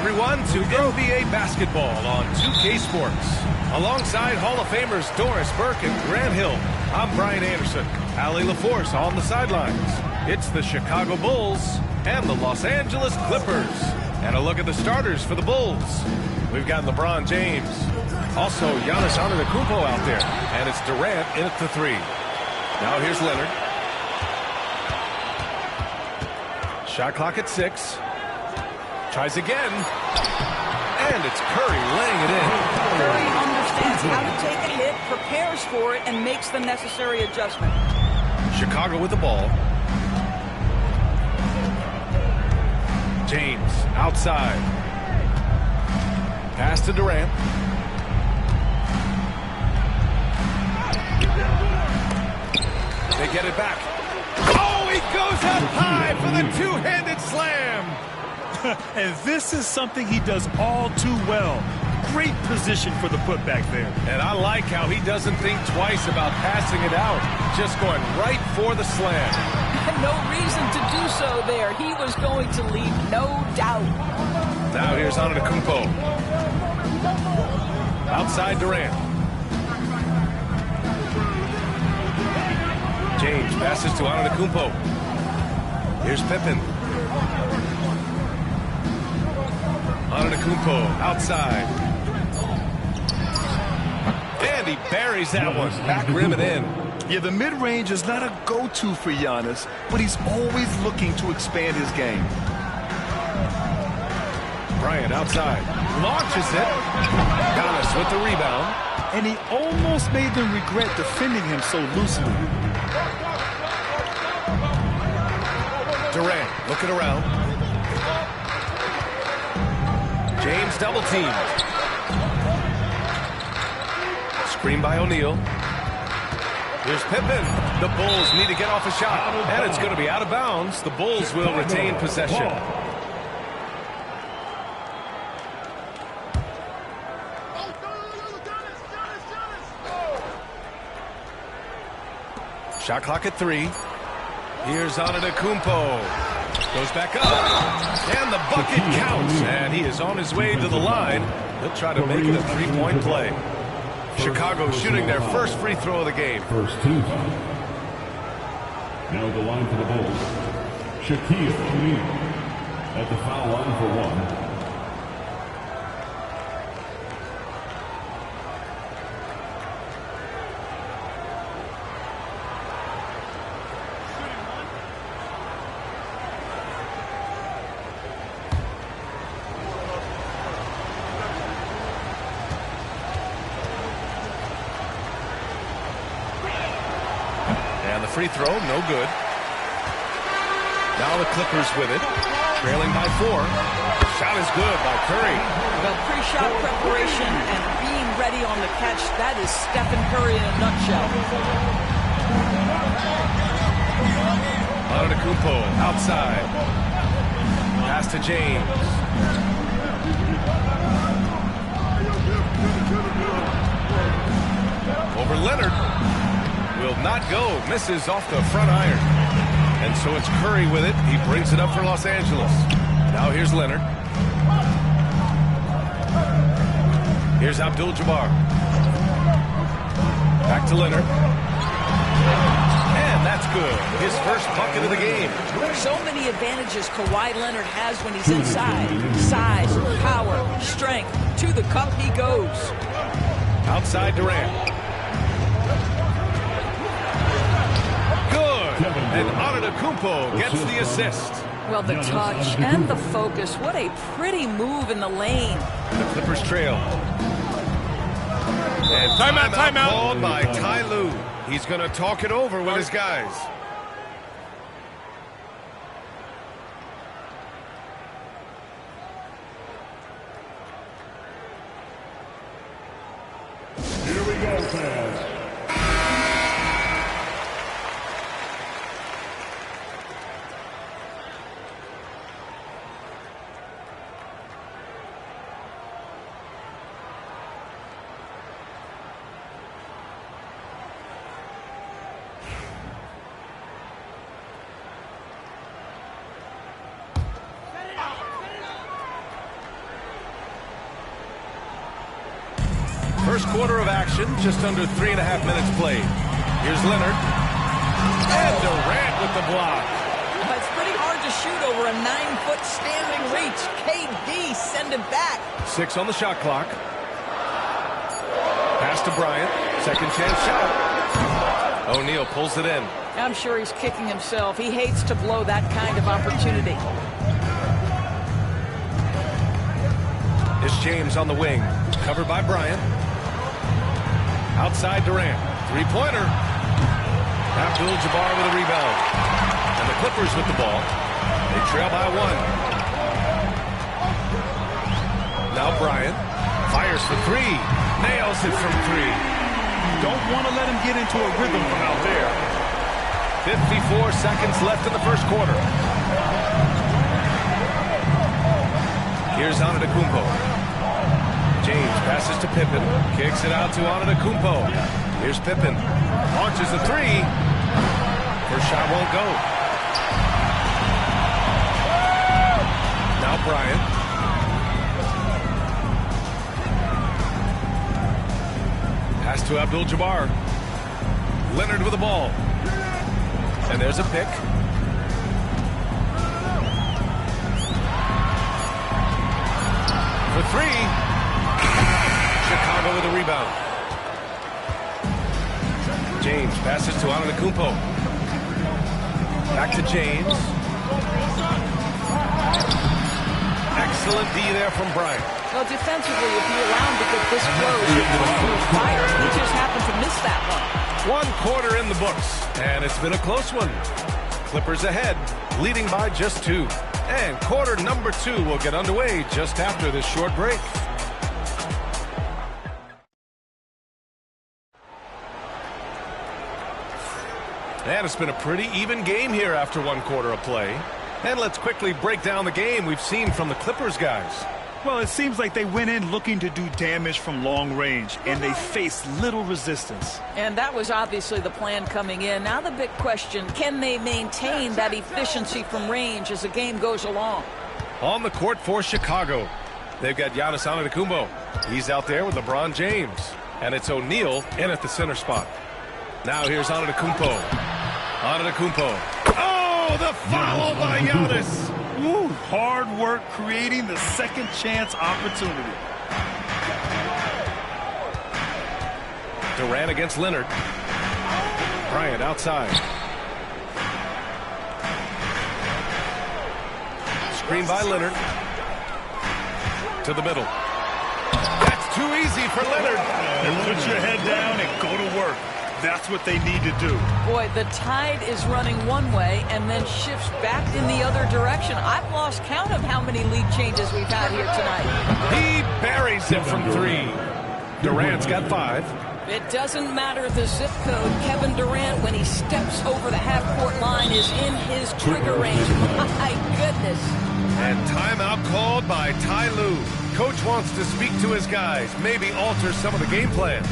everyone, to NBA basketball on 2K Sports. Alongside Hall of Famers Doris Burke and Grant Hill, I'm Brian Anderson. Allie LaForce on the sidelines. It's the Chicago Bulls and the Los Angeles Clippers. And a look at the starters for the Bulls. We've got LeBron James. Also, Giannis Antetokounmpo out there. And it's Durant in at the 3. Now here's Leonard. Shot clock at 6. Tries again. And it's Curry laying it in. Curry understands how to take a hit, prepares for it, and makes the necessary adjustment. Chicago with the ball. James outside. Pass to Durant. They get it back. Oh, he goes up high for the two-handed slam. And this is something he does all too well. Great position for the putback there. And I like how he doesn't think twice about passing it out. Just going right for the slam. No reason to do so there. He was going to leave no doubt. Now here's Antetokounmpo. Outside Durant. James passes to Antetokounmpo. Here's Pippen. Antetokounmpo outside. And he buries that one. Back rim and in. Yeah, the mid-range is not a go-to for Giannis, but he's always looking to expand his game. Bryant outside. Launches it. Giannis with the rebound. And he almost made them regret defending him so loosely. Durant looking around. James double teamed. Screen by O'Neal. Here's Pippen. The Bulls need to get off a shot. And it's going to be out of bounds. The Bulls will retain possession. Shot clock at 3. Here's Antetokounmpo. Goes back up. And the bucket counts. And he is on his way to the line. He'll try to make it a 3-point play. Chicago shooting their first free throw of the game. First team foul. Now the line for the Bulls. Shaquille O'Neal at the foul line for 1. Free throw, no good. Now the Clippers with it, trailing by 4. Shot is good by Curry. Well, pre-shot preparation and being ready on the catch, that is Stephen Curry in a nutshell. Antetokounmpo outside. Pass to James. Over Leonard. Will not go. Misses off the front iron. And so it's Curry with it. He brings it up for Los Angeles. Now here's Leonard. Here's Abdul-Jabbar. Back to Leonard. And that's good. His first bucket of the game. So many advantages Kawhi Leonard has when he's inside. Size, power, strength. To the cup he goes. Outside Durant. And Antetokounmpo gets the assist. Well, the touch and the focus. What a pretty move in the lane. The Clippers trail. And timeout called by Ty Lue. He's going to talk it over with his guys. Here we go, fans. quarter of action, just under 3.5 minutes played. Here's Leonard. And Durant with the block. It's pretty hard to shoot over a 9-foot standing reach. KD send it back. 6 on the shot clock. Pass to Bryant. Second chance shot. O'Neal pulls it in. I'm sure he's kicking himself. He hates to blow that kind of opportunity. It's James on the wing. Covered by Bryant. Outside Durant. Three-pointer. Abdul-Jabbar with a rebound. And the Clippers with the ball. They trail by 1. Now Bryant fires for 3. Nails it from 3. Don't want to let him get into a rhythm from out there. 54 seconds left in the first quarter. Here's Antetokounmpo. James passes to Pippen. Kicks it out to Antetokounmpo. Here's Pippen. Launches a 3. First shot won't go. Now Bryant. Pass to Abdul-Jabbar. Leonard with the ball. And there's a pick. For 3. Chicago with a rebound. James passes to Antetokounmpo. Back to James. Excellent D there from Bryant. Well, defensively, if you allow him to get this close, you're fired. He just happened to miss that one. 1 quarter in the books, and it's been a close one. Clippers ahead, leading by just 2. And quarter number 2 will get underway just after this short break. And it's been a pretty even game here after 1 quarter of play. And let's quickly break down the game we've seen from the Clippers guys. Well, it seems like they went in looking to do damage from long range, and they faced little resistance. And that was obviously the plan coming in. Now the big question, can they maintain that efficiency from range as the game goes along? On the court for Chicago, they've got Giannis Antetokounmpo. He's out there with LeBron James. And it's O'Neal in at the center spot. Now here's Antetokounmpo. Antetokounmpo. Oh, the foul by Giannis. Ooh, hard work creating the second chance opportunity. Durant against Leonard. Bryant outside. Screen by Leonard. To the middle. That's too easy for Leonard. And put your head down and go to work. That's what they need to do. Boy, the tide is running one way and then shifts back in the other direction. I've lost count of how many lead changes we've had here tonight. He buries it from 3. Durant's got 5. It doesn't matter the zip code. Kevin Durant, when he steps over the half-court line, is in his trigger range. My goodness. And timeout called by Ty Lue. Coach wants to speak to his guys, maybe alter some of the game plan.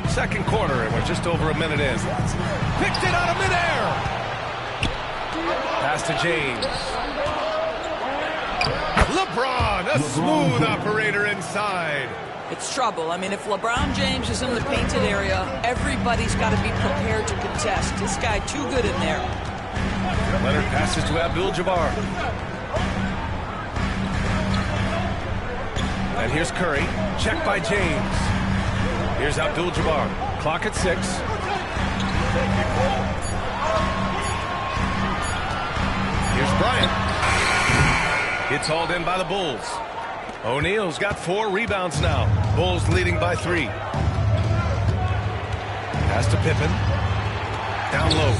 Second quarter, and we're just over a minute in. Picked it out of midair. Pass to James. LeBron, a smooth operator inside. It's trouble. I mean, if LeBron James is in the painted area, everybody's got to be prepared to contest. This guy too good in there. Leonard passes to Abdul-Jabbar. And here's Curry. Checked by James. Here's Abdul-Jabbar. Clock at 6. Here's Bryant. It's hauled in by the Bulls. O'Neal's got 4 rebounds now. Bulls leading by 3. Pass to Pippen. Down low.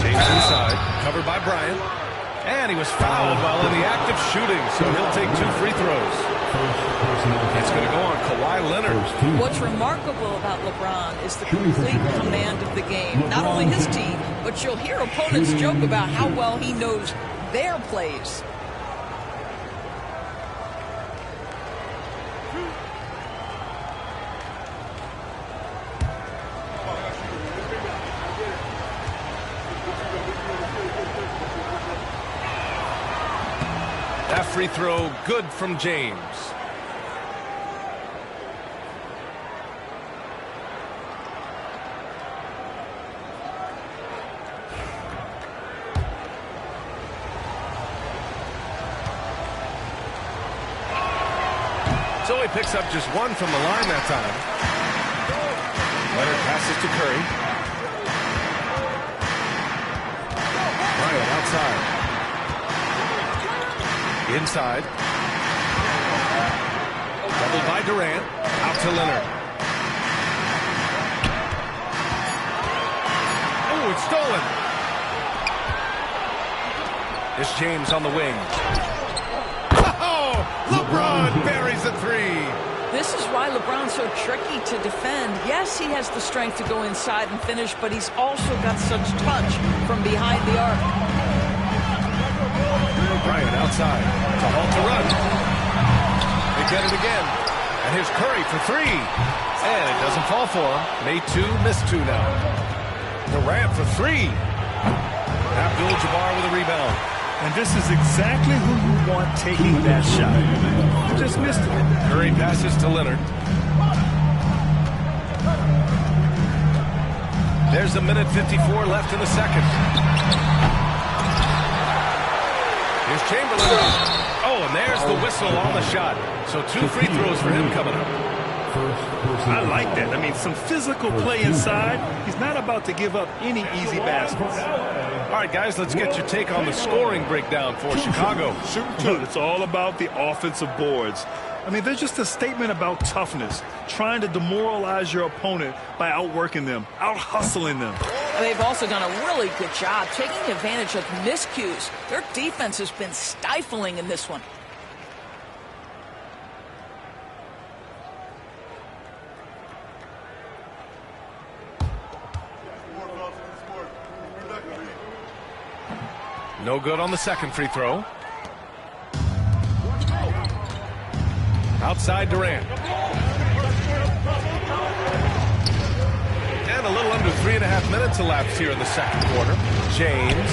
James inside. Covered by Bryant. And he was fouled while in the act of shooting, so he'll take 2 free throws. It's going to go on Kawhi Leonard. What's remarkable about LeBron is the complete command of the game. Not only his team, but you'll hear opponents joke about how well he knows their plays. That free throw good from James. So he picks up just 1 from the line that time. Leonard passes to Curry. Bryant outside. Inside. Doubled by Durant. Out to Leonard. Oh, it's stolen. It's James on the wing. Oh, LeBron buries a 3. This is why LeBron's so tricky to defend. Yes, he has the strength to go inside and finish, but he's also got such touch from behind the arc. Bryant outside to halt to run. They get it again. And here's Curry for 3. And it doesn't fall for him. Made 2, missed 2 now. Durant for 3. Abdul-Jabbar with a rebound. And this is exactly who you want taking that shot. Just missed it. Curry passes to Leonard. There's a minute 54 left in the second. Here's Chamberlain. Oh, and there's the whistle on the shot. So 2 free throws for him coming up. I like that. I mean, some physical play inside. He's not about to give up any easy baskets. All right, guys, let's get your take on the scoring breakdown for Chicago. Dude, it's all about the offensive boards. I mean, they're just a statement about toughness, trying to demoralize your opponent by outworking them, out-hustling them. They've also done a really good job taking advantage of miscues. Their defense has been stifling in this one. No good on the second free throw. Outside Durant. And a little under 3.5 minutes elapsed here in the second quarter. James.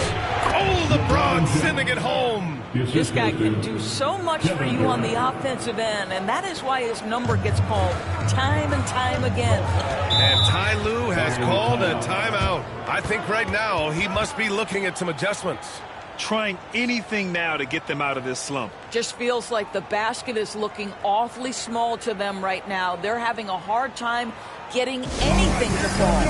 Oh, LeBron sending it home. This guy can do so much for you on the offensive end, and that is why his number gets called time and time again. And Ty Lue has called a timeout. I think right now he must be looking at some adjustments. Trying anything now to get them out of this slump. Just feels like the basket is looking awfully small to them right now. They're having a hard time getting anything to fall.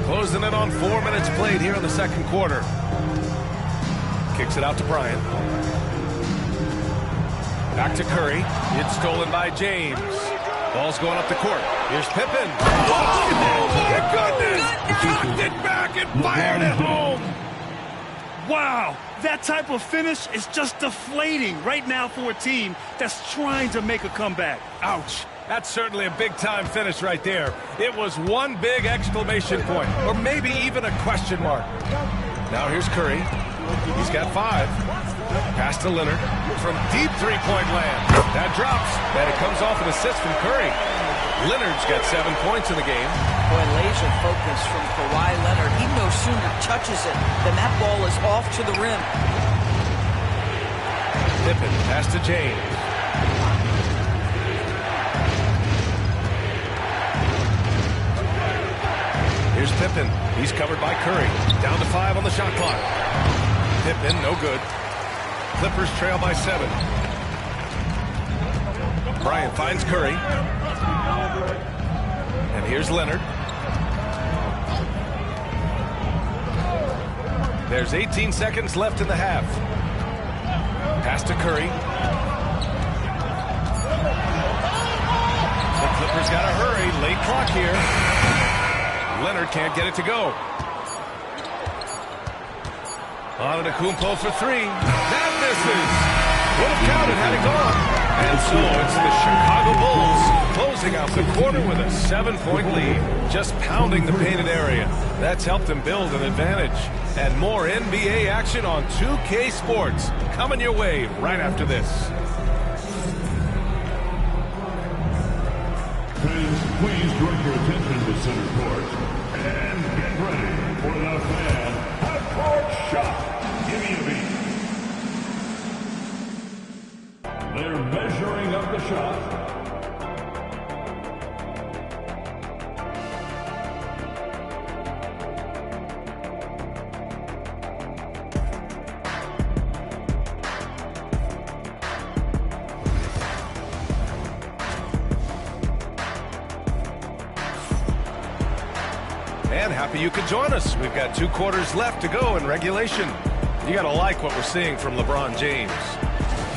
Closing in on 4 minutes played here in the second quarter. Kicks it out to Bryant. Back to Curry. It's stolen by James. Ball's going up the court. Here's Pippen. Oh, my goodness! Knocked it back and fired it home. Wow, that type of finish is just deflating right now for a team that's trying to make a comeback. Ouch. That's certainly a big-time finish right there. It was one big exclamation point, or maybe even a question mark. Now here's Curry. He's got 5. Pass to Leonard from deep three-point land. That drops, and it comes off an assist from Curry. Leonard's got 7 points in the game. Boy, laser focus from Kawhi Leonard. He no sooner touches it than that ball is off to the rim. Pippen, pass to James. Here's Pippen. He's covered by Curry. Down to 5 on the shot clock. Pippen, no good. Clippers trail by 7. Bryant finds Curry. And here's Leonard. There's 18 seconds left in the half. Pass to Curry. The Clippers got to hurry. Late clock here. Leonard can't get it to go. Antetokounmpo for 3. That misses. Would have counted had it gone. And so it's the Chicago Bulls closing out the quarter with a 7-point lead. Just pounding the painted area. That's helped them build an advantage. And more NBA action on 2K Sports coming your way right after this. Fans, please direct your attention to center court and get ready for the fan half-court shot. Give me a beat. They're measuring up the shot. And happy you could join us. We've got 2 quarters left to go in regulation. You got to like what we're seeing from LeBron James.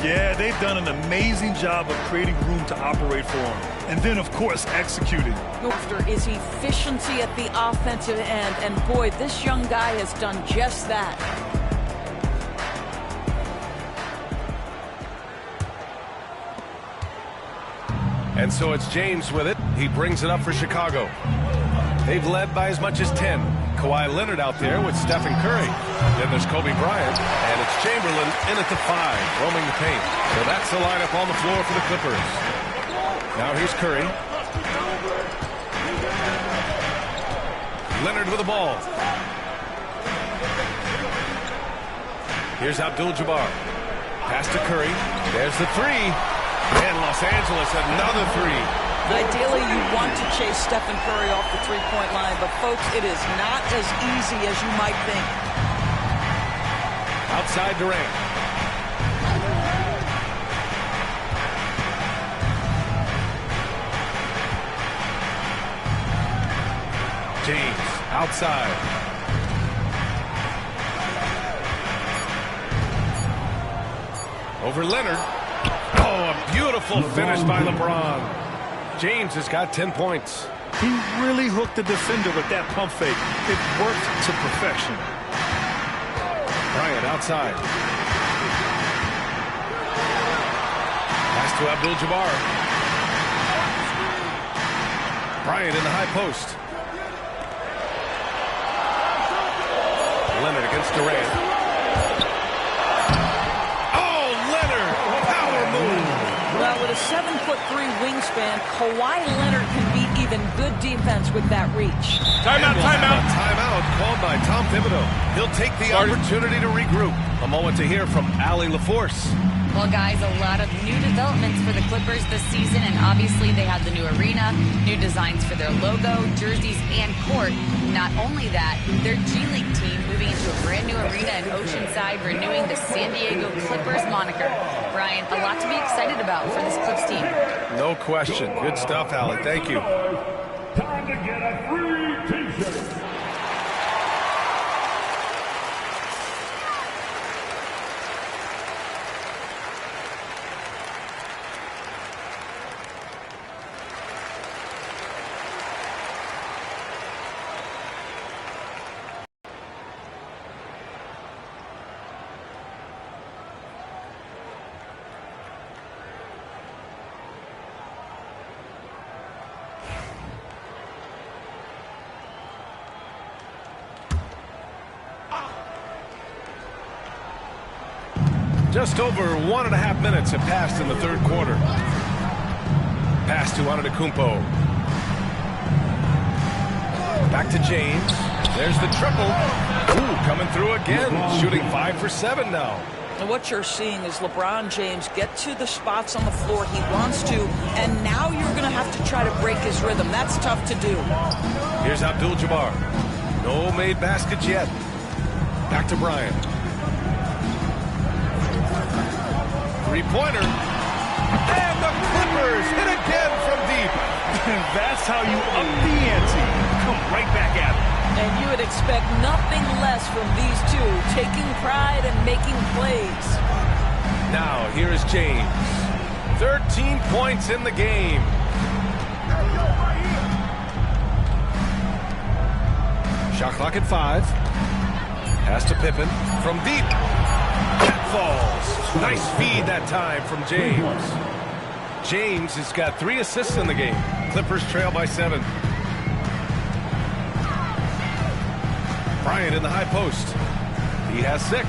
Yeah, they've done an amazing job of creating room to operate for him. And then, of course, executing. After is efficiency at the offensive end. And boy, this young guy has done just that. And so it's James with it. He brings it up for Chicago. They've led by as much as 10. Kawhi Leonard out there with Stephen Curry. Then there's Kobe Bryant, and it's Chamberlain in at the 5, roaming the paint. So that's the lineup on the floor for the Clippers. Now here's Curry. Leonard with the ball. Here's Abdul-Jabbar. Pass to Curry. There's the 3. And Los Angeles, another 3. Ideally, you want to chase Stephen Curry off the three-point line, but folks, it is not as easy as you might think. Outside Durant. James, outside. Over Leonard. Oh, a beautiful finish by LeBron. James has got 10 points. He really hooked the defender with that pump fake. It worked to perfection. Bryant outside. Pass to Abdul-Jabbar. Bryant in the high post. Leonard against Durant. Oh, Leonard! Power move! Well, with a 7'3" wingspan, Kawhi Leonard can beat even good defense with that reach. Timeout, timeout. Timeout called by Tom Thibodeau. He'll take the opportunity to regroup. A moment to hear from Allie LaForce. Well, guys, a lot of new developments for the Clippers this season, and obviously they have the new arena, new designs for their logo, jerseys, and court. Not only that, their G League team moving into a brand new arena in Oceanside, renewing the San Diego Clippers moniker. Brian, a lot to be excited about for this Clips team. No question. Good stuff, Allie. Thank you. Time to get a free t-shirt. Just over 1.5 minutes have passed in the third quarter. Pass to Antetokounmpo. Back to James. There's the triple. Ooh, coming through again. Shooting 5 for 7 now. And what you're seeing is LeBron James get to the spots on the floor he wants to, and now you're going to have to try to break his rhythm. That's tough to do. Here's Abdul-Jabbar. No made baskets yet. Back to Bryant. Three-pointer. And the Clippers hit again from deep. That's how you up the ante. Come right back at it. And you would expect nothing less from these two, taking pride and making plays. Now, here is James. 13 points in the game. Shot clock at 5. Pass to Pippen from deep. That falls. Nice feed that time from James. James has got 3 assists in the game. Clippers trail by 7. Bryant in the high post. He has 6.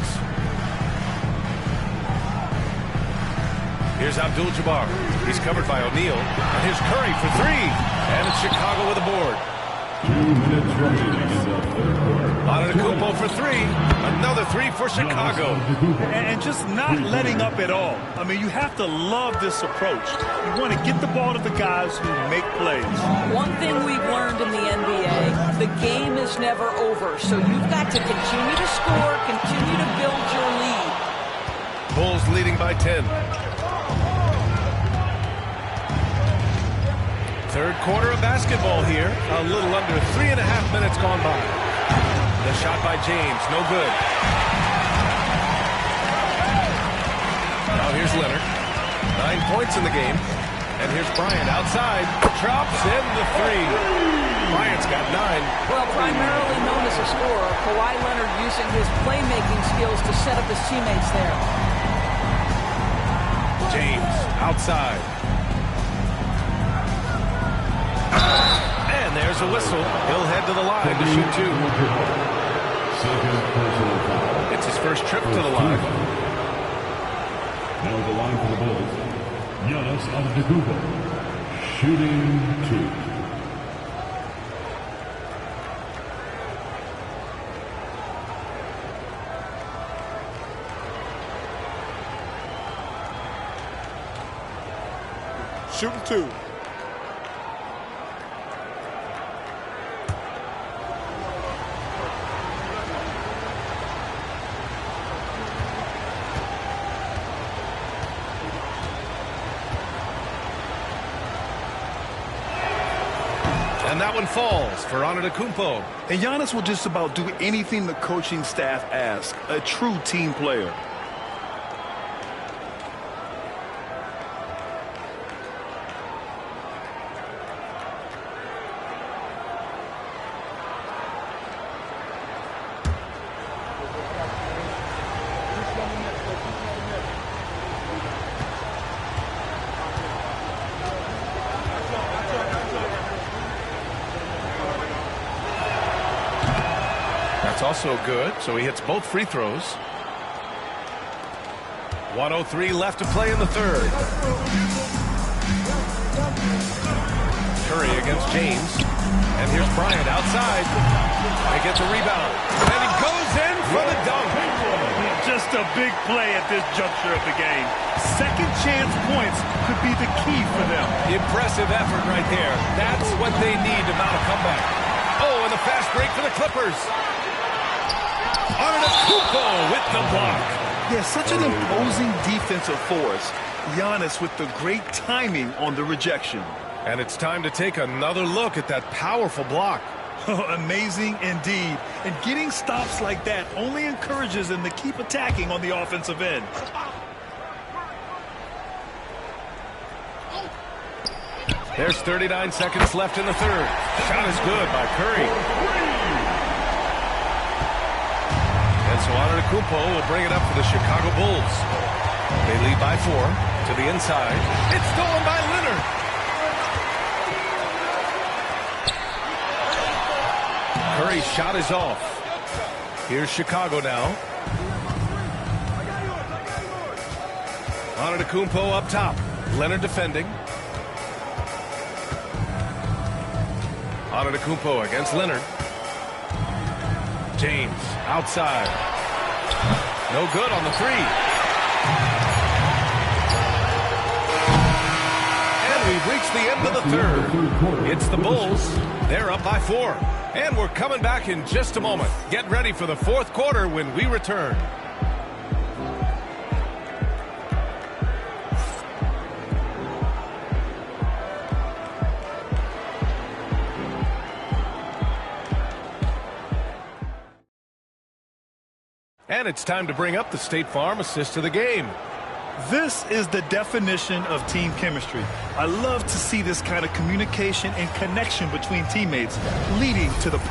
Here's Abdul-Jabbar. He's covered by O'Neal. And here's Curry for 3. And it's Chicago with a board. 2 minutes remaining in the third quarter. Antetokounmpo for 3. Another 3 for Chicago. And just not letting up at all. I mean, you have to love this approach. You want to get the ball to the guys who make plays. One thing we've learned in the NBA, the game is never over. So you've got to continue to score, continue to build your lead. Bulls leading by 10. Third quarter of basketball here. A little under 3.5 minutes gone by. The shot by James, no good. Now here's Leonard. 9 points in the game. And here's Bryant outside. Drops in the 3. Bryant's got 9. Well, primarily known as a scorer, Kawhi Leonard using his playmaking skills to set up his teammates there. James outside. And there's a whistle. He'll head to the line to shoot 2. It's his first trip to the line. Now the line for the Bulls. Giannis Antetokounmpo. Shooting 2. Shooting 2. And that one falls for Antetokounmpo. And Giannis will just about do anything the coaching staff asks. A true team player. Also good, so he hits both free throws. 1:03 left to play in the third. Curry against James. And here's Bryant outside. They get the rebound. And he goes in for the dunk. Just a big play at this juncture of the game. Second chance points could be the key for them. Impressive effort right there. That's what they need to mount a comeback. Oh, and the fast break for the Clippers. Antetokounmpo with the block. Yeah, such an imposing defensive force. Giannis with the great timing on the rejection. And it's time to take another look at that powerful block. Amazing indeed. And getting stops like that only encourages them to keep attacking on the offensive end. There's 39 seconds left in the third. Shot is good by Curry. And so Antetokounmpo will bring it up for the Chicago Bulls. They lead by 4 to the inside. It's stolen by Leonard. Curry's shot is off. Here's Chicago now. Antetokounmpo up top. Leonard defending. Antetokounmpo against Leonard. James outside. No good on the three. And we've reached the end of the third. It's the Bulls. They're up by 4. And we're coming back in just a moment. Get ready for the fourth quarter when we return. And it's time to bring up the State Farm assist of the game. This is the definition of team chemistry. I love to see this kind of communication and connection between teammates leading to the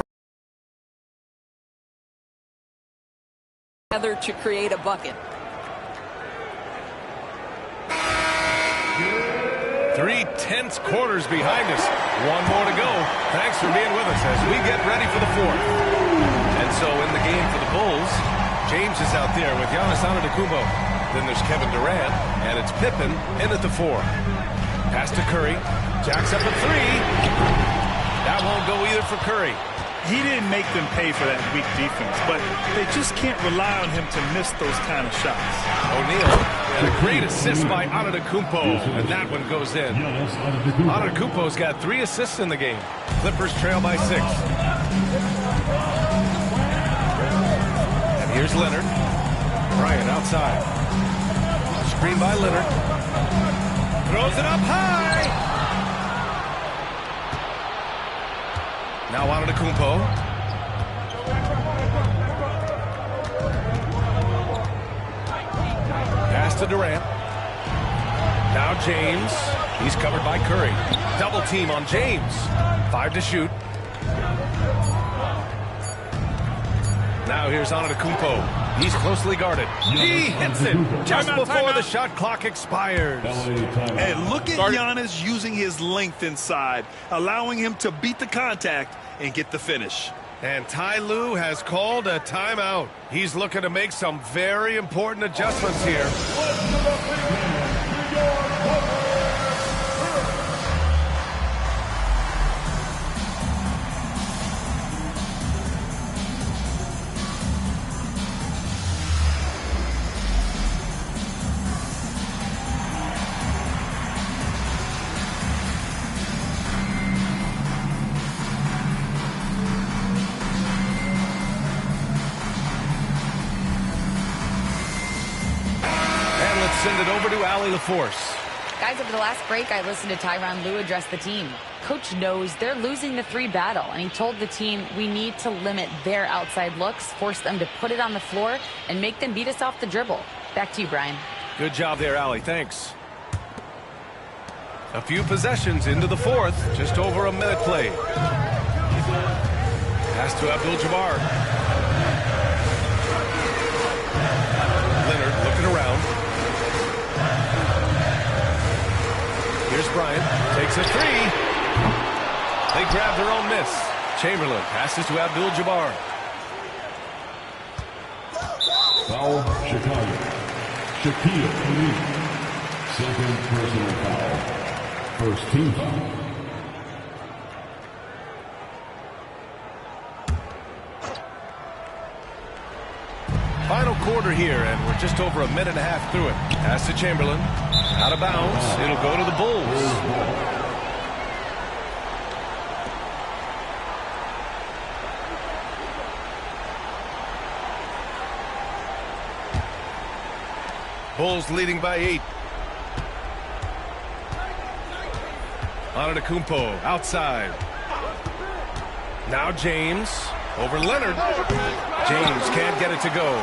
together to create a bucket. 3 tense quarters behind us. One more to go. Thanks for being with us as we get ready for the fourth. And so in the game for the Bulls, James is out there with Giannis Antetokounmpo. Then there's Kevin Durant, and it's Pippen in at the 4. Pass to Curry. Jacks up a 3. That won't go either for Curry. He didn't make them pay for that weak defense, but they just can't rely on him to miss those kind of shots. O'Neal, and a great assist by Antetokounmpo, and that one goes in. Antetokounmpo's got 3 assists in the game. Clippers trail by 6. And here's Leonard. Bryant outside. Screen by Leonard. Throws it up high. Now Antetokounmpo. Pass to Durant. Now James. He's covered by Curry. Double team on James. 5 to shoot. Now here's Antetokounmpo. He's closely guarded. He hits it just before the shot clock expires. And look at Giannis using his length inside, allowing him to beat the contact and get the finish. And Ty Lue has called a timeout. He's looking to make some very important adjustments here. Send it over to Allie LaForce. Guys, over the last break, I listened to Tyronn Lue address the team. Coach knows they're losing the 3 battle, and he told the team we need to limit their outside looks, force them to put it on the floor, and make them beat us off the dribble. Back to you, Brian. Good job there, Allie. Thanks. A few possessions into the fourth. Just over a minute played. Pass to Abdul-Jabbar. Leonard looking around. Here's Bryant. Takes a 3. They grab their own miss. Chamberlain passes to Abdul-Jabbar. Foul, Chicago. Shaquille O'Neal. Second personal foul. First team foul. Final quarter here, and we're just over a minute and a half through it. Pass to Chamberlain. Out of bounds. It'll go to the Bulls. Bulls leading by 8. Antetokounmpo outside. Now James over Leonard. James can't get it to go.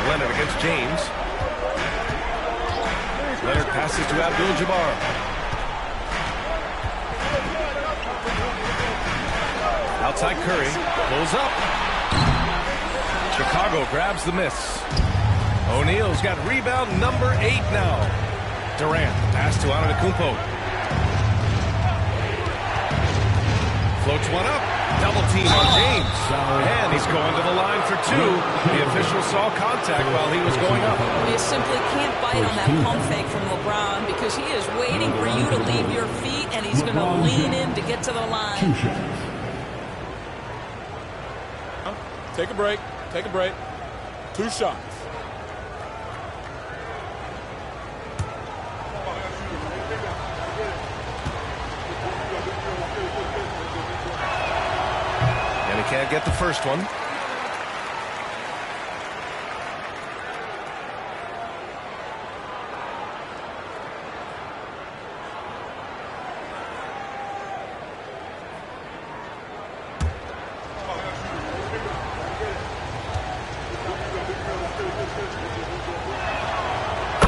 Leonard against James. Leonard passes to Abdul-Jabbar. Outside Curry. Pulls up. Chicago grabs the miss. O'Neal's got rebound number 8 now. Durant, pass to Antetokounmpo. Floats one up. Double team on James. And he's going to the line for two. The official saw contact while he was going up. You simply can't bite on that pump fake from LeBron because he is waiting for you to leave your feet, and he's going to lean in to get to the line. Take a break. Take a break. 2 shots. And he can't get the first one.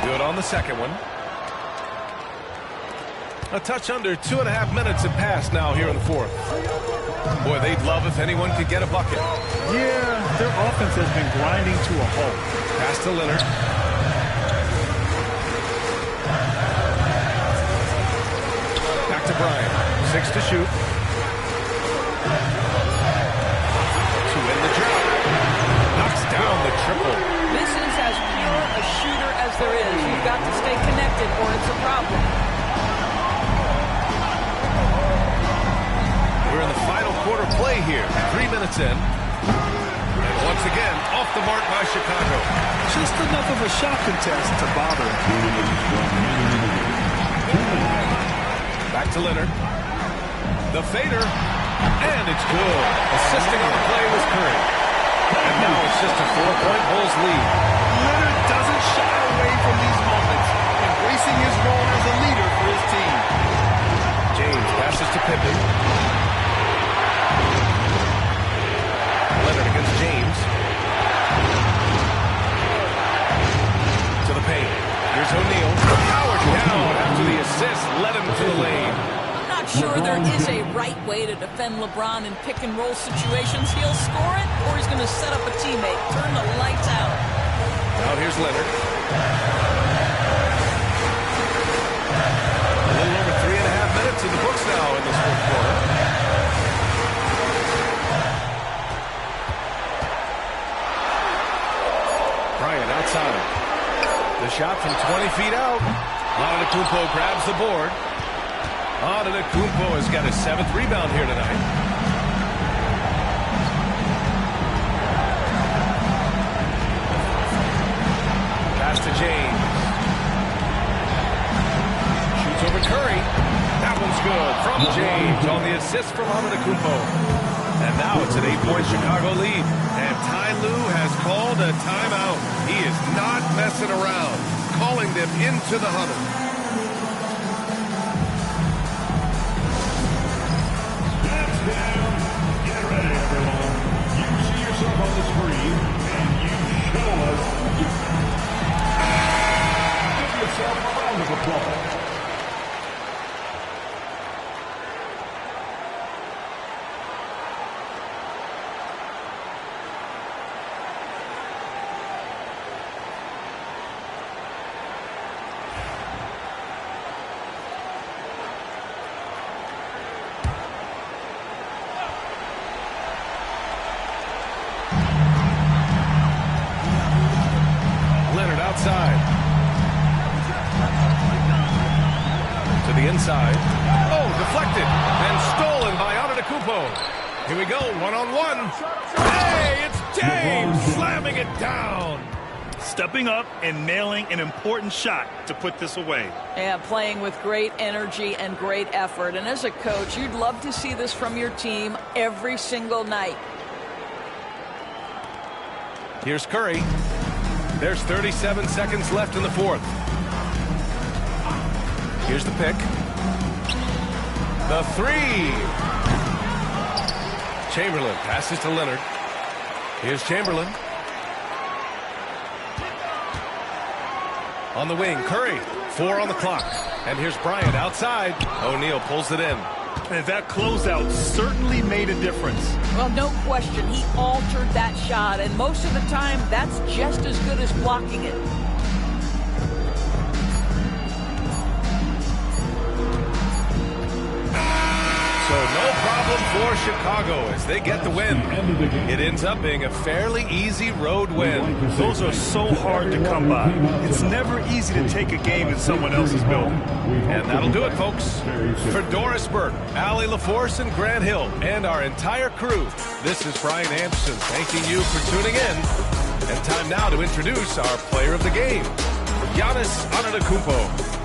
Good on the second one. A touch under 2.5 minutes have passed now here in the fourth. Boy, they'd love if anyone could get a bucket. Yeah, their offense has been grinding to a halt. Pass to Leonard. Back to Bryant. 6 to shoot. To win the job. Knocks down the triple. This is as pure a shooter as there is. You've got to stay connected or it's a problem. We're in the final quarter play here. 3 minutes in. And once again, off the mark by Chicago. Just enough of a shot contest to bother. Back to Leonard. The fader. And it's good. Assisting on the play was Curry. And now it's just a 4-point Bulls lead. Leonard doesn't shy away from these moments, embracing his role as a leader for his team. James passes to Pippen. Leonard against James. To the paint. Here's O'Neal. Howard down after the assist led him to the lane. I'm not sure there is a right way to defend LeBron in pick-and-roll situations. He'll score it, or he's going to set up a teammate. Turn the lights out. Now here's Leonard. A little over 3.5 minutes in the books now in this fourth quarter. Bryant outside. The shot from 20 feet out. Antetokounmpo grabs the board. Antetokounmpo has got his 7th rebound here tonight. Pass to James. Shoots over Curry. That one's good from James on the assist from Antetokounmpo. And now it's an 8-point Chicago lead. And Ty Lue has called a timeout. He is not messing around, calling them into the huddle. That's down. Get ready, everyone. You see yourself on the screen, and you show us. Give yourself a round of applause. Outside. To the inside. Oh, deflected. And stolen by Antetokounmpo. Here we go, one-on-one. Hey, it's James slamming it down. Stepping up and nailing an important shot to put this away. Yeah, playing with great energy and great effort. And as a coach, you'd love to see this from your team every single night. Here's Curry. There's 37 seconds left in the fourth. Here's the pick. The three. Chamberlain passes to Leonard. Here's Chamberlain. On the wing, Curry. 4 on the clock. And here's Bryant outside. O'Neal pulls it in. And that closeout certainly made a difference. Well, no question. He altered that shot, and most of the time, that's just as good as blocking it. So no problem for Chicago as they get the win. It ends up being a fairly easy road win. Those are so hard to come by. It's never easy to take a game in someone else's building. And that'll do it, folks. For Doris Burke, Allie LaForce, and Grant Hill, and our entire crew, this is Brian Anderson thanking you for tuning in. And time now to introduce our player of the game, Giannis Antetokounmpo.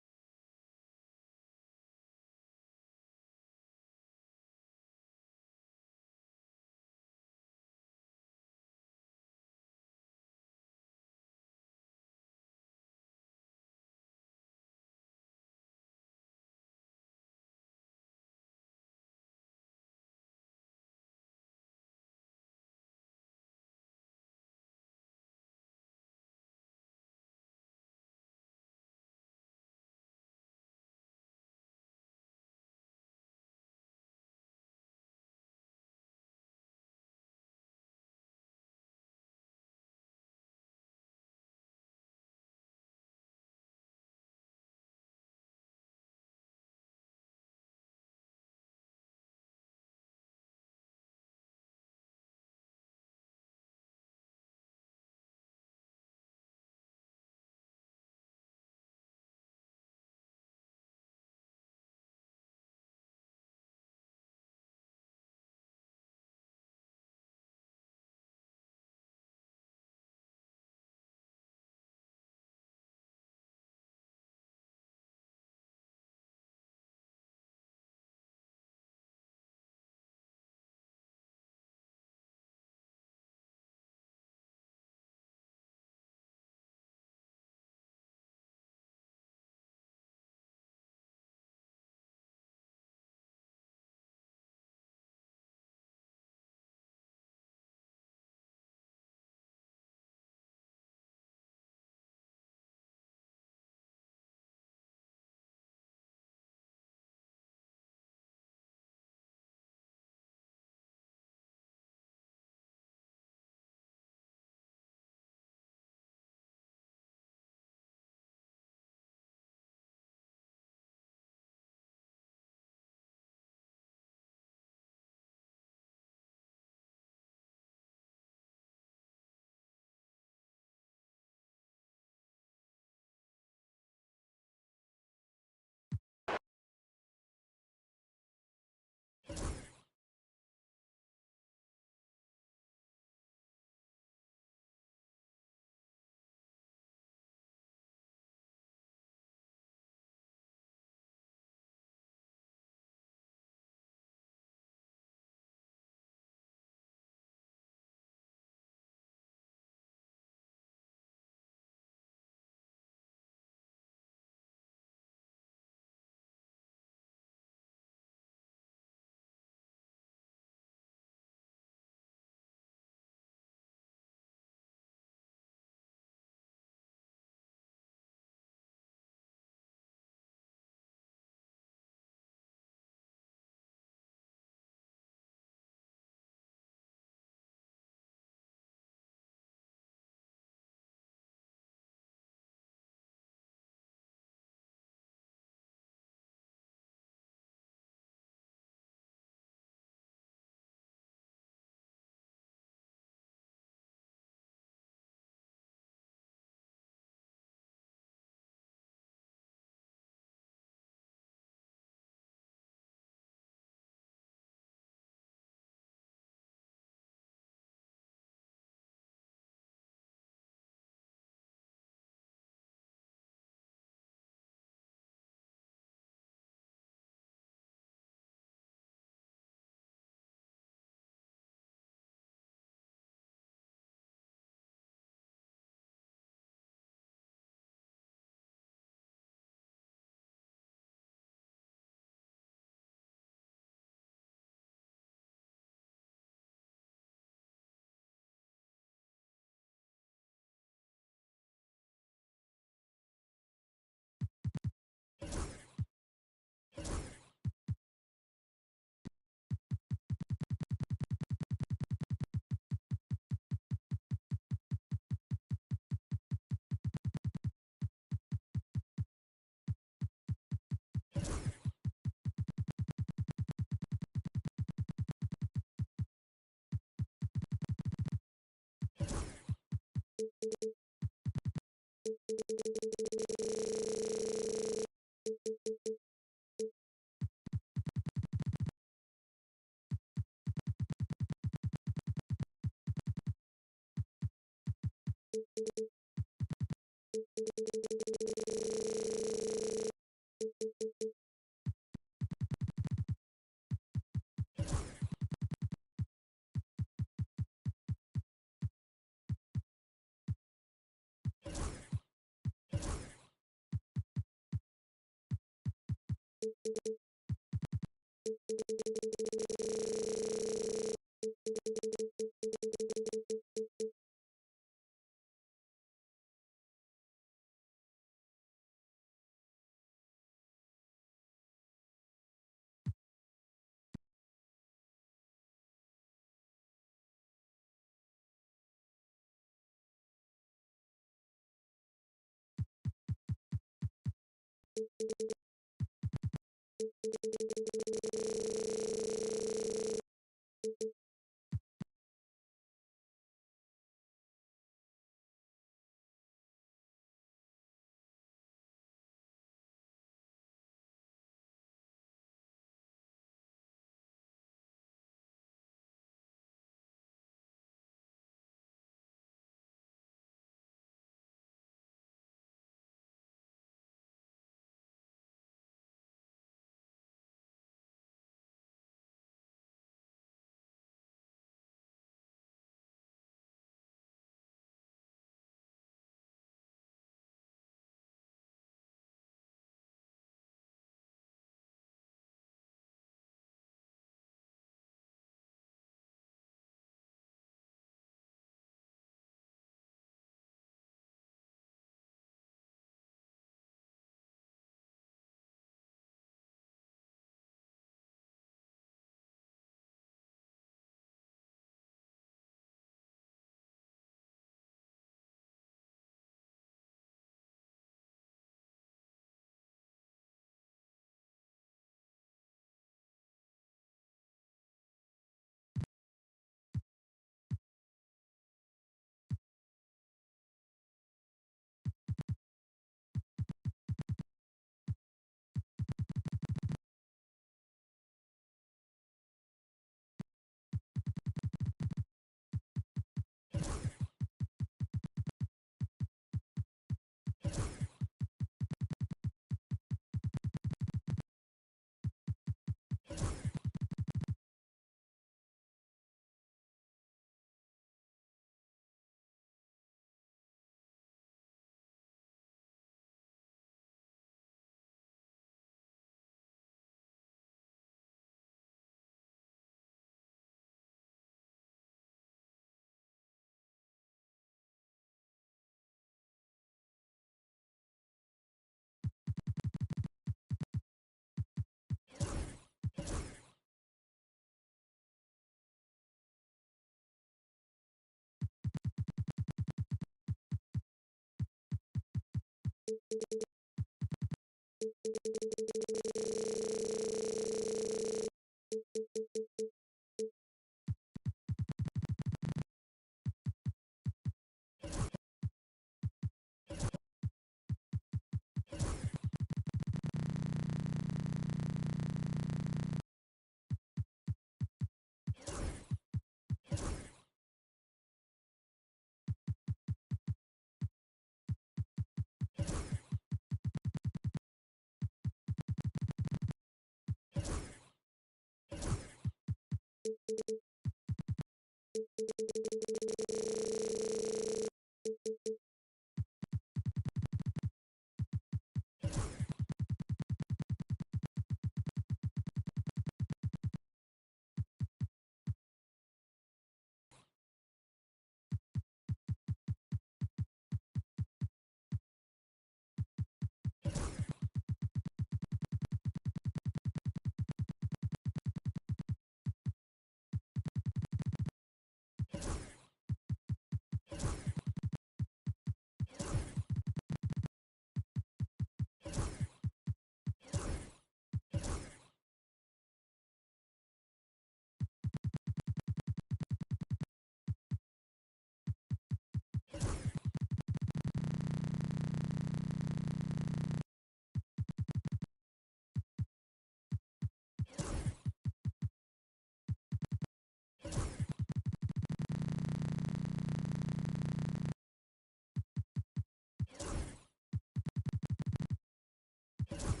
1.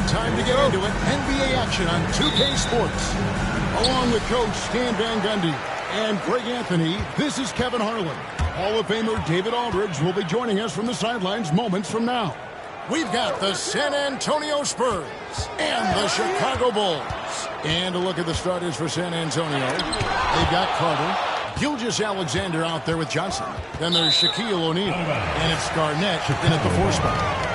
Time to get into it. NBA action on 2K Sports. Along with Coach Stan Van Gundy and Greg Anthony, this is Kevin Harlan. Hall of Famer David Aldridge will be joining us from the sidelines moments from now. We've got the San Antonio Spurs and the Chicago Bulls. And a look at the starters for San Antonio. They've got Carter, Gilgeous-Alexander out there with Johnson. Then there's Shaquille O'Neal. And it's Garnett in at the 4 spot.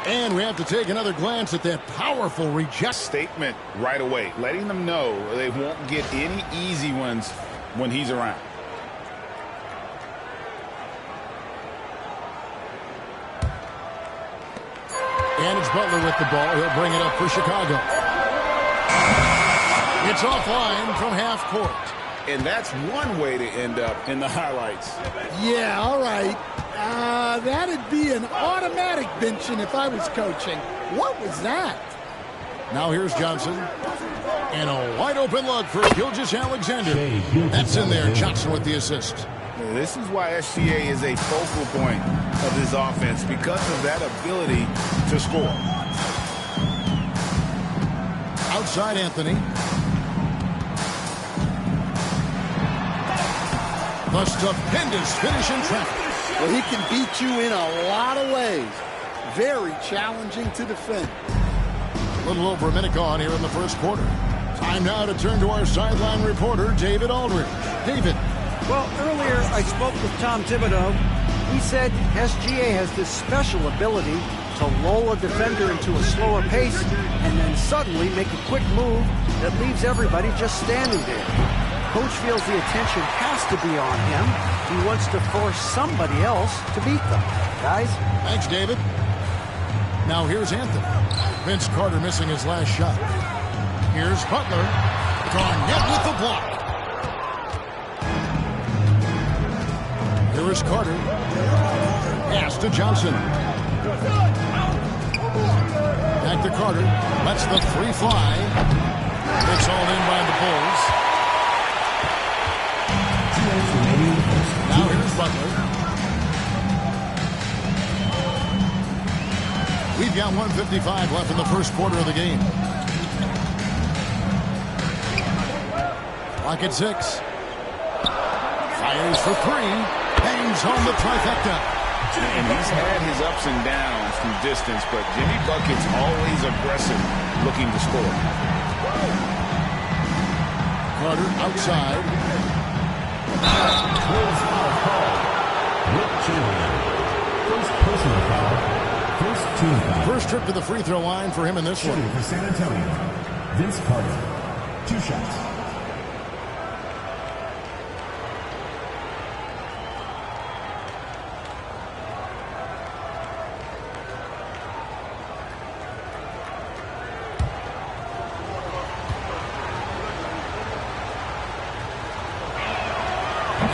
And we have to take another glance at that powerful reject statement right away, letting them know they won't get any easy ones when he's around. And it's Butler with the ball. He'll bring it up for Chicago. It's offline from half court. And that's one way to end up in the highlights. Yeah, all right. That'd be an automatic benching if I was coaching. What was that? Now here's Johnson. And a wide open look for Gilgeous-Alexander. That's in there. Johnson with the assist. This is why SGA is a focal point of this offense, because of that ability to score. Outside Anthony. The stupendous finish in traffic. Well, he can beat you in a lot of ways. Very challenging to defend. A little over a minute gone here in the first quarter. Time now to turn to our sideline reporter, David Aldridge. David. Well, earlier I spoke with Tom Thibodeau. He said SGA has this special ability to lull a defender into a slower pace and then suddenly make a quick move that leaves everybody just standing there. Coach feels the attention has to be on him. He wants to force somebody else to beat them. Guys? Thanks, David. Now here's Anthony. Vince Carter missing his last shot. Here's Butler. Garnett with the block. Here is Carter. Pass to Johnson. Back to Carter. Lets the three fly. It's all in by the Bulls. Now here's Butler. We've got 1:55 left in the first quarter of the game. Clock at 6. Fires for 3. Hangs home the trifecta. And he's had his ups and downs from distance, but Jimmy Bucket's always aggressive, looking to score. Carter outside. First personal foul. First team foul. First trip to the free throw line for him in this one. For San Antonio, Vince Carter. 2 shots.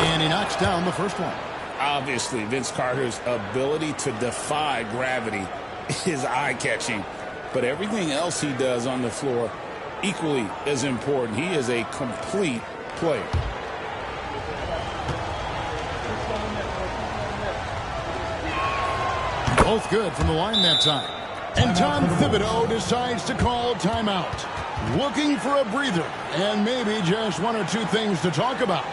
And he knocks down the first one. Obviously, Vince Carter's ability to defy gravity is eye-catching. But everything else he does on the floor, equally as important. He is a complete player. Both good from the line that time. And Tom Thibodeau decides to call timeout. Looking for a breather and maybe just 1 or 2 things to talk about.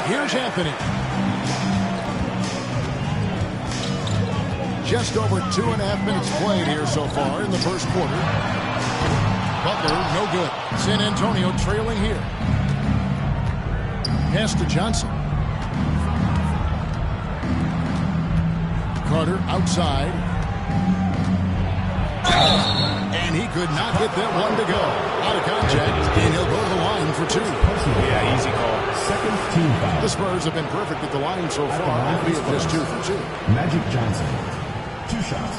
Here's Anthony. Just over 2.5 minutes played here so far in the first quarter. Butler, no good. San Antonio trailing here. Pass to Johnson. Carter outside. And he could not get that one to go. Out of contact, and he'll go to the line for 2. Yeah, easy call. Second team foul. The Spurs have been perfect at the line so far, albeit just 2 for 2. Magic Johnson. 2 shots.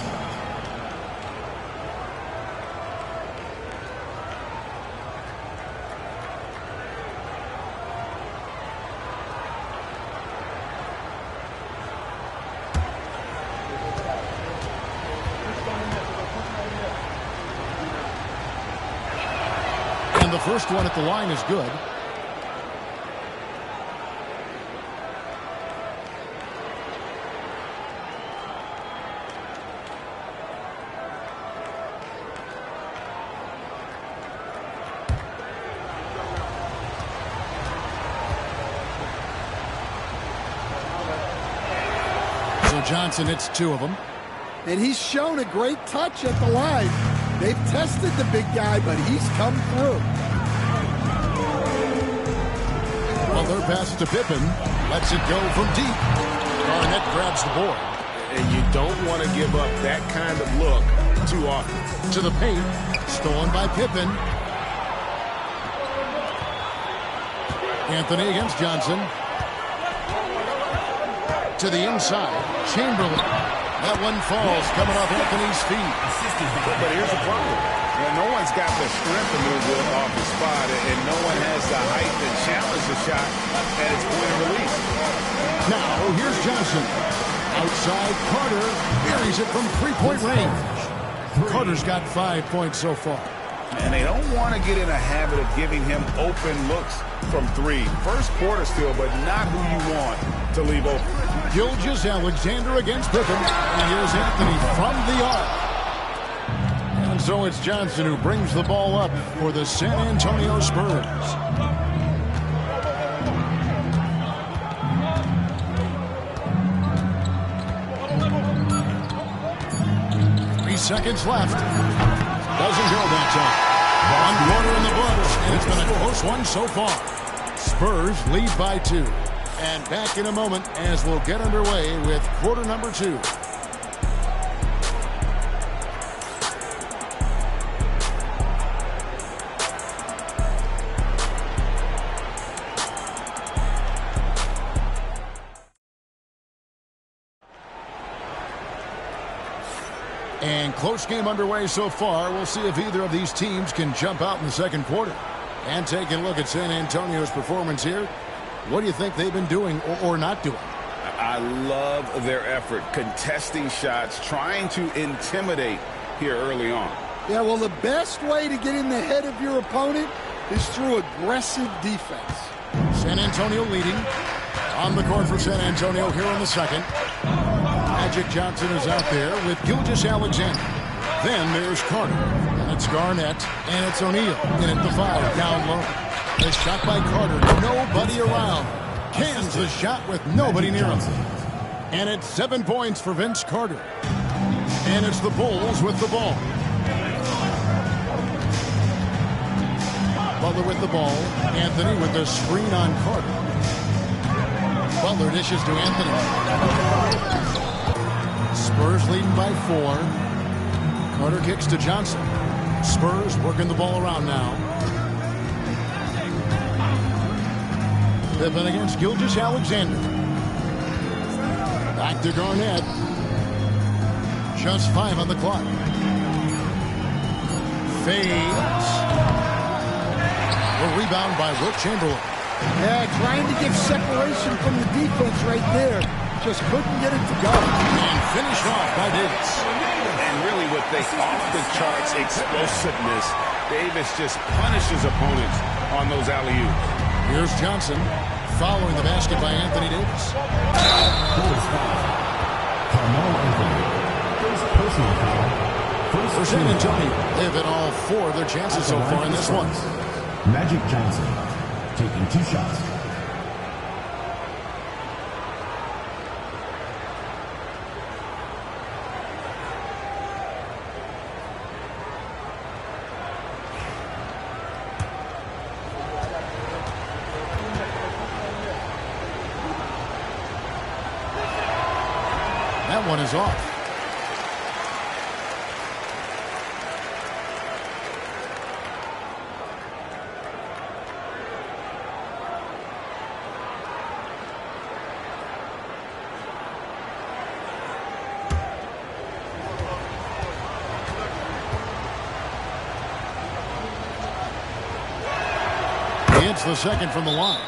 And the first one at the line is good. So Johnson hits 2 of them. And he's shown a great touch at the line. They've tested the big guy, but he's come through. Butler passes to Pippen. Lets it go from deep. Garnett grabs the board. And you don't want to give up that kind of look too often. To the paint. Stolen by Pippen. Anthony against Johnson. To the inside. Chamberlain. That one falls coming off Anthony's feet. But here's the problem. No one's got the strength to move it off the spot, and no one has the height to challenge the shot at its point of release. Now, here's Johnson. Outside, Carter buries it from 3-point range. Carter's got 5 points so far. And they don't want to get in a habit of giving him open looks from 3. First quarter still, but not who you want to leave open. Gilgeous-Alexander against Pippen. And here's Anthony from the arc. And so it's Johnson who brings the ball up for the San Antonio Spurs. Seconds left. doesn't go that time. 1 quarter in the books, and it's been a close one so far. Spurs lead by 2. And back in a moment as we'll get underway with quarter number 2. And close game underway so far. We'll see if either of these teams can jump out in the second quarter. And taking a look at San Antonio's performance here, what do you think they've been doing or not doing? I love their effort, contesting shots, trying to intimidate here early on. Yeah, well, the best way to get in the head of your opponent is through aggressive defense. San Antonio leading. On the court for San Antonio here in the second. Magic Johnson is out there with Gilgeous-Alexander. Then there's Carter. And it's Garnett. And it's O'Neal. In at the 5, down low. The shot by Carter. Nobody around. Cans the shot with nobody near him. And it's 7 points for Vince Carter. And it's the Bulls with the ball. Butler with the ball. Anthony with the screen on Carter. Butler dishes to Anthony. Spurs leading by 4. Carter kicks to Johnson. Spurs working the ball around now. Pippen against Gilgeous-Alexander. Back to Garnett. Just 5 on the clock. Fades. The rebound by Wilt Chamberlain. Yeah, trying to get separation from the defense right there. Just couldn't get it to go. And finished off by Davis. And really with the off-the-charts explosiveness, Davis just punishes opponents on those alley-oops. Here's Johnson following the basket by Anthony Davis. For San Antonio, they've hit all 4 of their chances so far in this one. Magic Johnson taking 2 shots. That one is off. It's the second from the line.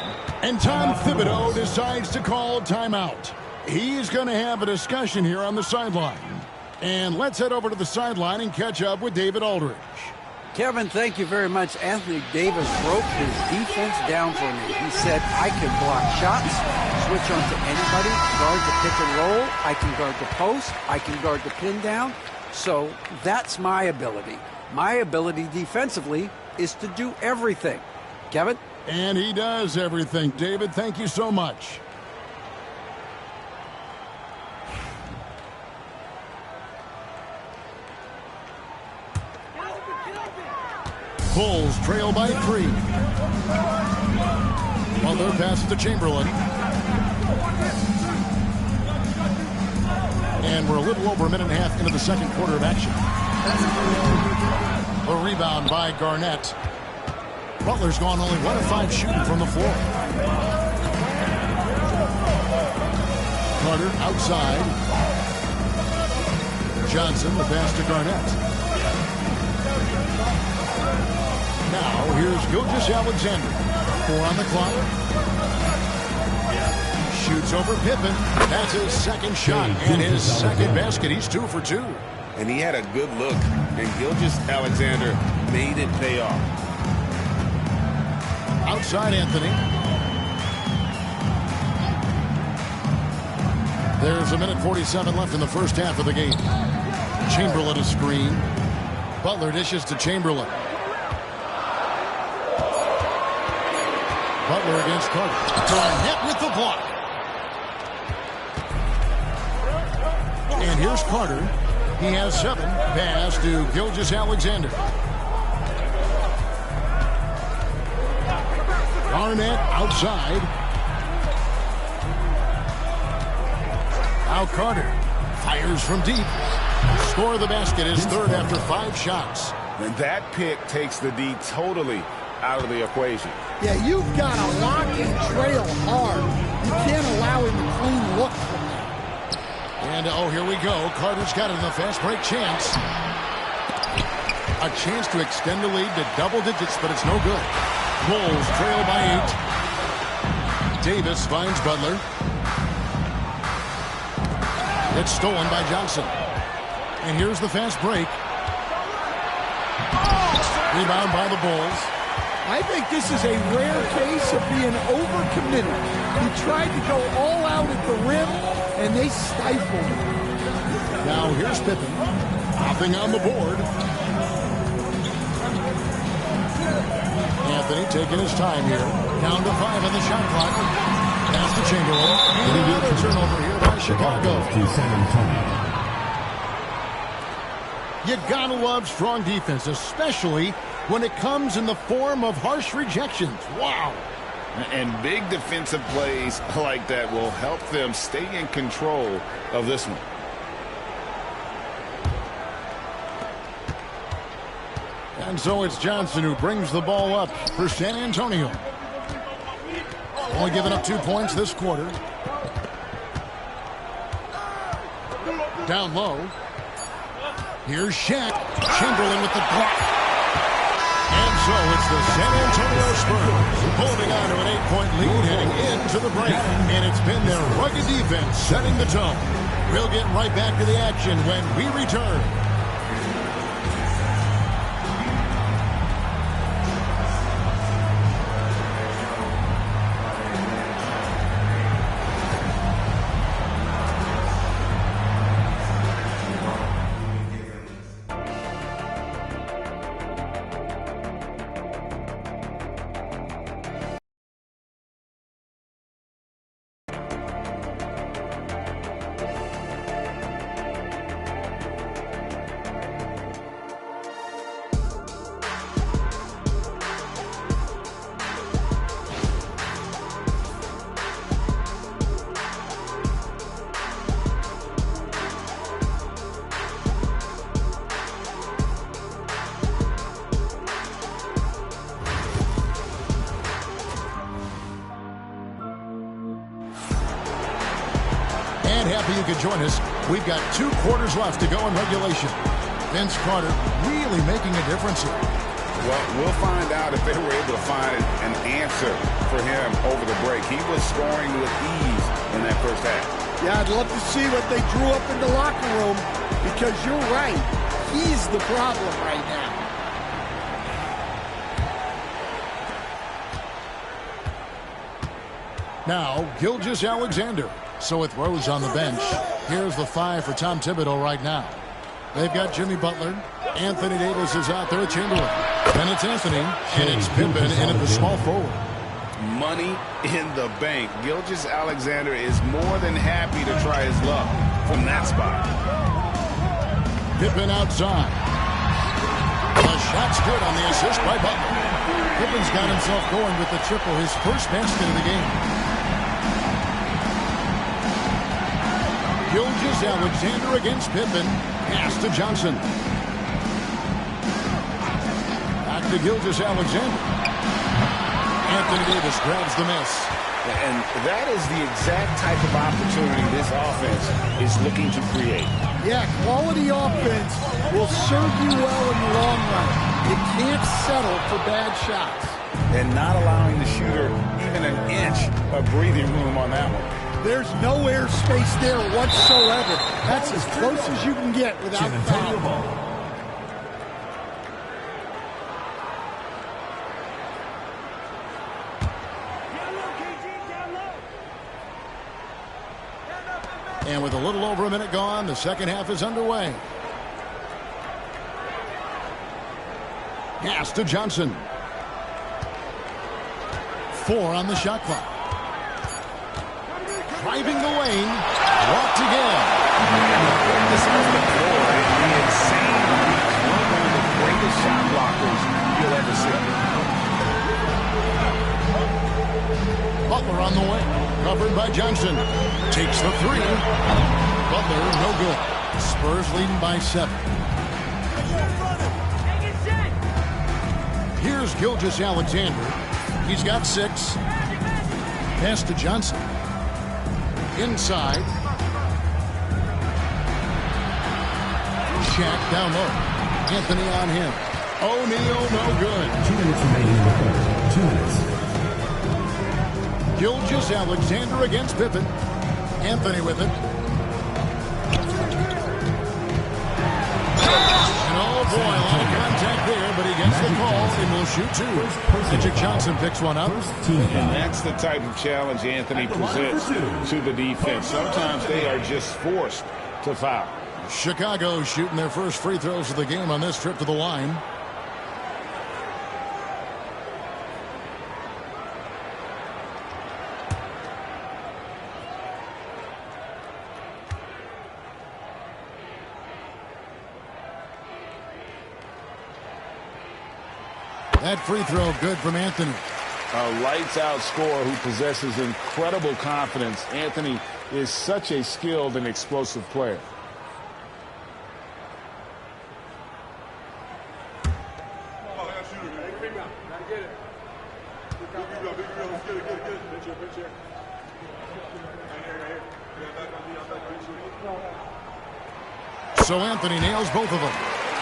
And Tom Thibodeau decides to call timeout. He's going to have a discussion here on the sideline. And let's head over to the sideline and catch up with David Aldridge. Kevin, thank you very much. Anthony Davis broke his defense down for me. He said, I can block shots, switch on to anybody, guard the pick and roll, I can guard the post, I can guard the pin down. So that's my ability. My ability defensively is to do everything. Kevin? And he does everything. David, thank you so much. Bulls trail by 3. Butler passes to Chamberlain. And we're a little over a minute and a half into the second quarter of action. A rebound by Garnett. Butler's gone only 1 of 5 shooting from the floor. Carter outside. Johnson, the pass to Garnett. Now, here's Gilgeous-Alexander. 4 on the clock. Shoots over Pippen. That's his second shot and his second basket. He's 2 for 2. And he had a good look, and Gilgeous-Alexander made it pay off. Outside Anthony. There's a minute 47 left in the first half of the game. Chamberlain a screen. Butler dishes to Chamberlain. Butler against Carter. Garnett with the block. And here's Carter. He has 7. Pass to Gilgeous-Alexander. Garnett outside. Now Carter fires from deep. Score the basket is 3rd after 5 shots. And that pick takes the D totally out of the equation. Yeah, you've got to lock and trail hard. You can't allow him to clean look from that. And, here we go. Carter's got it in the fast break chance. A chance to extend the lead to double digits, but it's no good. Bulls trail by 8. Davis finds Butler. It's stolen by Johnson. And here's the fast break. Rebound by the Bulls. I think this is a rare case of being overcommitted. He tried to go all out at the rim, and they stifled him. Now here's Pippen. Hopping on the board. Anthony taking his time here. Down to 5 on the shot clock. Pass to Chamberlain. And another turnover here by Chicago. To San Antonio. You gotta love strong defense, especially when it comes in the form of harsh rejections. Wow. And big defensive plays like that will help them stay in control of this one. And so it's Johnson who brings the ball up for San Antonio. Only giving up 2 points this quarter. Down low. Here's Shaq. Chamberlain with the block. And so it's the San Antonio Spurs holding on to an 8-point lead heading into the break. And it's been their rugged defense setting the tone. We'll get right back to the action when we return. Happy you could join us. We've got 2 quarters left to go in regulation. Vince Carter really making a difference here. Well, we'll find out if they were able to find an answer for him over the break. He was scoring with ease in that first half. Yeah, I'd love to see what they drew up in the locker room, because you're right. He's the problem right now. Now, Gilgeous-Alexander. So with Rose on the bench, here's the 5 for Tom Thibodeau right now. They've got Jimmy Butler. Anthony Davis is out there at Chamberlain. And it's Anthony, and it's Pippen in at the small forward. Money in the bank. Gilgeous-Alexander is more than happy to try his luck from that spot. Pippen outside. The shot's good on the assist by Butler. Pippen's got himself going with the triple, his first basket of the game. Gilgeous-Alexander against Pippen. Pass to Johnson. Back to Gilgeous-Alexander. Anthony Davis grabs the miss. And that is the exact type of opportunity this offense is looking to create. Yeah, quality offense will serve you well in the long run. You can't settle for bad shots. And not allowing the shooter even an inch of breathing room on that one. There's no airspace there whatsoever. That's as close as you can get without foul. And with a little over a minute gone, the second half is underway. Pass to Johnson. 4 on the shot clock. Driving the lane. Walked again. This is the floor. Butler on the way. Covered by Johnson. Takes the three. Butler, no good. Spurs leading by 7. Here's Gilgeous-Alexander. He's got 6. Pass to Johnson. Inside. Shaq down low. Anthony on him. O'Neal, no good. 2 minutes remaining in the quarter. 2 minutes. Gilgeous-Alexander against Pippen. Anthony with it. And oh boy, a lot of contact there, but he gets the call and will shoot 2. Magic Johnson picks one up. And that's the type of challenge Anthony presents to the defense. Sometimes they are just forced to foul. Chicago shooting their first free throws of the game on this trip to the line. That free throw good from Anthony. A lights-out scorer who possesses incredible confidence. Anthony is such a skilled and explosive player. So Anthony nails both of them.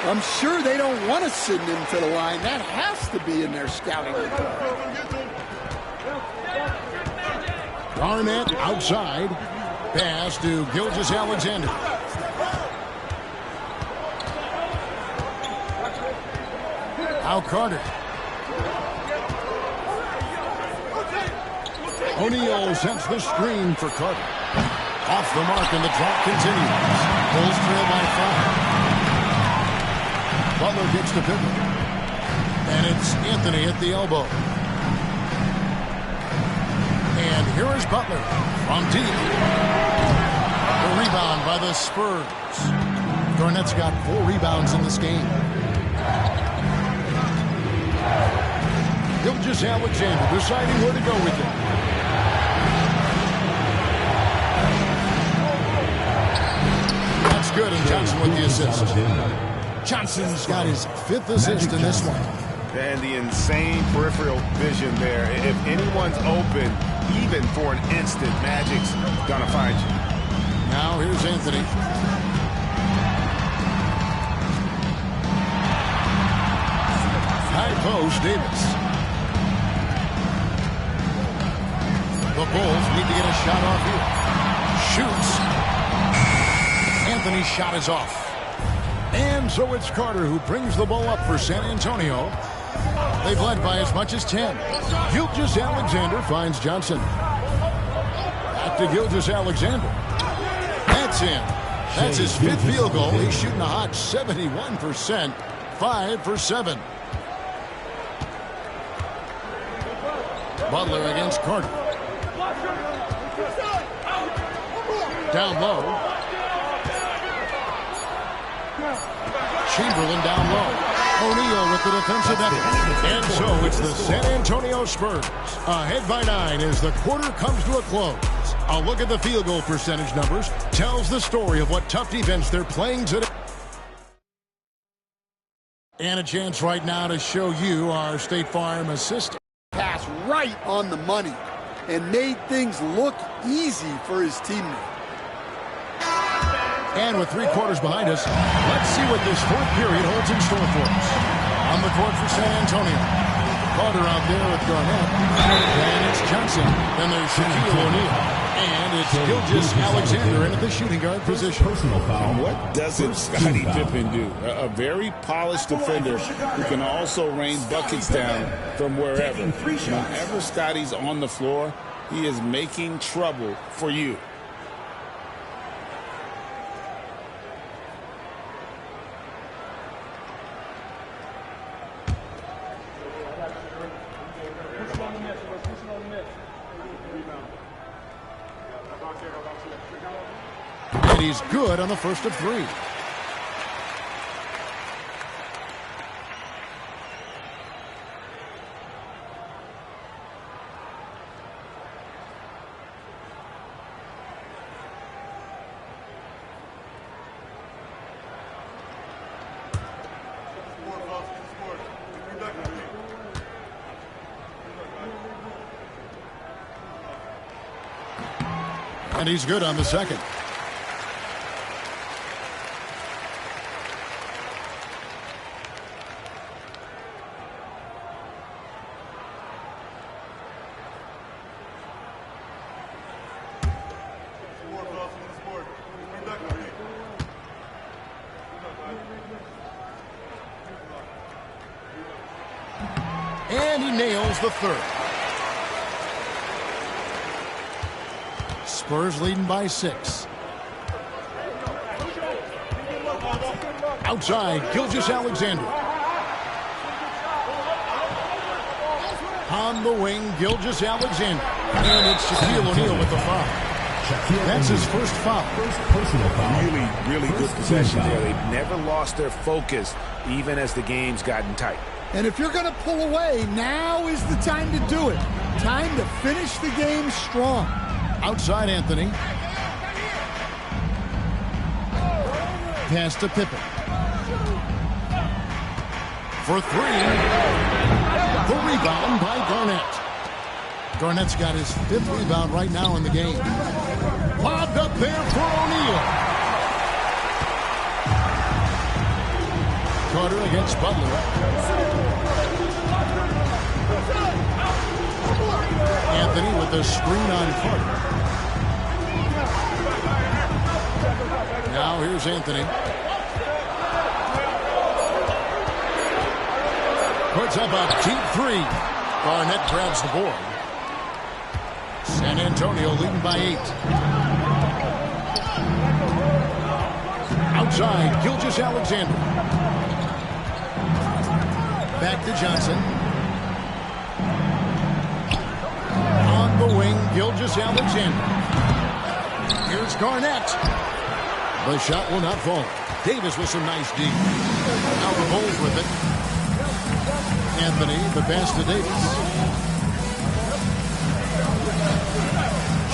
I'm sure they don't want to send him to the line. That has to be in their scouting report. Garnett outside. Pass to Gilgeous-Alexander. Now Carter. O'Neal sends the screen for Carter. Off the mark and the drop continues. Bulls trail by 5. Butler gets to Pippen. And it's Anthony at the elbow. And here is Butler from deep. The rebound by the Spurs. Garnett's got 4 rebounds in this game. Gilgeous-Alexander deciding where to go with it. That's good, and Johnson with the assist. Johnson's got his 5th assist in this one. And the insane peripheral vision there. If anyone's open, even for an instant, Magic's gonna find you. Now here's Anthony. High post, Davis. The Bulls need to get a shot off here. Shoots. Anthony's shot is off. And so it's Carter who brings the ball up for San Antonio. They've led by as much as 10. Gilgeous-Alexander finds Johnson. Back to Gilgeous-Alexander. That's in. That's his 5th field goal. He's shooting a hot 71%. 5 for 7. Butler against Carter. Down low. Chamberlain down low. O'Neal with the defensive effort. And so it's the San Antonio Spurs. Ahead by 9 as the quarter comes to a close. A look at the field goal percentage numbers tells the story of what tough defense they're playing today. And a chance right now to show you our State Farm assistant. Pass right on the money and made things look easy for his teammate. And with 3 quarters behind us, let's see what this 4th period holds in store for us. On the court for San Antonio. Carter out there with Garnett. And it's Johnson. Then there's Shaquille O'Neal. And it's Gilgeous-Alexander in at the shooting guard position. And what doesn't Scottie Pippen do? A very polished defender who can also rain buckets down from wherever. Whenever Scottie's on the floor, he is making trouble for you. And he's good on the first of 3. And he's good on the second. And he nails the third. Spurs leading by 6. Outside, Gilgeous-Alexander. On the wing, Gilgeous-Alexander. And it's Shaquille O'Neal with the foul. That's his first foul. Really good possession there. They've never lost their focus, even as the game's gotten tight. And if you're going to pull away, now is the time to do it. Time to finish the game strong. Outside Anthony. Pass to Pippen. For 3. The rebound by Garnett. Garnett's got his 5th rebound right now in the game. Lobbed up there for O'Neal. Carter against Butler. Anthony with the screen on Carter. Now here's Anthony. Puts up a deep 3. Garnett grabs the board. San Antonio leading by 8. Outside, Gilgeous-Alexander. Back to Johnson. On the wing, Gilgeous-Alexander. Here's Garnett. The shot will not fall. Davis with some nice D. Now the Bulls with it. Anthony, the pass to Davis.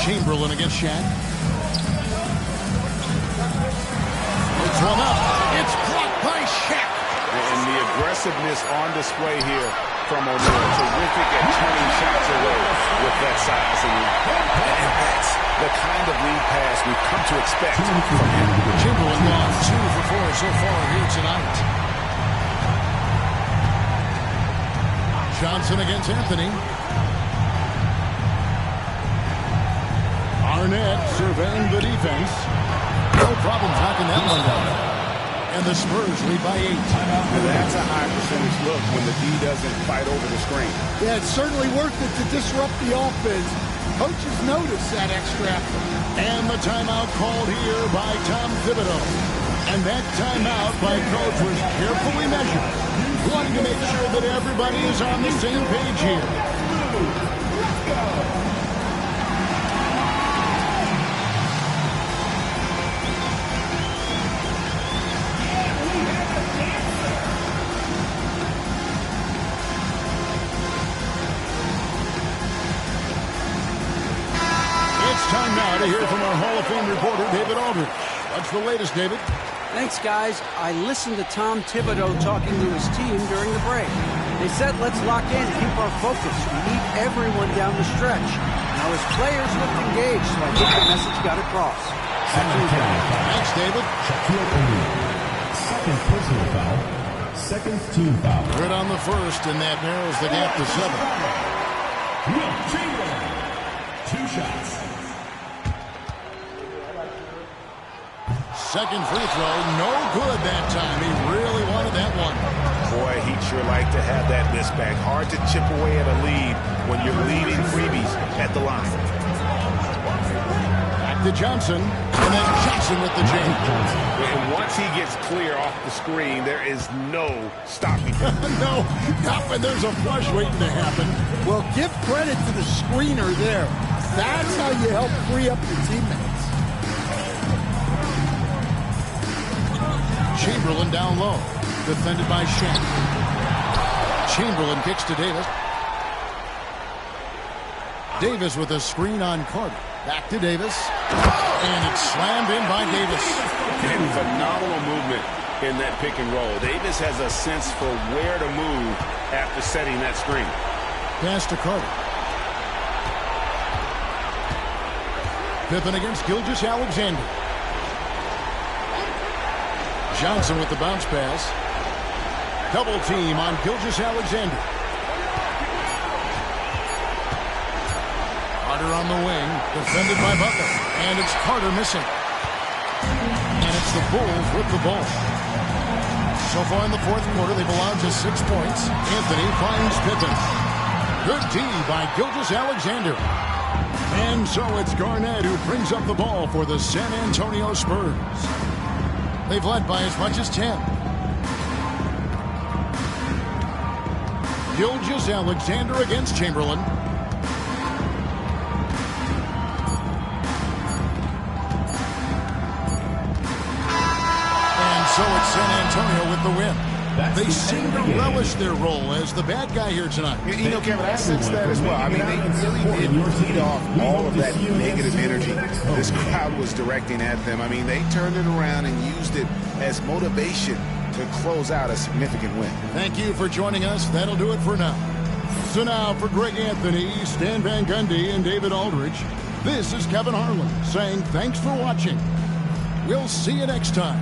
Chamberlain against Shaq. Puts one up. It's blocked by Shaq. And the aggressiveness on display here from O'Neal. Terrific at turning shots away with that size. And that's the kind of lead pass we've come to expect from him. Chamberlain gone 2 for 4 so far here tonight. Johnson against Anthony. Arnett surveying the defense. No problem knocking that one down. And the Spurs lead by 8. That's a high percentage look when the D doesn't fight over the screen. Yeah, it's certainly worth it to disrupt the offense. Coaches notice that extra effort. And the timeout called here by Tom Thibodeau. And that timeout by Coach was carefully measured, wanting to make sure that everybody is on the same page here. It's time now to hear from our Hall of Fame reporter, David Aldridge. What's the latest, David? Thanks, guys. I listened to Tom Thibodeau talking to his team during the break. They said, let's lock in, keep our focus. We need everyone down the stretch. Now, his players looked engaged, so I think the message got across. Thanks, David. Shaquille O'Neal. Second personal foul. Second team foul. Good on the first, and that narrows the gap to 7. Wilt Chamberlain. 2 shots. Second free throw, no good that time. He really wanted that one. Boy, he'd sure like to have that miss back. Hard to chip away at a lead when you're leading freebies at the line. Back to Johnson, and then Johnson with the jam. And once he gets clear off the screen, there is no stopping him. No, not when there's a flush waiting to happen. Well, give credit to the screener there. That's how you help free up your teammates. Chamberlain down low, defended by Shaq. Chamberlain kicks to Davis. Davis with a screen on Carter. Back to Davis. And it's slammed in by Davis. And phenomenal movement in that pick and roll. Davis has a sense for where to move after setting that screen. Pass to Carter. Pippen against Gilgeous-Alexander. Johnson with the bounce pass. Double team on Gilgeous-Alexander. Carter on the wing, defended by Butler. And it's Carter missing. And it's the Bulls with the ball. So far in the fourth quarter, they've allowed just 6 points. Anthony finds Pippen. Good D by Gilgeous-Alexander. And so it's Garnett who brings up the ball for the San Antonio Spurs. They've led by as much as 10. Gilgeous-Alexander against Chamberlain. And so it's San Antonio with the win. They seem to relish their role as the bad guy here tonight. You know, Kevin, I sense that as well. I mean, they really did feed off all of that negative energy this crowd was directing at them. I mean, they turned it around and used it as motivation to close out a significant win. Thank you for joining us. That'll do it for now. So now for Greg Anthony, Stan Van Gundy, and David Aldridge, this is Kevin Harlan saying thanks for watching. We'll see you next time.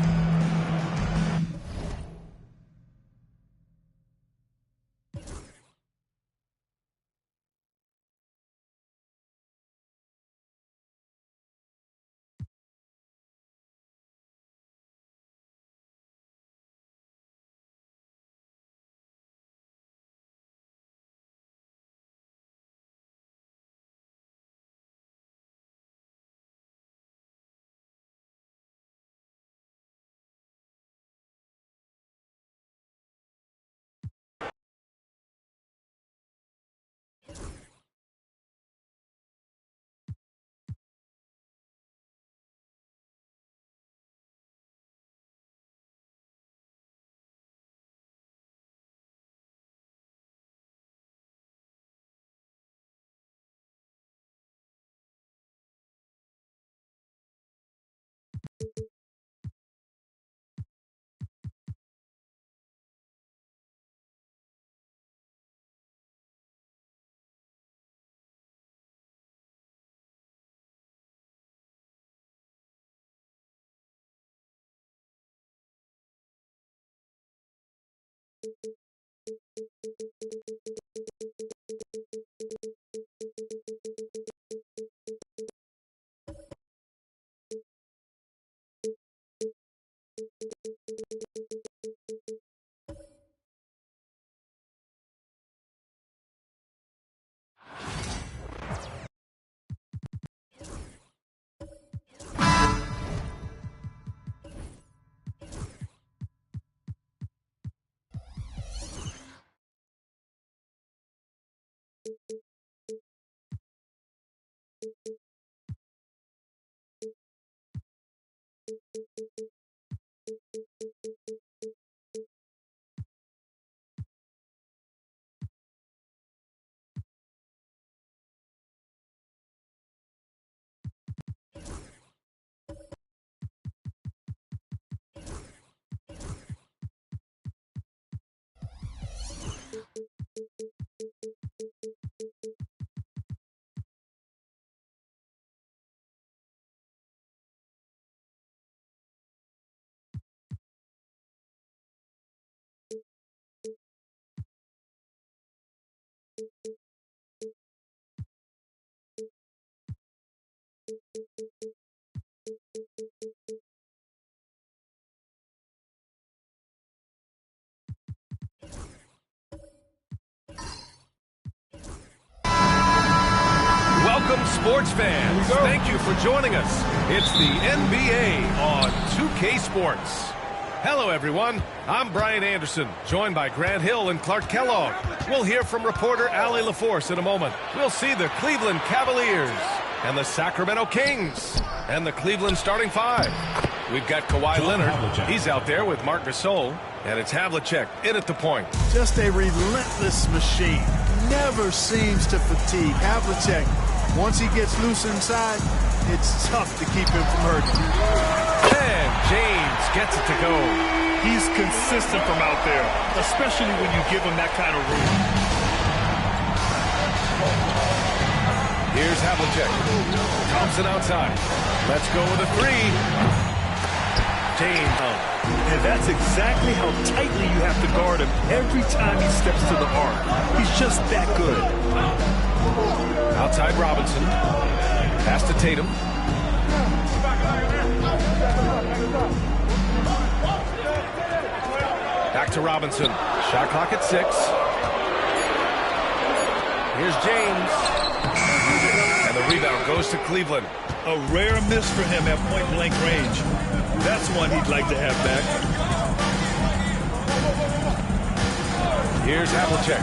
Welcome, sports fans. Thank you for joining us. It's the NBA on 2K Sports. Hello, everyone. I'm Brian Anderson, joined by Grant Hill and Clark Kellogg. We'll hear from reporter Allie LaForce in a moment. We'll see the Cleveland Cavaliers and the Sacramento Kings and the Cleveland starting five. We've got Kawhi Leonard. He's out there with Marc Gasol. And it's Havlicek in at the point. Just a relentless machine. Never seems to fatigue. Havlicek, once he gets loose inside, it's tough to keep him from hurting. And James gets it to go. He's consistent from out there, especially when you give him that kind of room. Here's Havlicek. Thompson outside. Let's go with a three. James. And that's exactly how tightly you have to guard him every time he steps to the arc. He's just that good. Outside Robinson. Pass to Tatum. Back to Robinson. Shot clock at 6. Here's James. And the rebound goes to Cleveland. A rare miss for him at point-blank range. That's one he'd like to have back. Here's Havlicek.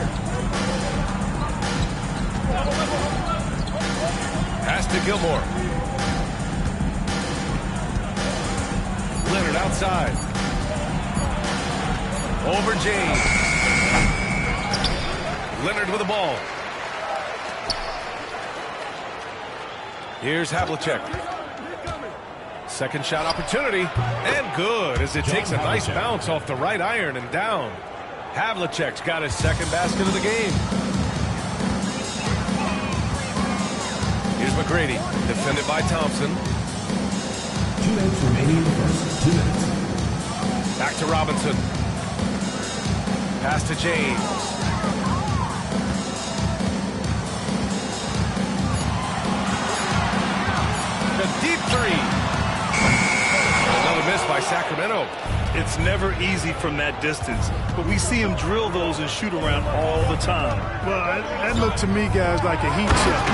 Pass to Gilmore. Leonard outside. Over James. Leonard with the ball. Here's Havlicek. Second shot opportunity. And good as it takes a nice bounce off the right iron and down. Havlicek's got his second basket of the game. Here's McGrady. Defended by Thompson. 2 minutes remaining in the first. 2 minutes. Back to Robinson. Pass to James. The deep three. Another miss by Sacramento. It's never easy from that distance, but we see him drill those and shoot around all the time. Well, that looked to me, guys, like a heat check.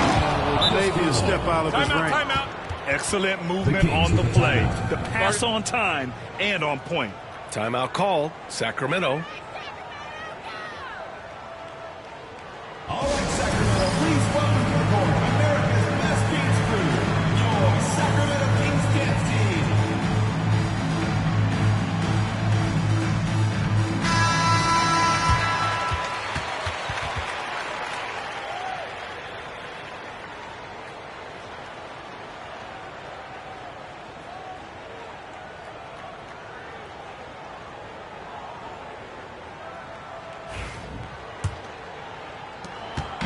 Maybe a step out of his range. Timeout. Excellent movement on the play. The pass on time and on point. Timeout call. Sacramento. All right, Sacramento, please welcome to the court America's best dance crew, your Sacramento Kings dance team.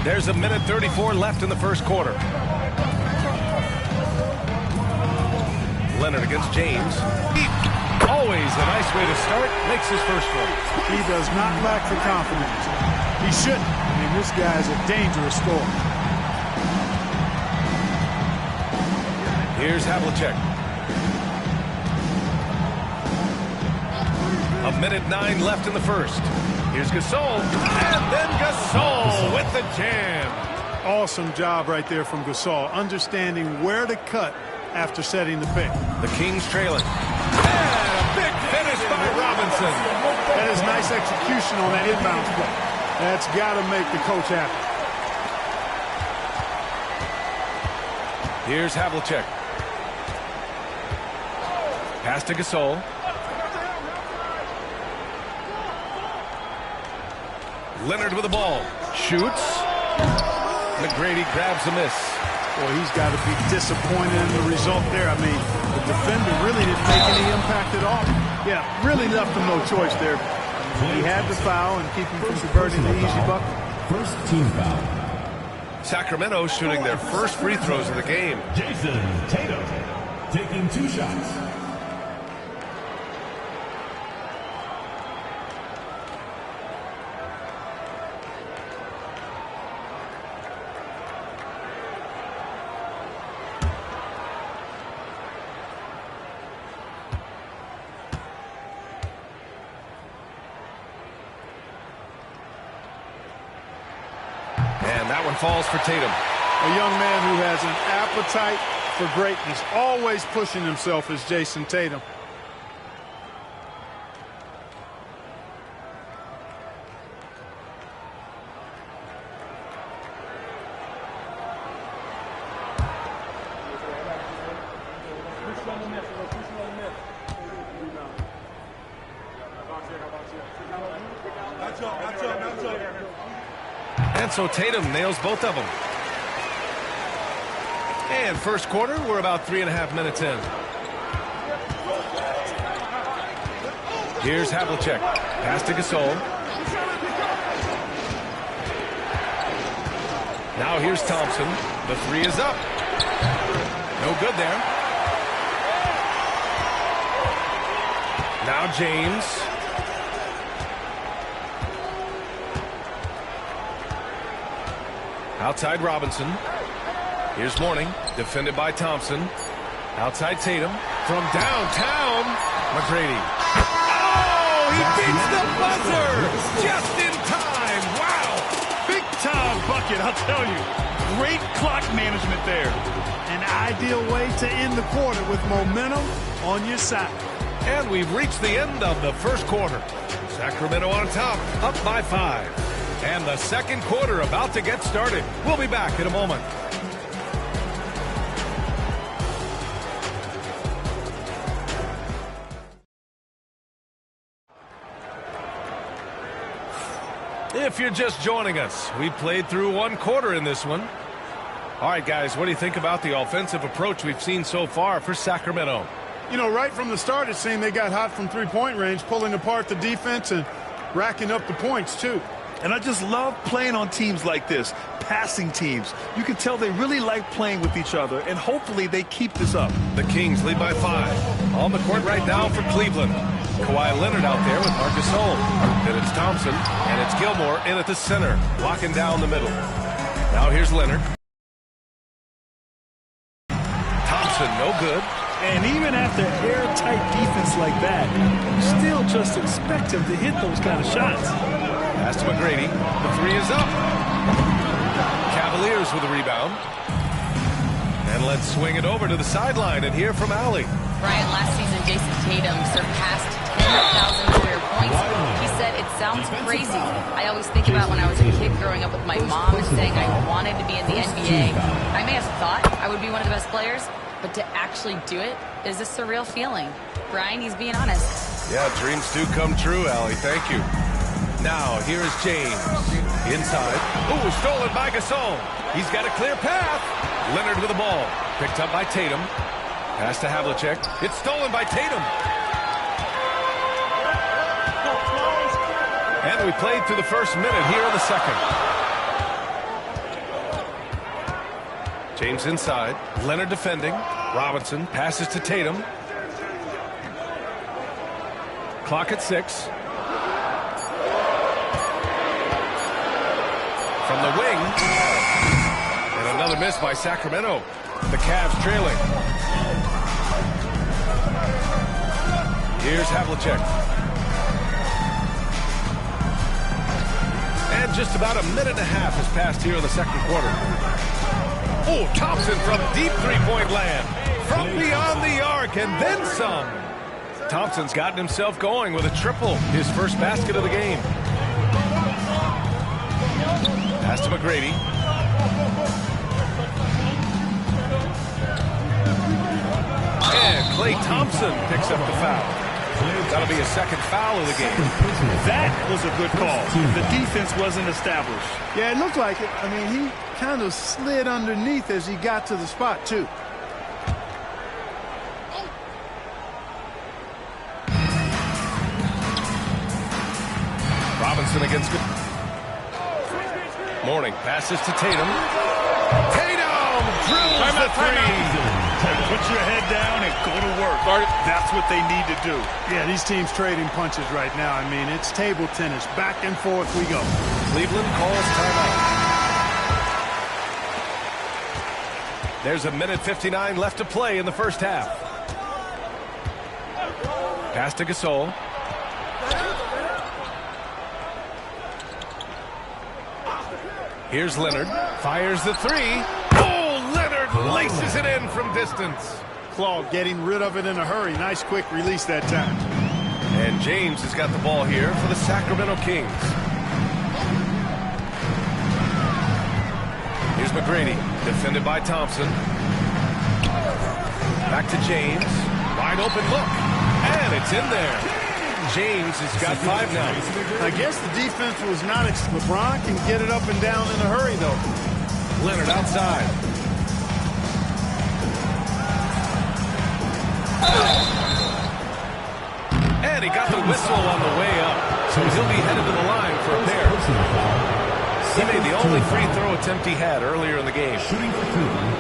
There's a minute 34 left in the first quarter. Leonard against James. Always a nice way to start. Makes his first one. He does not lack the confidence. He shouldn't. I mean, this guy's a dangerous scorer. Here's Havlicek. A minute 9 left in the first. Here's Gasol. And then Gasol with the jam. Awesome job right there from Gasol, understanding where to cut after setting the pick. The Kings trailing. And a big finish by Robinson. That is nice execution on that inbound play. That's got to make the coach happy. Here's Havlicek. Pass to Gasol. Leonard with the ball. Shoots. McGrady grabs a miss. Boy, he's got to be disappointed in the result there. I mean, the defender really didn't make any impact at all. Yeah, really left him no choice there. He had the foul and keep him from converting the easy bucket. First team foul. Sacramento shooting their first free throws of the game. Jason Tatum taking 2 shots. That one falls for Tatum. A young man who has an appetite for greatness, always pushing himself is Jason Tatum. And so Tatum nails both of them. And first quarter, we're about 3.5 minutes in. Here's Havlicek. Pass to Gasol. Now here's Thompson. The three is up. No good there. Now James. Outside Robinson. Here's Mourning. Defended by Thompson. Outside Tatum. From downtown, McGrady. Oh, he beats the buzzer just in time. Wow. Big time bucket, I'll tell you. Great clock management there. An ideal way to end the quarter with momentum on your side. And we've reached the end of the first quarter. Sacramento on top, up by 5. And the second quarter about to get started. We'll be back in a moment. If you're just joining us, we played through one quarter in this one. All right, guys, what do you think about the offensive approach we've seen so far for Sacramento? You know, right from the start, it seemed they got hot from three-point range, pulling apart the defense and racking up the points, too. And I just love playing on teams like this, passing teams. You can tell they really like playing with each other, and hopefully they keep this up. The Kings lead by 5. On the court right now for Cleveland. Kawhi Leonard out there with Marc Gasol. Then it's Thompson, and it's Gilmore in at the center, locking down the middle. Now here's Leonard. Thompson, no good. And even after airtight defense like that, you still just expect him to hit those kind of shots. Pass to McGrady. The three is up. Cavaliers with a rebound. And let's swing it over to the sideline and hear from Allie. Brian, last season, Jason Tatum surpassed 10,000 career points. He said it sounds crazy. I always think about when I was a kid growing up with my mom saying I wanted to be in the NBA. I may have thought I would be one of the best players, but to actually do it is a surreal feeling. Brian, he's being honest. Yeah, dreams do come true, Allie. Thank you. Now, here is James. Inside. Ooh, stolen by Gasol. He's got a clear path. Leonard with the ball. Picked up by Tatum. Pass to Havlicek. It's stolen by Tatum. And we played through the first minute here in the second. James inside. Leonard defending. Robinson passes to Tatum. Clock at 6. From the wing. And another miss by Sacramento. The Cavs trailing. Here's Havlicek. And just about a minute and a half has passed here in the second quarter. Oh, Thompson from deep three-point land. From beyond the arc and then some. Thompson's gotten himself going with a triple. His first basket of the game. Pass to McGrady. And Klay Thompson picks up the foul. That'll be a second foul of the game. That was a good call. The defense wasn't established. Yeah, it looked like it. I mean, he kind of slid underneath as he got to the spot, too. Robinson against good. Mourning passes to Tatum. Tatum drills the three. Put your head down and go to work. That's what they need to do. Yeah, these teams trading punches right now. I mean, it's table tennis. Back and forth we go. Cleveland calls timeout. There's a minute 59 left to play in the first half. Pass to Gasol. Here's Leonard. Fires the three. Oh, Leonard laces it in from distance. Claude getting rid of it in a hurry. Nice quick release that time. And James has got the ball here for the Sacramento Kings. Here's McGrady. Defended by Thompson. Back to James. Wide open look. And it's in there. James has got 5 now. I guess the defense was not. LeBron can get it up and down in a hurry, though. Leonard outside. And he got the whistle on the way up. So he'll be headed to the line for a pair. He made the only free throw attempt he had earlier in the game. Shooting for Cleveland,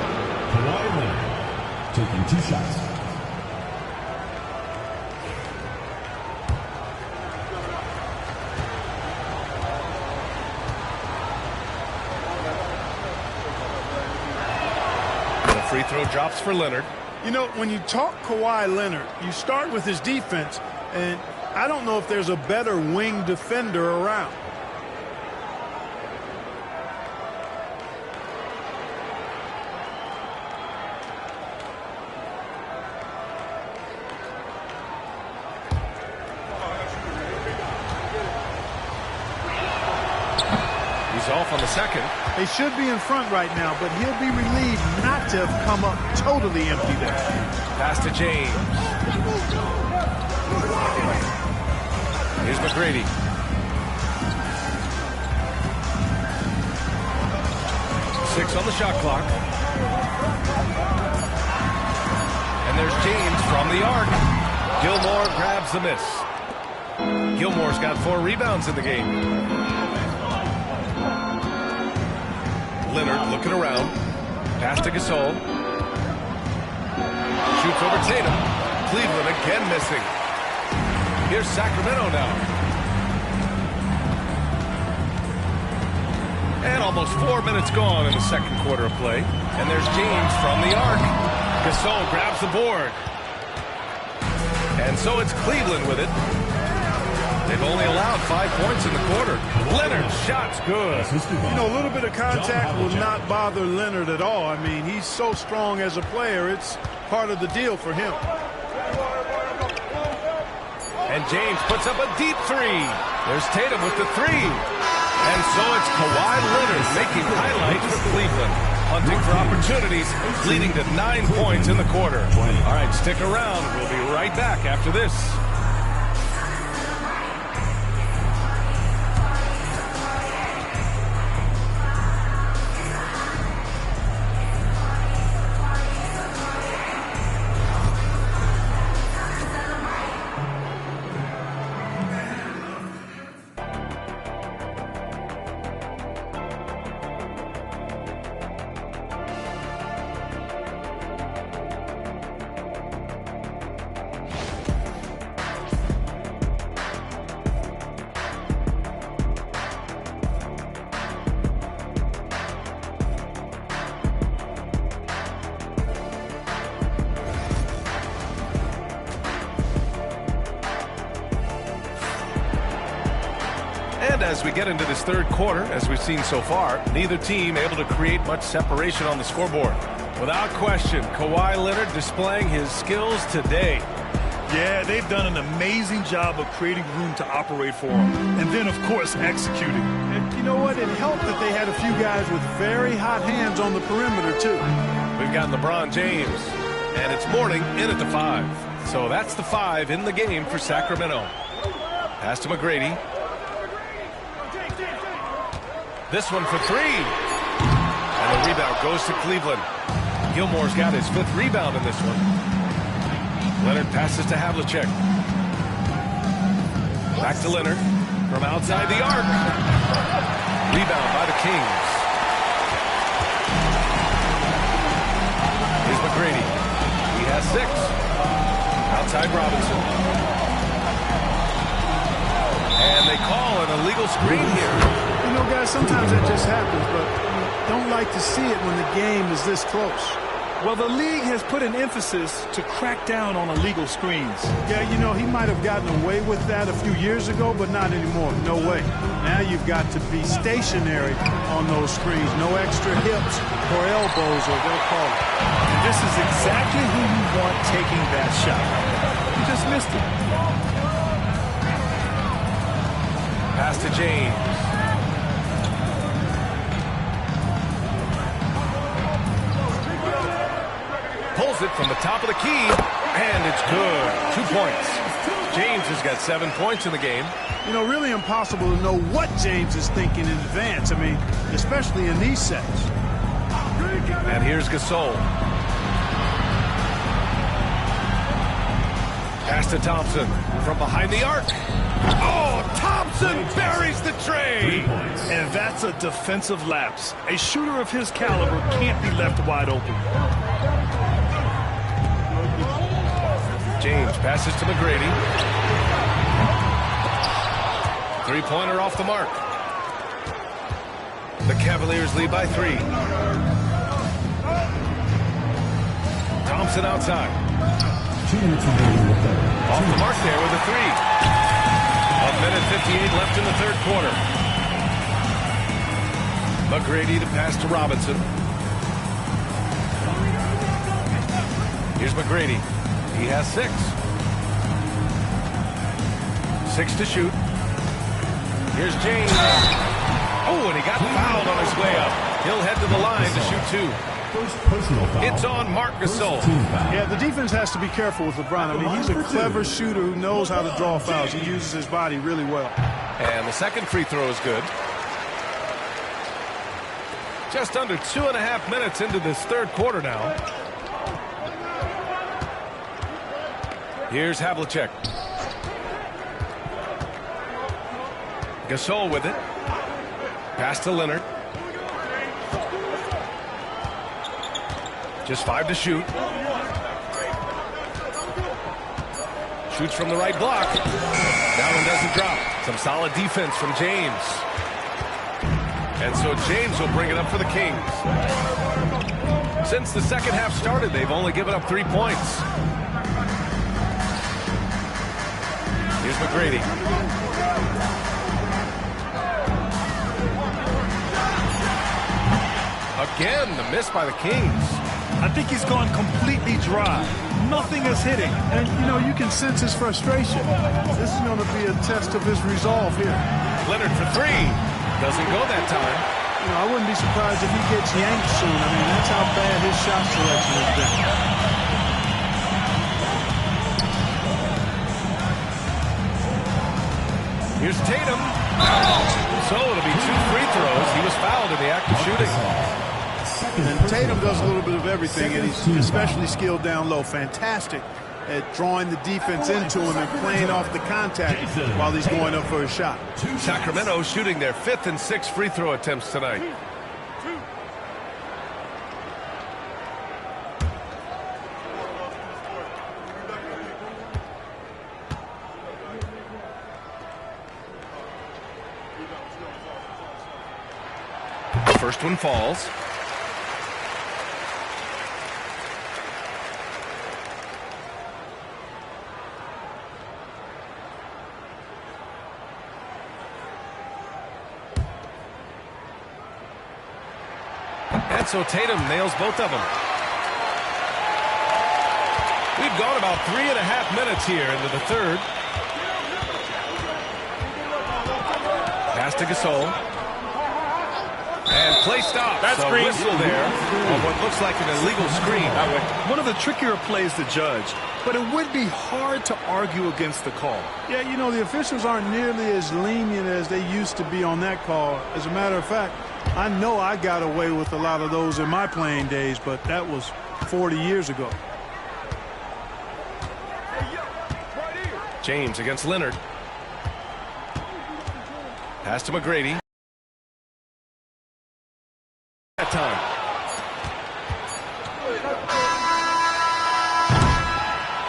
Kawhi Leonard, taking 2 shots. Free throw drops for Leonard. You know, when you talk Kawhi Leonard, you start with his defense, and I don't know if there's a better wing defender around. He's off on the second. They should be in front right now, but he'll be relieved not to have come up totally empty there. Pass to James. Here's McGrady. Six on the shot clock. And there's James from the arc. Gilmore grabs the miss. Gilmore's got 4 rebounds in the game. Leonard looking around. Pass to Gasol. Shoots over Tatum. Cleveland again missing. Here's Sacramento now. And almost 4 minutes gone in the second quarter of play. And there's James from the arc. Gasol grabs the board. And so it's Cleveland with it. They've only allowed 5 points in the quarter. Leonard, shot's good. You know, a little bit of contact will not bother Leonard at all. I mean, he's so strong as a player. It's part of the deal for him. And James puts up a deep 3. There's Tatum with the 3. And so it's Kawhi Leonard making highlights for Cleveland. Hunting for opportunities, leading to 9 points in the quarter. All right, stick around. We'll be right back after this. As we get into this third quarter, as we've seen so far, neither team able to create much separation on the scoreboard. Without question, Kawhi Leonard displaying his skills today. Yeah, they've done an amazing job of creating room to operate for him. And then, of course, executing. And you know what? It helped that they had a few guys with very hot hands on the perimeter, too. We've got LeBron James. And it's Mourning in at the 5. So that's the 5 in the game for Sacramento. Pass to McGrady. This one for 3. And the rebound goes to Cleveland. Gilmore's got his 5th rebound in this one. Leonard passes to Havlicek. Back to Leonard from outside the arc. Rebound by the Kings. Here's McGrady. He has 6. Outside Robinson. And they call an illegal screen here. You know, guys, sometimes that just happens, but you don't like to see it when the game is this close. Well, the league has put an emphasis to crack down on illegal screens. Yeah, you know, he might have gotten away with that a few years ago, but not anymore. No way. Now you've got to be stationary on those screens. No extra hips or elbows, or they'll call it. And this is exactly who you want taking that shot. You just missed it. Pass to James. Pulls it from the top of the key, and it's good. 2 points. James has got 7 points in the game. You know, really impossible to know what James is thinking in advance. I mean, especially in these sets. And here's Gasol. Pass to Thompson from behind the arc. Oh, Thompson buries the tray. And that's a defensive lapse. A shooter of his caliber can't be left wide open. James passes to McGrady. Three-pointer off the mark. The Cavaliers lead by 3. Thompson outside. Off the mark there with a 3. 1:58 left in the third quarter. McGrady to pass to Robinson. Here's McGrady. He has 6. 6 to shoot. Here's James. Oh, and he got fouled on his way up. He'll head to the line to shoot 2. It's on Marc Gasol. Yeah, the defense has to be careful with LeBron. I mean, he's a clever shooter who knows how to draw fouls. He uses his body really well. And the second free throw is good. Just under 2.5 minutes into this third quarter now. Here's Havlicek. Gasol with it. Pass to Leonard. Just 5 to shoot. Shoots from the right block. That one doesn't drop. Some solid defense from James. And so James will bring it up for the Kings. Since the second half started, they've only given up 3 points. Here's McGrady. Again, the miss by the Kings. I think he's gone completely dry. Nothing is hitting. And, you know, you can sense his frustration. This is going to be a test of his resolve here. Leonard for 3. Doesn't go that time. You know, I wouldn't be surprised if he gets yanked soon. I mean, that's how bad his shot selection has been. Here's Tatum. So it'll be 2 free throws. He was fouled in the act of shooting. And Tatum does a little bit of everything, and he's especially skilled down low. Fantastic at drawing the defense into him and playing off the contact while he's going up for a shot. Sacramento shooting their 5th and 6th free throw attempts tonight. First one falls. And so Tatum nails both of them. We've gone about 3.5 minutes here into the third. Pass to Gasol. And play stop. That's a green. Whistle there on what looks like an illegal screen. One of the trickier plays to judge, but it would be hard to argue against the call. Yeah, you know, the officials aren't nearly as lenient as they used to be on that call. As a matter of fact, I know I got away with a lot of those in my playing days, but that was 40 years ago. James against Leonard. Pass to McGrady. That time.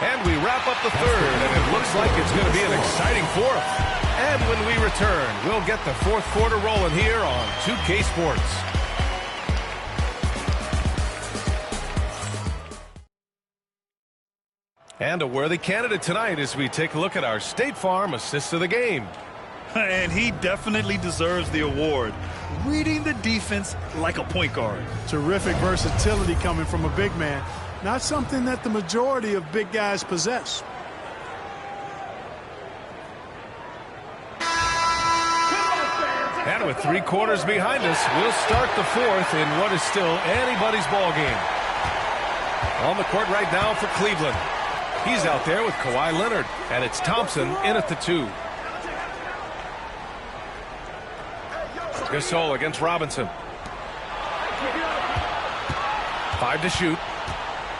And we wrap up the third, and it looks like it's going to be an exciting fourth. And when we return, we'll get the fourth quarter rolling here on 2K Sports. And a worthy candidate tonight as we take a look at our State Farm Assist of the Game. And he definitely deserves the award. Reading the defense like a point guard. Terrific versatility coming from a big man. Not something that the majority of big guys possess. And with 3 quarters behind us, we'll start the fourth in what is still anybody's ball game. On the court right now for Cleveland. He's out there with Kawhi Leonard, and it's Thompson in at the 2. Gasol against Robinson. 5 to shoot.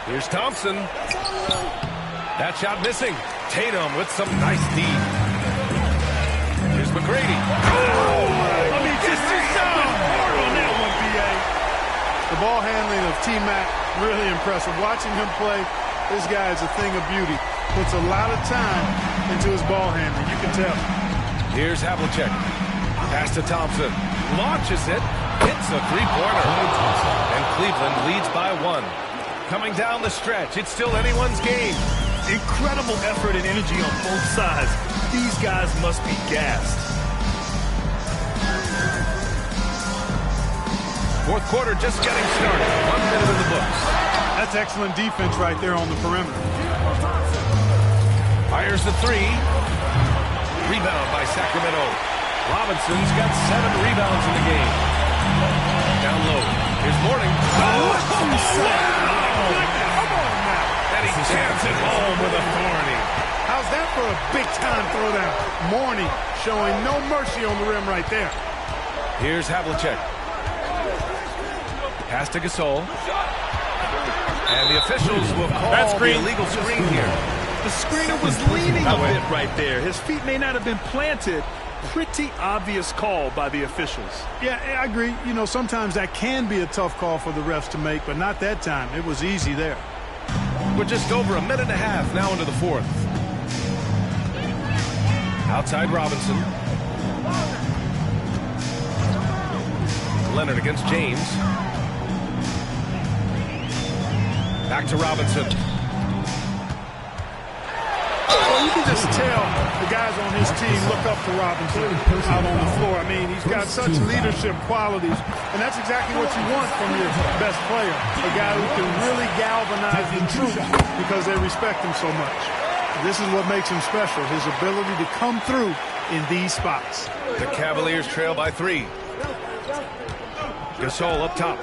Here's Thompson. That shot missing. Tatum with some nice D. Here's McGrady. I mean, just hard on that one, B.A. The ball handling of T-Mac, really impressive. Watching him play, this guy is a thing of beauty. Puts a lot of time into his ball handling. You can tell. Here's Havlicek. Pass to Thompson. Launches it. Hits a three-pointer. And Cleveland leads by 1. Coming down the stretch, it's still anyone's game. Incredible effort and energy on both sides. These guys must be gassed. Fourth quarter just getting started. 1 minute in the books. That's excellent defense right there on the perimeter. Fires the three. Rebound by Sacramento. Robinson's got 7 rebounds in the game. Down low. Here's Mourning. And he jams it home with authority. How's that for a big-time throwdown? Mourning showing no mercy on the rim right there. Here's Havlicek. Pass to Gasol. And the officials will call the illegal screen here. The screener was leaning a bit right there. His feet may not have been planted. Pretty obvious call by the officials. Yeah, I agree. You know, sometimes that can be a tough call for the refs to make, but not that time. It was easy there. We're just over a minute and a half now into the fourth. Outside Robinson. Leonard against James. Back to Robinson. Well, you can just tell the guys on his team look up to Robinson out on the floor. I mean, he's got such leadership qualities, and that's exactly what you want from your best player, a guy who can really galvanize the troops because they respect him so much. This is what makes him special, his ability to come through in these spots. The Cavaliers trail by 3. Gasol up top.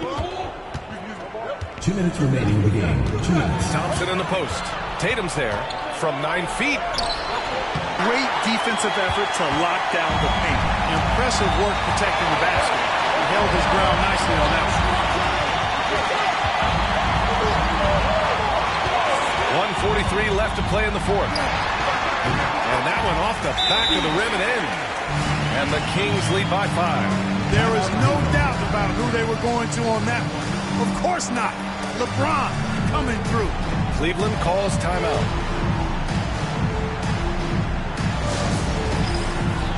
2 minutes remaining in the game. 2 minutes. Thompson in the post. Tatum's there from 9 feet. Great defensive effort to lock down the paint. Impressive work protecting the basket. He held his ground nicely on that one. 1:43 left to play in the fourth. And that one off the back of the rim and in. And the Kings lead by 5. There is no doubt about who they were going to on that one. Of course not. LeBron coming through. Cleveland calls timeout.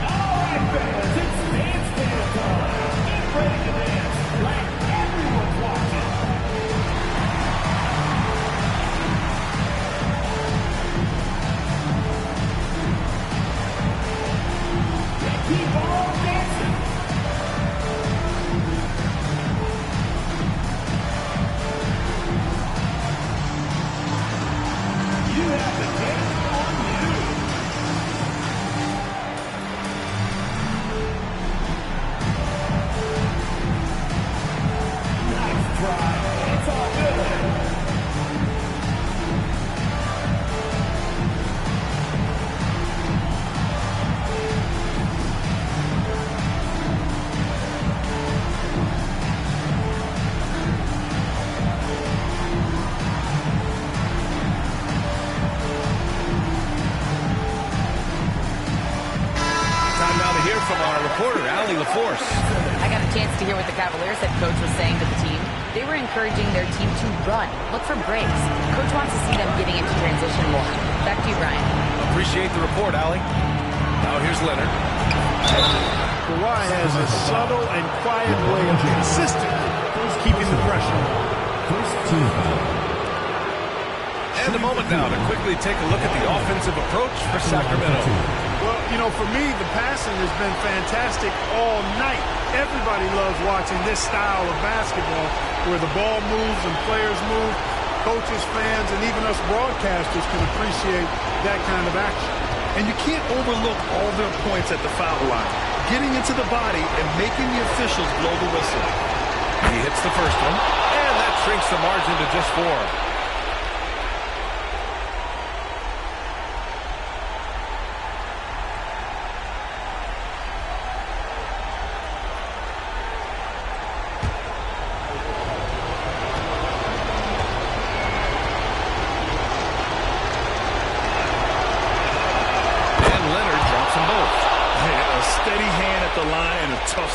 All right, fans, it's dance time. Get ready to dance like everyone's watching. Keep on dancing. You have the dance on you. Nice try. It's all good. Time now to hear from our reporter, Allie LaForce. I got a chance to hear what the Cavaliers head coach was saying to the team. They were encouraging their team to run, look for breaks. Coach wants to see them getting into transition more. Back to you, Brian. Appreciate the report, Allie. Now here's Leonard. Kawhi has a subtle and quiet way of consistently keeping the pressure. First team foul. And a moment now to quickly take a look at the offensive approach for Sacramento. Well, you know, for me, the passing has been fantastic all night. Everybody loves watching this style of basketball where the ball moves and players move. Coaches, fans, and even us broadcasters can appreciate that kind of action. And you can't overlook all their points at the foul line. Getting into the body and making the officials blow the whistle. He hits the first one, and that shrinks the margin to just 4.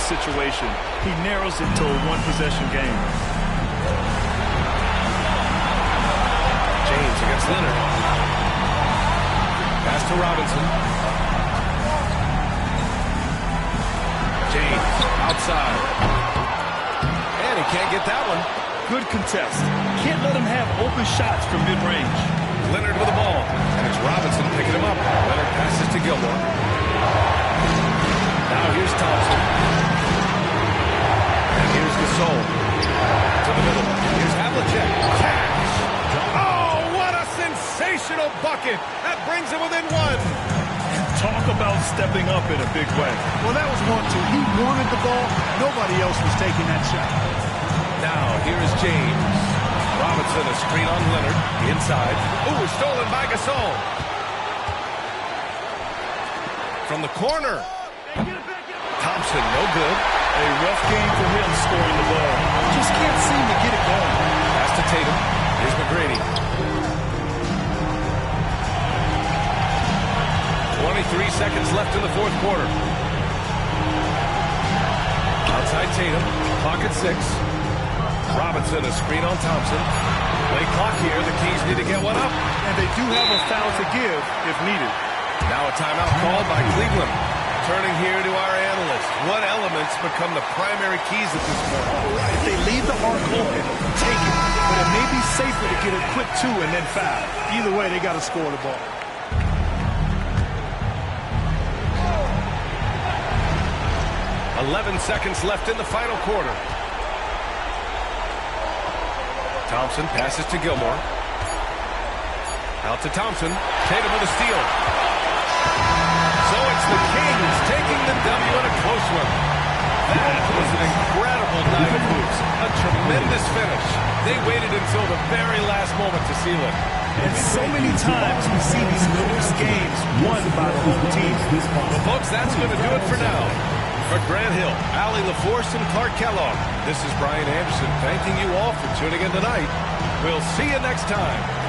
situation. He narrows it to a one-possession game. James against Leonard. Pass to Robinson. James outside. And he can't get that one. Good contest. Can't let him have open shots from mid-range. Leonard with the ball. And it's Robinson picking him up. Leonard passes to Gilmore. Now here's Thompson. And here's Gasol. To the middle. Here's Havlicek. Cash. Oh, what a sensational bucket. That brings him within one. Talk about stepping up in a big way. Well, that was 1-2. He wanted the ball. Nobody else was taking that shot. Now, here is James. Robinson, a screen on Leonard. Inside. Ooh, stolen by Gasol. From the corner. Thompson, no good. A rough game for him scoring the ball. Just can't seem to get it going. Pass to Tatum. Here's McGrady. 23 seconds left in the fourth quarter. Outside Tatum. Clock at 6. Robinson, a screen on Thompson. Late clock here. The Kings need to get one up. And they do have a foul to give if needed. Now a timeout called by Cleveland. Turning here to our analysts. What elements become the primary keys at this point? If they leave the arc open, take it. But it may be safer to get a quick 2 and then foul. Either way, they got to score the ball. .11 seconds left in the final quarter. Thompson passes to Gilmore. Out to Thompson. Tatum with a steal. So it's the Kings taking the W in a close one. That was an incredible night of hoops. A tremendous finish. They waited until the very last moment to seal it. And so many times we see these close games won by the home team. Well, folks, that's going to do it for now. For Grant Hill, Allie LaForce, and Clark Kellogg, this is Brian Anderson thanking you all for tuning in tonight. We'll see you next time.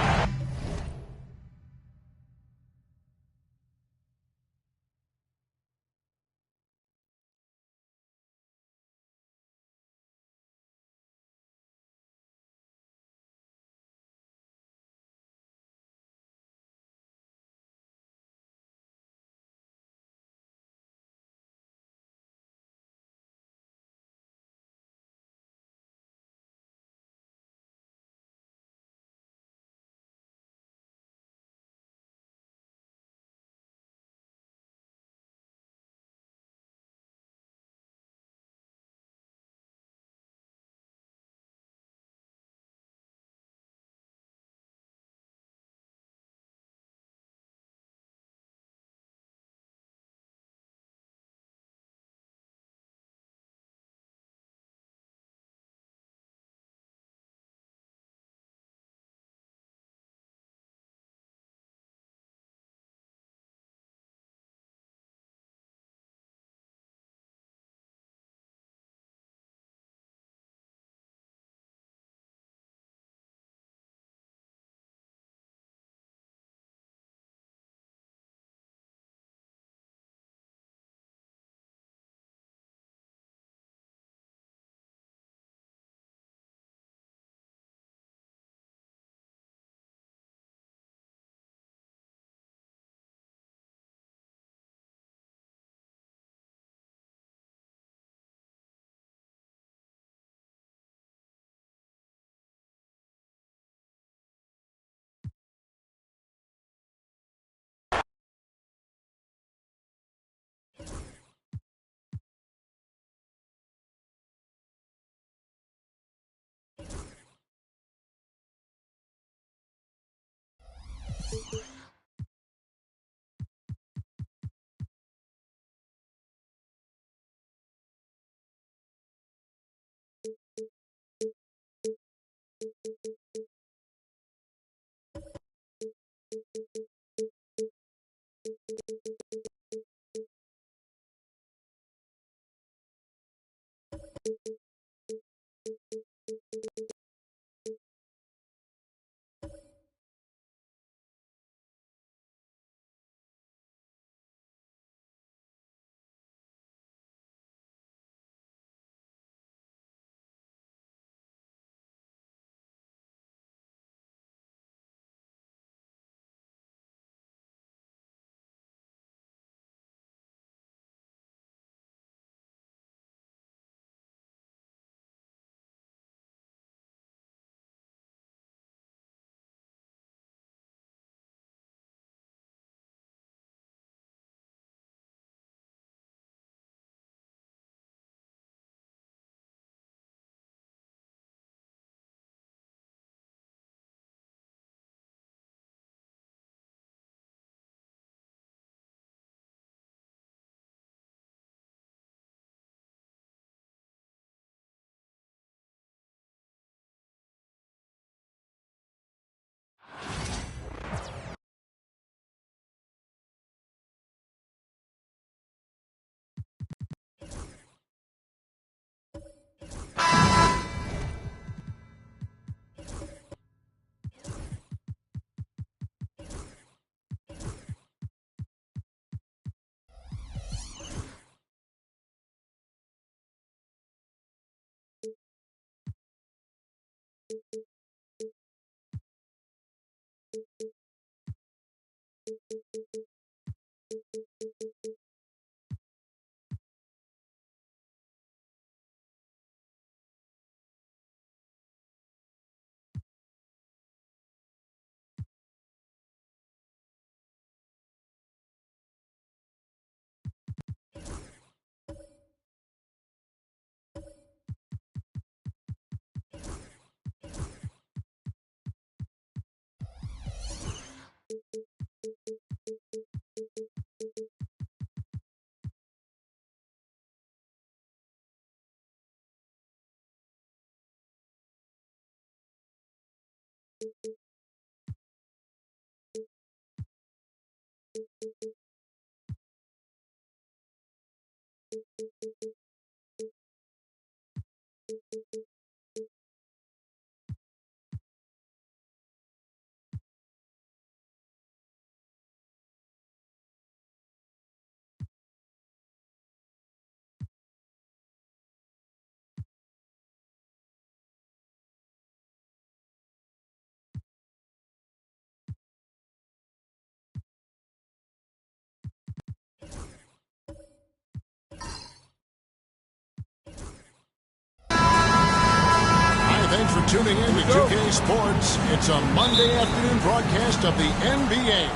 Thanks for tuning in to 2K Sports. It's a Monday afternoon broadcast of the NBA.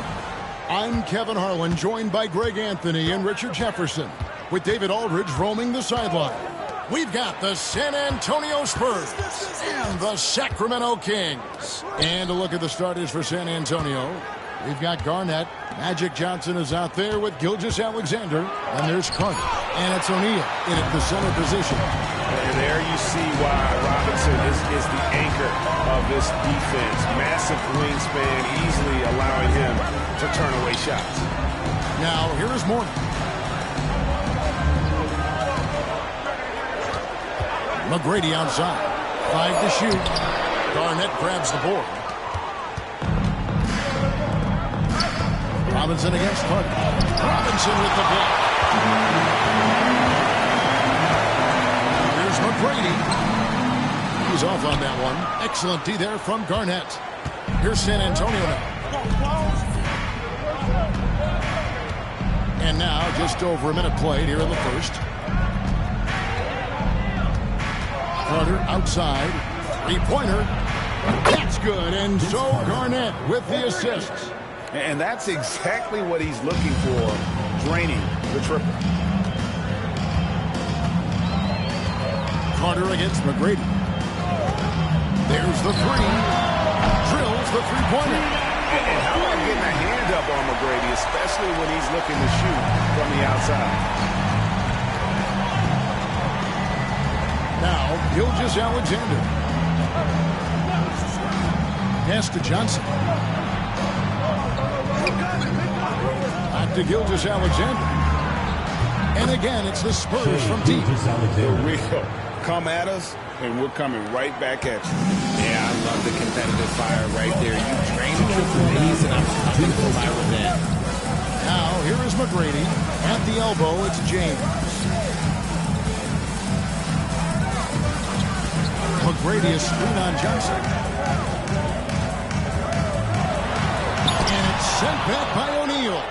I'm Kevin Harlan, joined by Greg Anthony and Richard Jefferson, with David Aldridge roaming the sideline. We've got the San Antonio Spurs and the Sacramento Kings. And a look at the starters for San Antonio. We've got Garnett. Magic Johnson is out there with Gilgeous-Alexander. And there's Carter. And it's O'Neal in at the center position. And there you see why Robinson is the anchor of this defense. Massive wingspan, easily allowing him to turn away shots. Now, here is Mourning. McGrady outside. 5 to shoot. Garnett grabs the board. Robinson against Carter. Robinson with the block. Here's McGrady. He's off on that one. Excellent D there from Garnett. Here's San Antonio now. And now just over a minute played here in the first. Carter outside. Three-pointer. That's good. And so Garnett with the assists. And that's exactly what he's looking for, draining the triple. Carter against McGrady. There's the three. Drills the three-pointer. And how about getting a hand up on McGrady, especially when he's looking to shoot from the outside. Now, Gilgeous-Alexander. Pass to Johnson. Back to Gilgeous-Alexander. And again, it's the Spurs from deep. For real. Come at us, and we're coming right back at you. Yeah, I love the competitive fire right there. You drain the triple knees, and I'm coming for my revenge. Now, here is McGrady. At the elbow, it's James. McGrady is screwed on Johnson. And it's sent back by O'Neal.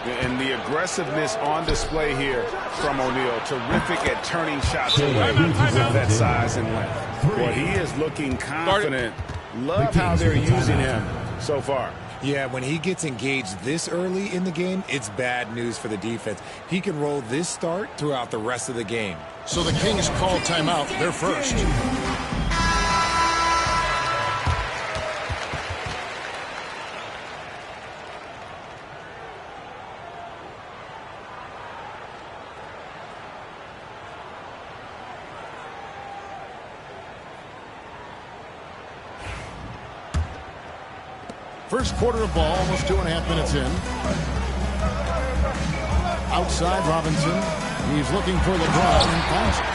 And the aggressiveness on display here from O'Neal. Terrific at turning shots away with that size and length. Boy, he is looking confident. Love how they're using him so far. Yeah, when he gets engaged this early in the game, it's bad news for the defense. He can roll this start throughout the rest of the game. So the Kings call timeout. They're first. First quarter of ball, almost 2.5 minutes in. Outside Robinson. He's looking for LeBron and finds it.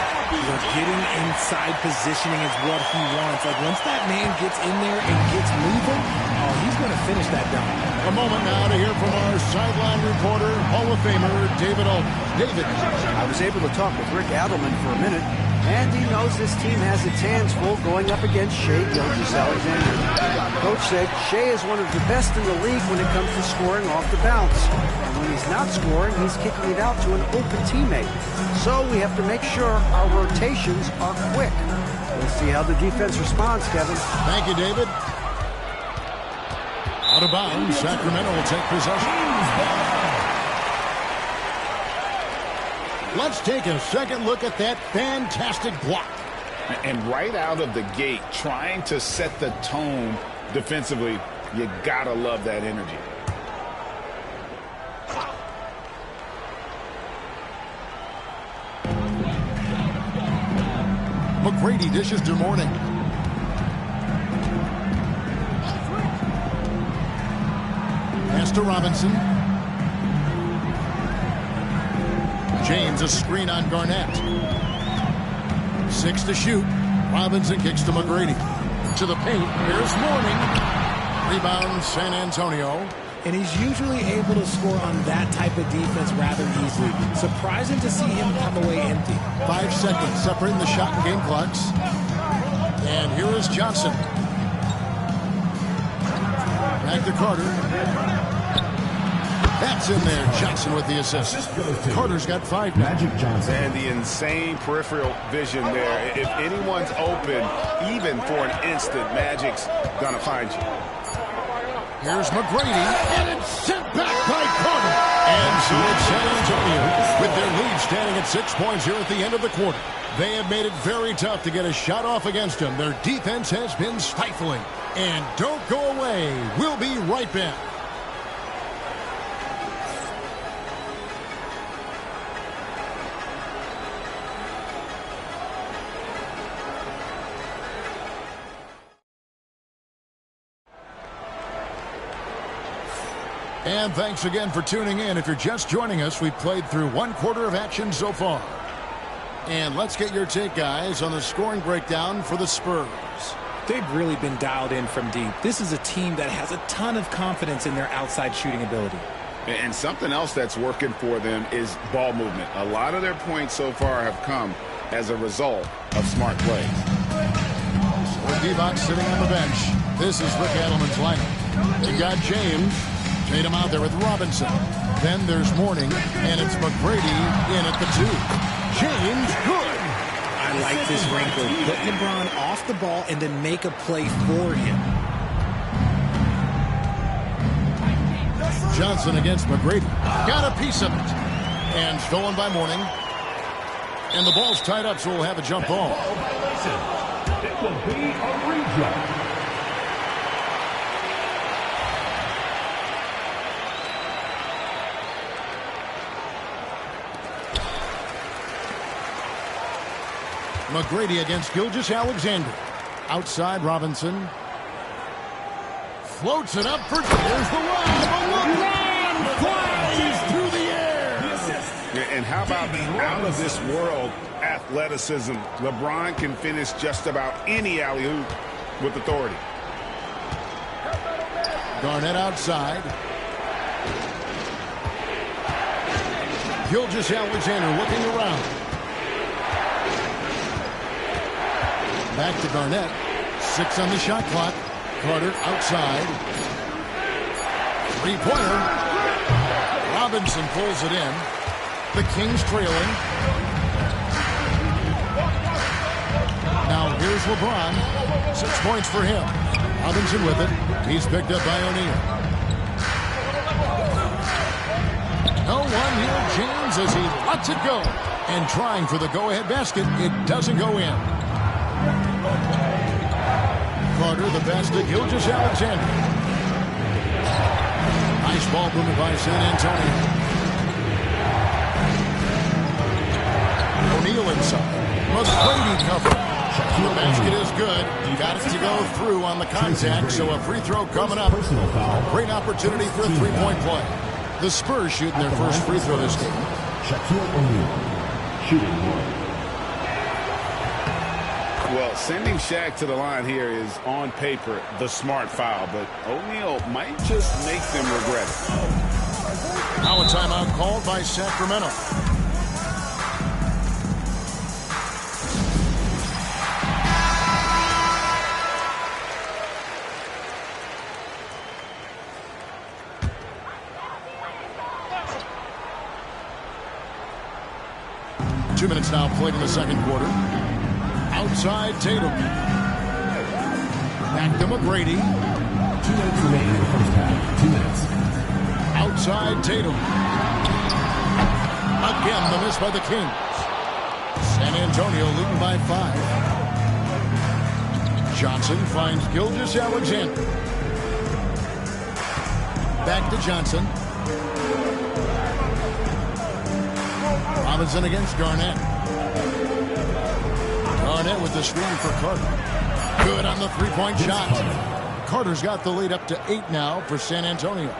Getting inside positioning is what he wants. Like once that man gets in there and gets moving, oh, he's going to finish that down. A moment now to hear from our sideline reporter, Hall of Famer David Aldridge. David. I was able to talk with Rick Adelman for a minute, and he knows this team has its hands full going up against Shai Gilgeous-Alexander. Coach said Shai is one of the best in the league when it comes to scoring off the bounce. And when he's not scoring, he's kicking it out to an open teammate. So we have to make sure our rotations are quick. We'll see how the defense responds, Kevin. Thank you, David. Out of bounds, Sacramento will take possession. Let's take a second look at that fantastic block. And right out of the gate, trying to set the tone defensively, you gotta love that energy. McGrady dishes to Mourning. to Robinson. James, a screen on Garnett. 6 to shoot. Robinson kicks to McGrady. To the paint. Here's Mourning. Rebound, San Antonio. And he's usually able to score on that type of defense rather easily. Surprising to see him come away empty. 5 seconds separating the shot and game clocks. And here is Johnson. Back to Carter. That's in there. Johnson with the assist. Carter's got 5 now. Magic Johnson. And the insane peripheral vision there. If anyone's open, even for an instant, Magic's gonna find you. Here's McGrady, and it's sent back by Carter. And so it's San Antonio with their lead standing at 6 points here at the end of the quarter. They have made it very tough to get a shot off against them. Their defense has been stifling. And don't go away. We'll be right back. And thanks again for tuning in. If you're just joining us, we've played through 1 quarter of action so far. And let's get your take, guys, on the scoring breakdown for the Spurs. They've really been dialed in from deep. This is a team that has a ton of confidence in their outside shooting ability. And something else that's working for them is ball movement. A lot of their points so far have come as a result of smart plays. With Divac sitting on the bench, this is Rick Adelman's lineup. You've got James. Tatum out there with Robinson. Then there's Mourning, and it's McGrady in at the 2. James, good. I like this wrinkle. Put LeBron off the ball and then make a play for him. Johnson against McGrady. Got a piece of it. And stolen by Mourning. And the ball's tied up, so we'll have a jump ball. It will be a redraw. McGrady against Gilgeous-Alexander. Outside, Robinson. Floats it up for... There's the run. LeBron flies through the air. And how about the out-of-this-world athleticism? LeBron can finish just about any alley-oop with authority. Garnett outside. Gilgeous-Alexander looking around. Back to Garnett. 6 on the shot clock. Carter outside. 3-pointer. Robinson pulls it in. The Kings trailing. Now here's LeBron. 6 points for him. Robinson with it. He's picked up by O'Neal. No one here. James as he lets it go. And trying for the go-ahead basket. It doesn't go in. Carter, the best to Gilgeous-Alexander. Nice ball movement by San Antonio. O'Neal inside. McGrady cover. The basket is good. Got it to go through on the contact, so a free throw coming up. Great opportunity for a three-point play. The Spurs shooting their first free throw this game. Shaquille O'Neal, shooting 1. Well, sending Shaq to the line here is, on paper, the smart foul, but O'Neal might just make them regret it. Now a timeout called by Sacramento. Two minutes now played in the second quarter. Outside Tatum. Back to McGrady. 2 minutes remaining in the first half. 2 minutes. Outside Tatum. Again, the miss by the Kings. San Antonio leading by 5. Johnson finds Gilgeous-Alexander. Back to Johnson. Robinson against Garnett. Garnett with the screen for Carter. Good on the three-point shot. Carter's got the lead up to 8 now for San Antonio.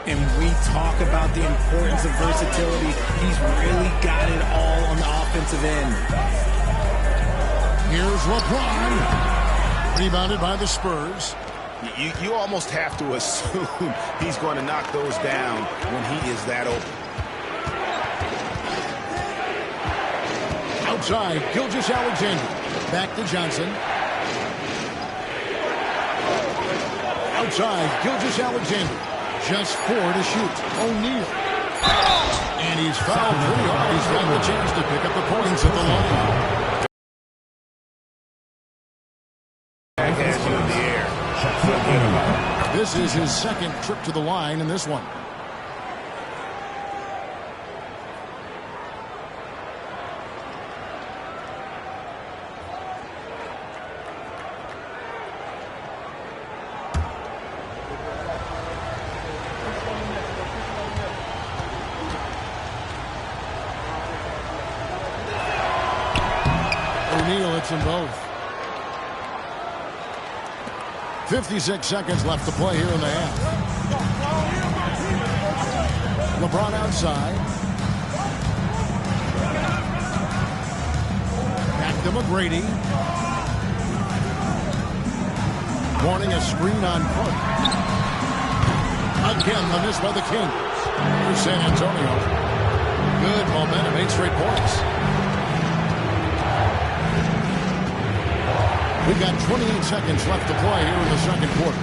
And we talk about the importance of versatility. He's really got it all on the offensive end. Here's LeBron. Rebounded by the Spurs. You almost have to assume he's going to knock those down when he is that open. Outside, Gilgeous-Alexander. Back to Johnson. Outside, Gilgeous-Alexander. Just 4 to shoot. O'Neal. And he's fouled pretty hard. He's got the chance to pick up the points at the line. This is his second trip to the line in this one. O'Neal hits them both. 56 seconds left to play here in the half. LeBron outside. Back to McGrady. Warning, a screen on front. Again, the miss by the Kings. Here's San Antonio. Good momentum, 8 straight points. We've got 28 seconds left to play here in the second quarter.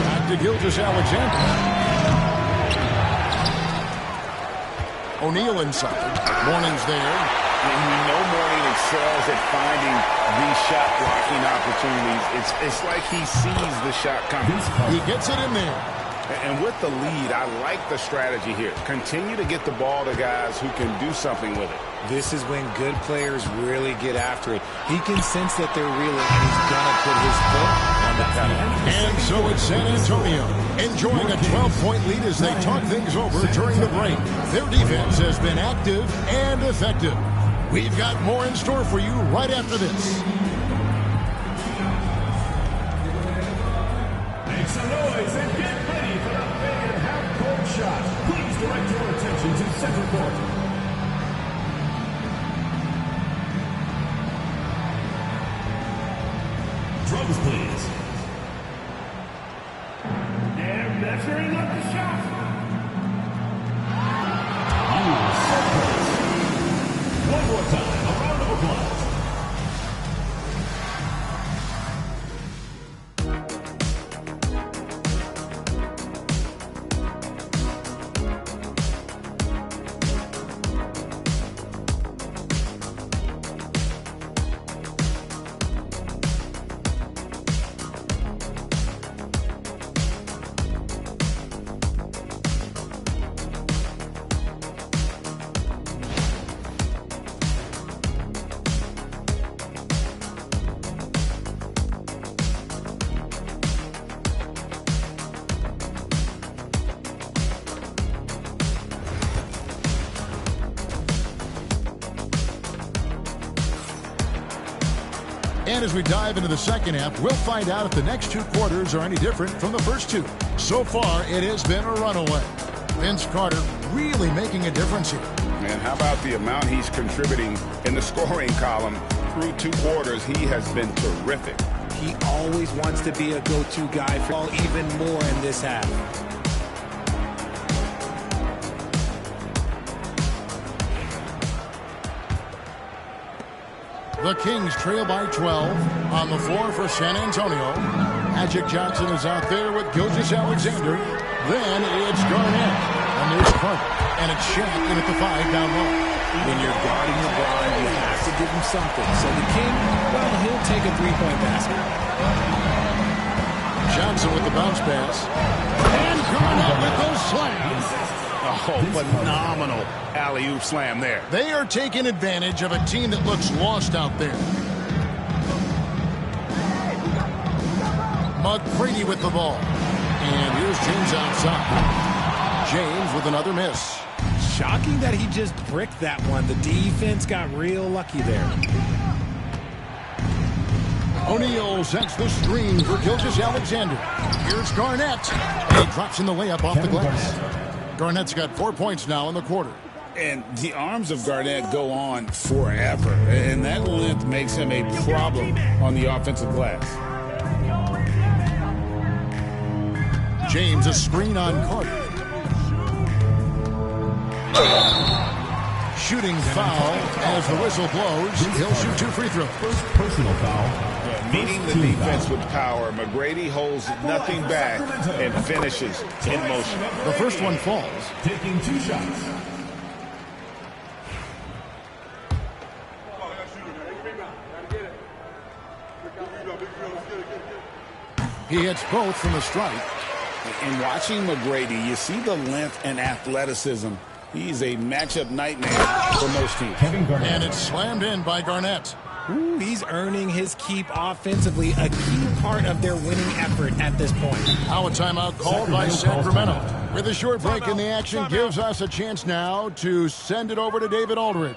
Back to Gilgeous-Alexander. O'Neal inside. Mourning's there. And we know Mourning excels at finding these shot blocking opportunities. It's like he sees the shot coming. He gets it in there. And with the lead, I like the strategy here. Continue to get the ball to guys who can do something with it. This is when good players really get after it. He can sense that they're reeling, and he's going to put his foot on the pedal. And so it's San Antonio enjoying a 12-point lead as they talk things over during the break. Their defense has been active and effective. We've got more in store for you right after this. Make some noise and get ready for the big and half-court shot. Please direct your attention to center court. Drums, please. And measuring up the shot. One more time, a round of applause. And as we dive into the second half, we'll find out if the next 2 quarters are any different from the first 2. So far, it has been a runaway. Vince Carter really making a difference here. And how about the amount he's contributing in the scoring column? Through 2 quarters, he has been terrific. He always wants to be a go-to guy for all, even more in this half. The Kings trail by 12 on the floor for San Antonio. Magic Johnson is out there with Gilgeous-Alexander. Then it's Garnett. And there's Carter. And it's Shaq in at the 5 down low. When you're guarding LeBron, you have to give him something. So the King, well, he'll take a 3-point basket. Johnson with the bounce pass. And Garnett with those slams. Oh, phenomenal alley-oop slam there. They are taking advantage of a team that looks lost out there. McGrady with the ball. And here's James outside. James with another miss. Shocking that he just bricked that one. The defense got real lucky there. O'Neal sets the screen for Gilgeous-Alexander. Here's Garnett. And he drops in the layup off the glass. Garnett's got 4 points now in the quarter. And the arms of Garnett go on forever. And that length makes him a problem on the offensive glass. James, a screen on Carter. Shooting foul as the whistle blows. He'll shoot 2 free throws. First personal foul. Meeting the defense with power. McGrady holds nothing back and finishes in motion. The first one falls. Taking 2 shots. He hits both from the strike. In watching McGrady, you see the length and athleticism. He's a matchup nightmare for most teams. And it's slammed in by Garnett. Ooh, he's earning his keep offensively, a key part of their winning effort at this point. Now a timeout called by Sacramento. With a short break in the action, gives us a chance now to send it over to David Aldridge.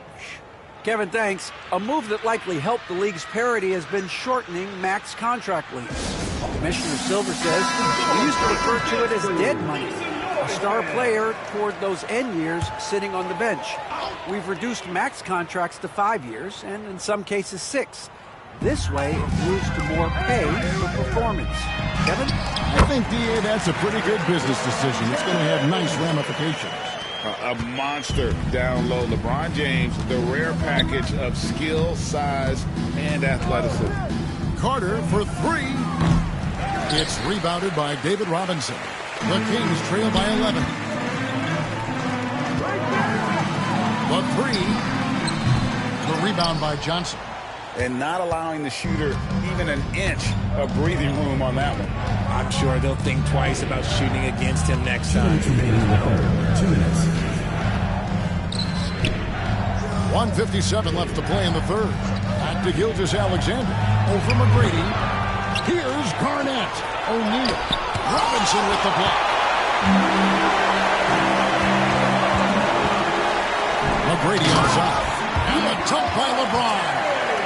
Kevin, thanks. A move that likely helped the league's parity has been shortening max contract lengths. Commissioner Silver says we used to refer to it as dead money, a star player toward those end years sitting on the bench. We've reduced max contracts to 5 years, and in some cases 6. This way, it moves to more pay for performance. Kevin? I think, D.A., that's a pretty good business decision. It's going to have nice ramifications. A monster down low. LeBron James, the rare package of skill, size, and athleticism. Carter for 3. It's rebounded by David Robinson. The Kings trail by 11. The 3. The rebound by Johnson. And not allowing the shooter even an inch of breathing room on that one. I'm sure they'll think twice about shooting against him next time. 2 minutes. 1:57 left to play in the third. Back to Gilgeous-Alexander. Over McGrady. Here's Garnett. O'Neal. Robinson with the block. McGrady on side. And a dunk by LeBron.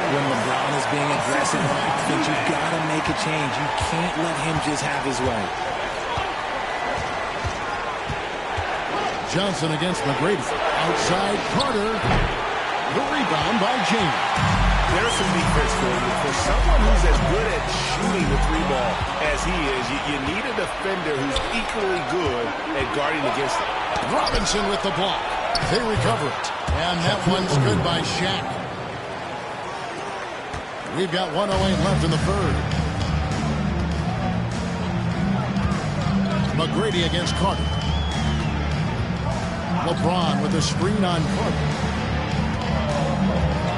When LeBron is being aggressive on offense, you've got to make a change. You can't let him just have his way. Johnson against McGrady. Outside Carter. The rebound by James. There's some defense for you. For someone who's as good at shooting the 3-ball as he is, you need a defender who's equally good at guarding against it. Robinson with the block. They recover it. And that one's good by Shaq. We've got 1:08 left in the third. McGrady against Carter. LeBron with a screen on Carter.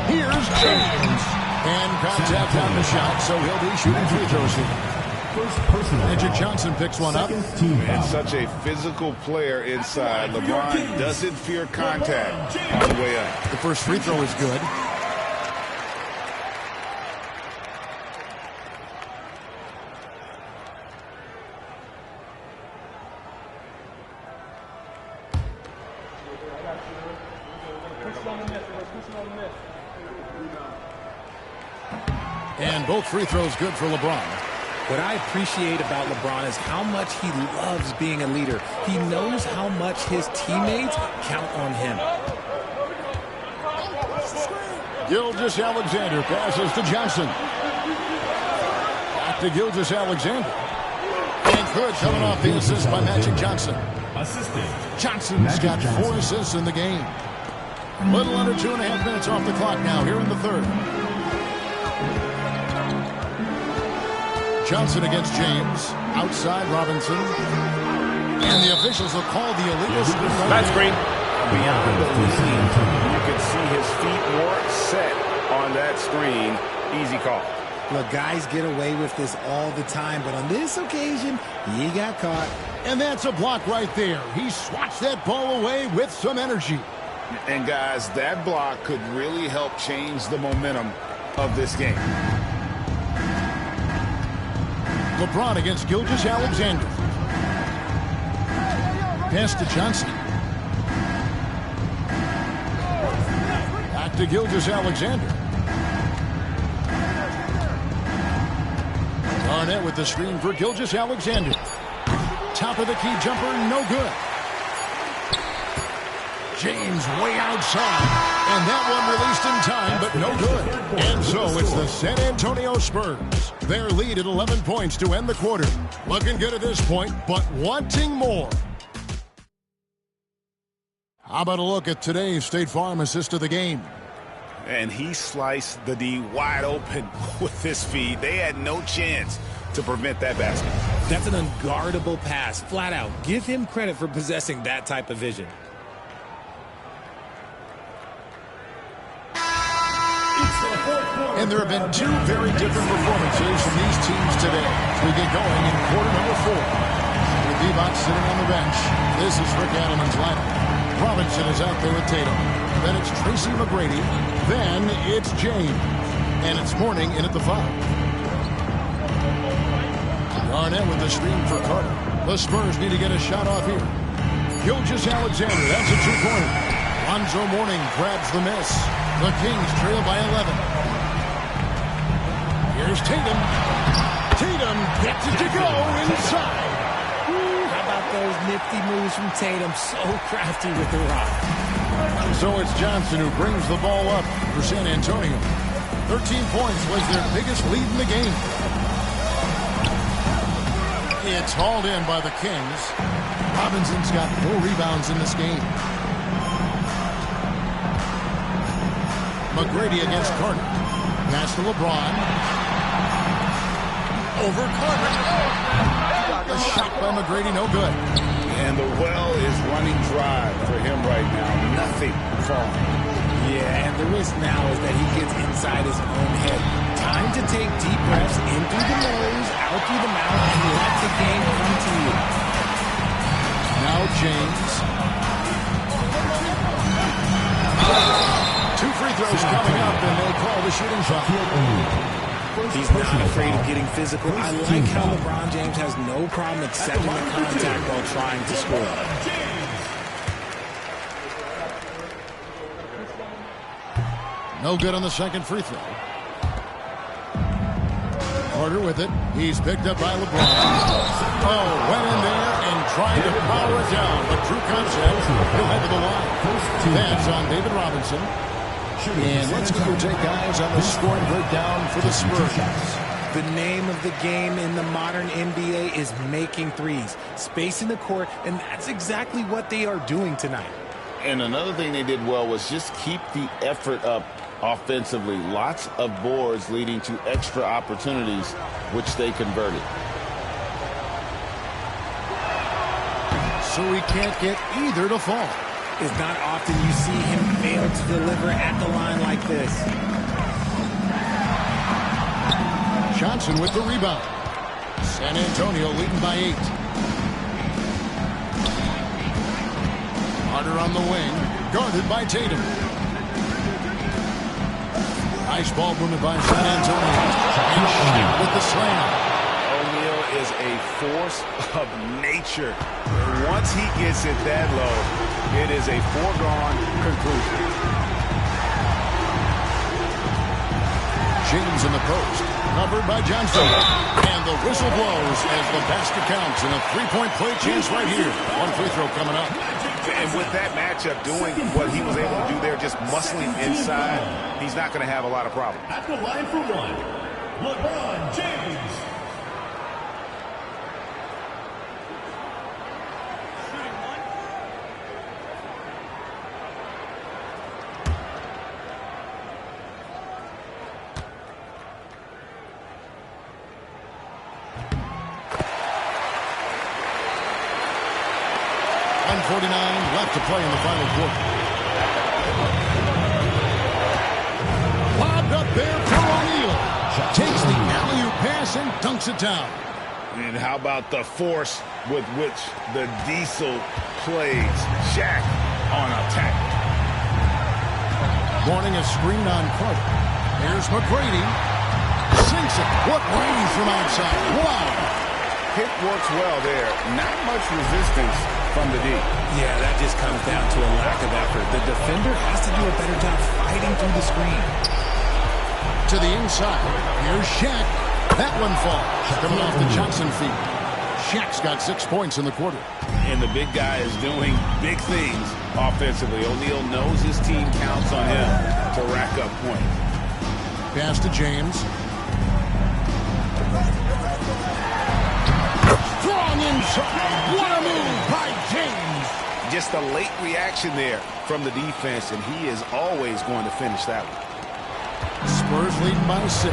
Here's James. And contact on the shot, so he'll be shooting free throws here. Magic Johnson picks one up. And such a physical player inside. LeBron doesn't fear contact on the way up. The first free throw is good. And both free throws good for LeBron. What I appreciate about LeBron is how much he loves being a leader. He knows how much his teammates count on him. Gilgeous-Alexander passes to Johnson. Back to Gilgeous-Alexander. And good coming off the assist by Magic Johnson. Johnson's got 4 assists in the game. Little under 2.5 minutes off the clock now here in the third. Johnson against James. Outside Robinson. And the officials will call the illegal screen. Screen. Beyond the lead. You can see his feet more set on that screen. Easy call. Look, guys get away with this all the time, but on this occasion, he got caught. And that's a block right there. He swats that ball away with some energy. And guys, that block could really help change the momentum of this game. LeBron against Gilgeous-Alexander. Pass to Johnson. Back to Gilgeous-Alexander. Garnett with the screen for Gilgeous-Alexander. Top of the key jumper, no good. James way outside. And that one released in time, but no good. And so it's the San Antonio Spurs. Their lead at 11 points to end the quarter. Looking good at this point, but wanting more. How about a look at today's State Farm assist of the game? And he sliced the D wide open with his feed. They had no chance to prevent that basket. That's an unguardable pass, flat out. Give him credit for possessing that type of vision. And there have been two very different performances from these teams today as we get going in quarter number 4. With D-Box sitting on the bench, this is Rick Adelman's lineup. Robinson is out there with Tatum. Then it's Tracy McGrady. Then it's James. And it's Mourning in at the 5. Garnett with the screen for Carter. The Spurs need to get a shot off here. Gilgeous-Alexander, that's a two-pointer. Lonzo Mourning grabs the miss. The Kings trail by 11. Here's Tatum. Tatum gets it to go inside. How about those nifty moves from Tatum? So crafty with the rock. So it's Johnson who brings the ball up for San Antonio. 13 points was their biggest lead in the game. It's hauled in by the Kings. Robinson's got 4 rebounds in this game. McGrady against Carter. Pass to LeBron. Over Carter. The shot by McGrady, no good. And the well is running dry for him right now. Nothing falling. Yeah, and the risk now is that he gets inside his own head. Time to take deep breaths in through the nose, out through the mouth, and let the game come to you. Now James. 2 free throws coming up, and they call the shooting shot. He's not afraid of getting physical. I like how LeBron James has no problem accepting the contact while trying to score. No good on the second free throw. Carter with it. He's picked up by LeBron. Oh, went in there and tried to power it down, but Drew Concept he'll head to the line. That's on David Robinson. And let's go take guys on the scoring breakdown for the Spurs. The name of the game in the modern NBA is making threes, spacing the court, and that's exactly what they are doing tonight. And another thing they did well was just keep the effort up offensively. Lots of boards leading to extra opportunities, which they converted. So he can't get either to fall. It's not often you see him fail to deliver at the line like this. Johnson with the rebound. San Antonio leading by 8. Carter on the wing, guarded by Tatum. Nice ball movement by San Antonio. And Shaq with the slam. O'Neal is a force of nature. Once he gets it that low, it is a foregone conclusion. James in the post, covered by Johnson. And the whistle blows as the basket counts, and a 3-point play chance right here. 1 free throw coming up. And with that matchup doing what he was able to do there, just muscling inside, he's not going to have a lot of problems. At the line for 1, LeBron James. Left to play in the final quarter. Lobbed up there for O'Neal. Takes the alley-oop pass and dunks it down. And how about the force with which the Diesel plays Shaq on attack? Mourning a screen on Carter. Here's McGrady. Sinks it. What range from outside. Wow. Hit works well there. Not much resistance from the D. Yeah, that just comes down to a lack of effort. The defender has to do a better job fighting through the screen. To the inside. Here's Shaq. That one falls. Coming off the Johnson feed. Shaq's got 6 points in the quarter. And the big guy is doing big things offensively. O'Neal knows his team counts on him to rack up points. Pass to James. Strong inside. What a move by James. Just a late reaction there from the defense, and he is always going to finish that one. Spurs leading by 6.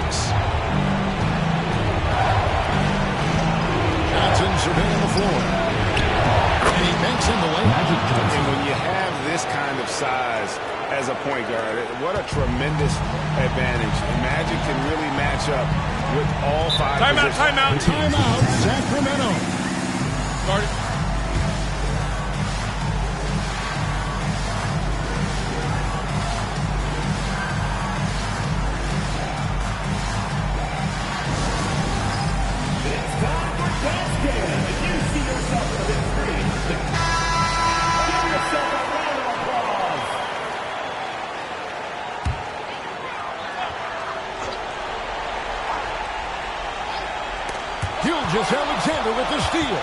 Johnson surveying the floor. And he makes him the lane. And when you have this kind of size as a point guard, what a tremendous advantage. And Magic can really match up with all 5 positions. Timeout, Sacramento. Guard it. Gilgeous-Alexander with the steal.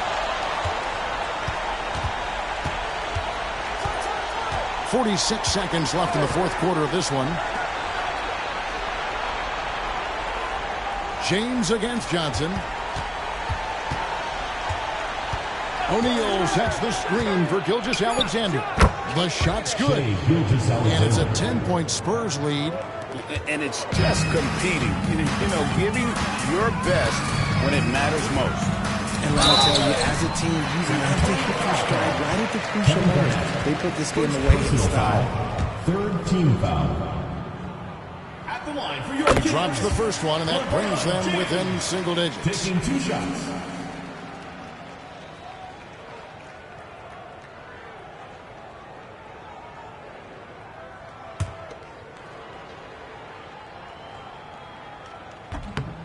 46 seconds left in the fourth quarter of this one. James against Johnson. O'Neal sets the screen for Gilgeous-Alexander. The shot's good. And it's a 10-point Spurs lead. And it's just competing. You know, giving your best when it matters most. And let me tell you, as a team, you have to hit your stride right at the crucial moments. They put this game away in style. Third team foul. At the line for your He drops the first one, and that brings them within single digits. Taking 2 shots.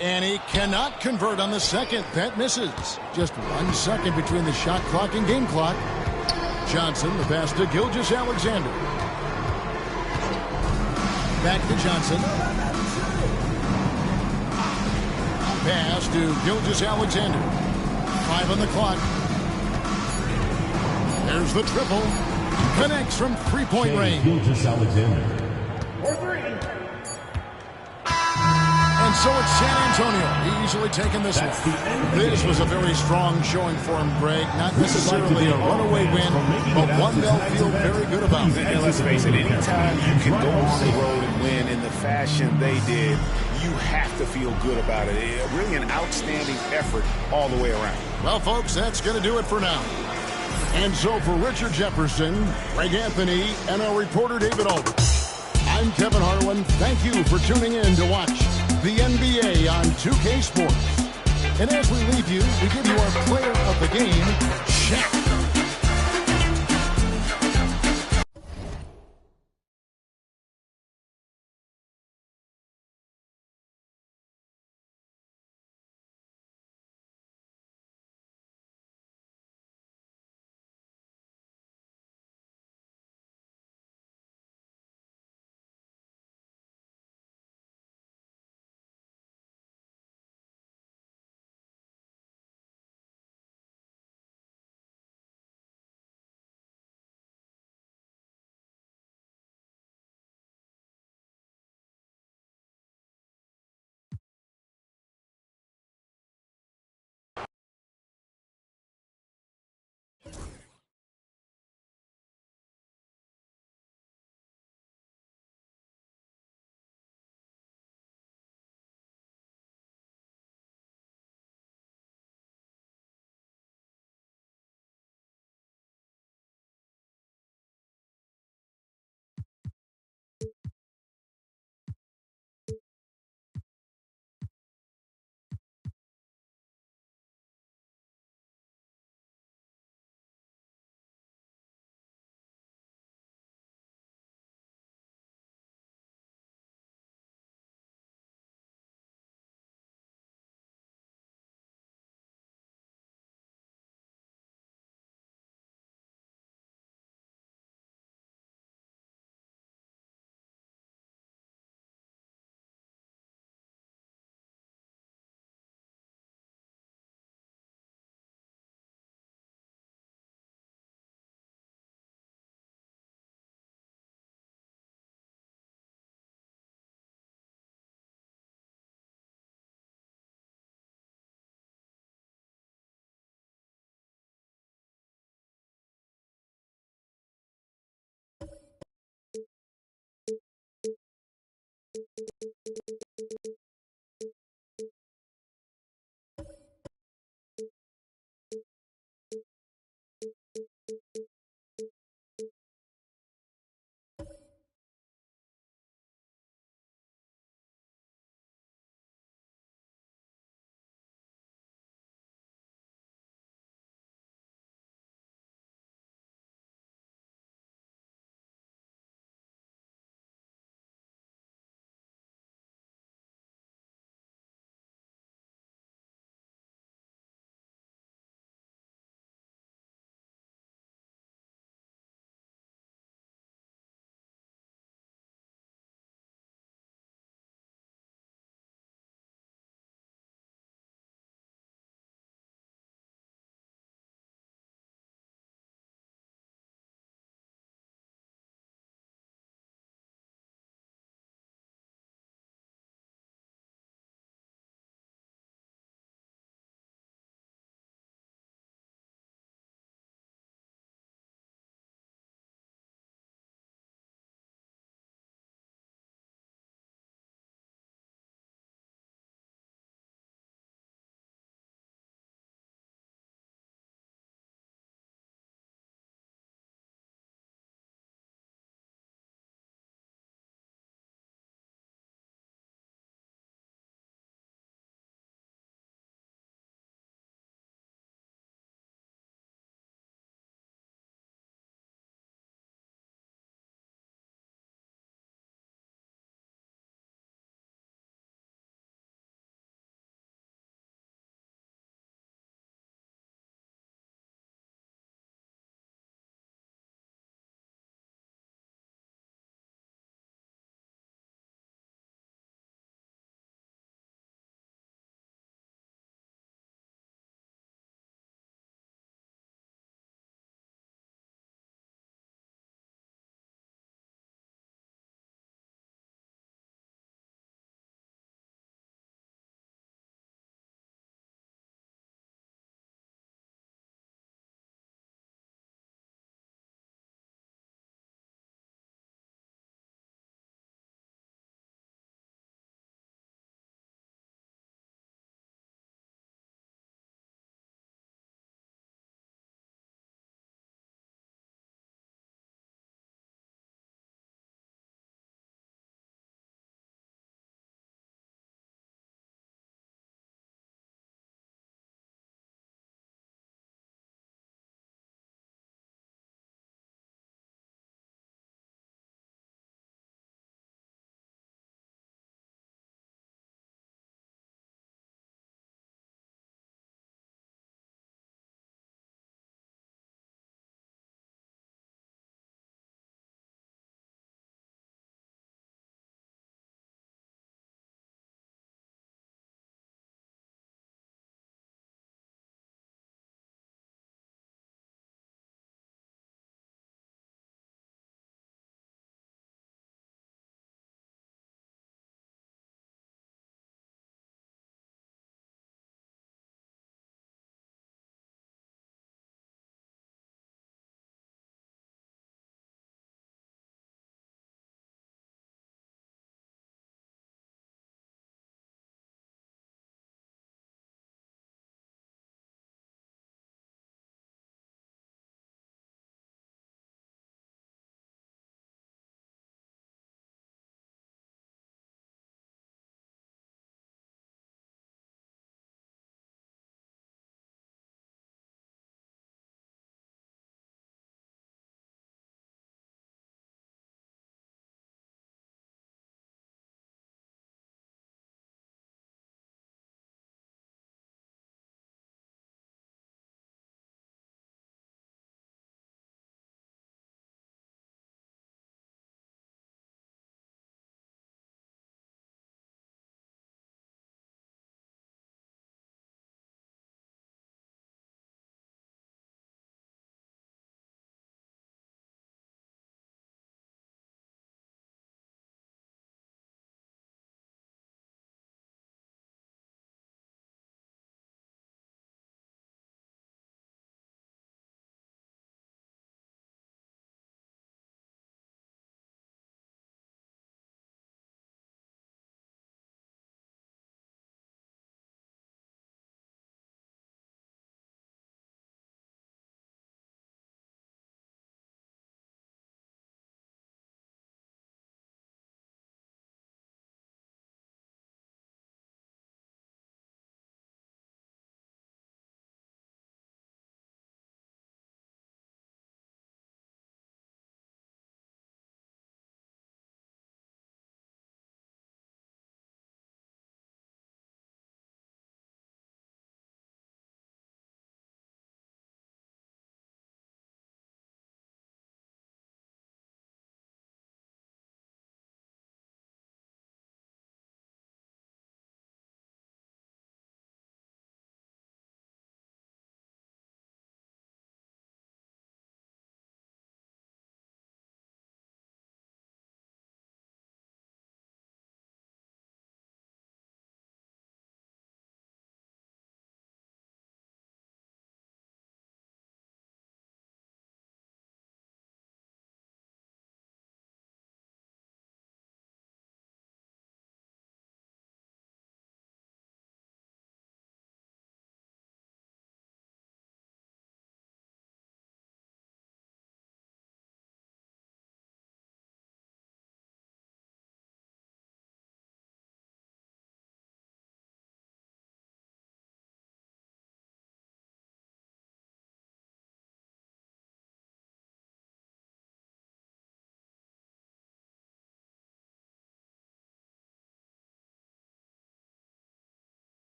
And he cannot convert on the second. That misses. Just 1 second between the shot clock and game clock. Johnson, the pass to Gilgeous-Alexander. Back to Johnson. Pass to Gilgeous-Alexander. 5 on the clock. There's the triple. Connects from three-point range. Gilgeous-Alexander. And so it's San Antonio easily taking this one. This was a very strong showing for him, Greg. Not necessarily a runaway win, but one they'll feel very good about. And let's face it, anytime you can go on the road and win in the fashion they did, you have to feel good about it. Really an outstanding effort all the way around. Well, folks, that's going to do it for now. And so for Richard Jefferson, Greg Anthony, and our reporter David Aldridge, I'm Kevin Harlan. Thank you for tuning in to watch the NBA on 2K Sports. And as we leave you, we give you our player of the game, Shaq.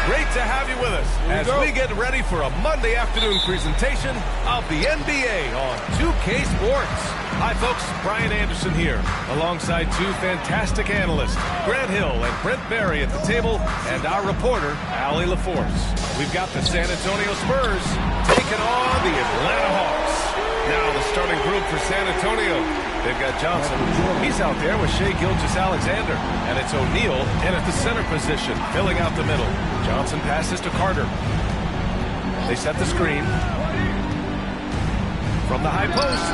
Great to have you with us as we get ready for a Monday afternoon presentation of the NBA on 2K Sports. Hi, folks. Brian Anderson here, alongside two fantastic analysts, Grant Hill and Brent Barry at the table, and our reporter, Allie LaForce. We've got the San Antonio Spurs taking on the Atlanta Hawks. Now the starting group for San Antonio. They've got Johnson. He's out there with Shai Gilgeous-Alexander. And it's O'Neal in at the center position, filling out the middle. Johnson passes to Carter. They set the screen. From the high post.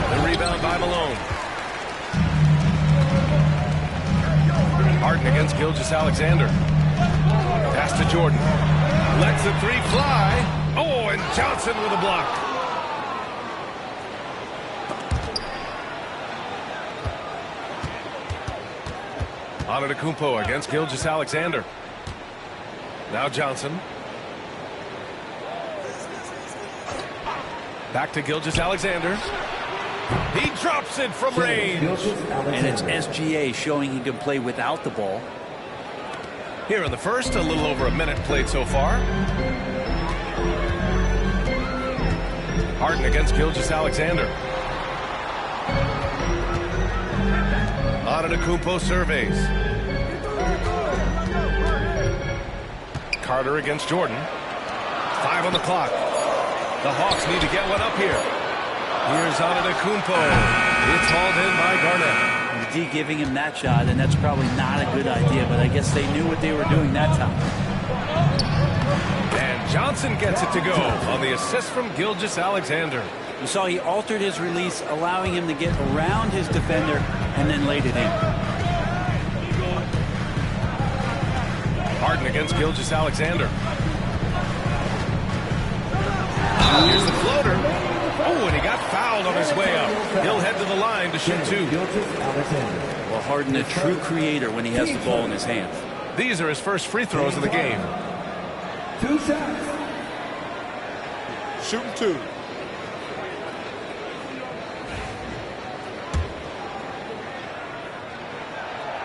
The rebound by Malone. Harden against Gilgeous-Alexander. Pass to Jordan. Lets the three fly. Oh, and Johnson with a block. Antetokounmpo against Gilgeous-Alexander. Now Johnson. Back to Gilgeous-Alexander. He drops it from range. And it's SGA showing he can play without the ball. Here in the first, a little over a minute played so far. Harden against Gilgeous-Alexander. Antetokounmpo surveys. Carter against Jordan. 5 on the clock. The Hawks need to get one up here. Here's Antetokounmpo. It's hauled in by Garnett. The D giving him that shot, and that's probably not a good idea, but I guess they knew what they were doing that time. And Johnson gets it to go on the assist from Gilgeous-Alexander. You saw he altered his release, allowing him to get around his defender and then laid it in. Harden against Gilgeous-Alexander. Here's the floater. Oh, and he got fouled on his way up. He'll head to the line to shoot two. Well, Harden, a true creator when he has the ball in his hands. These are his first free throws of the game. 2 shots. Shooting 2.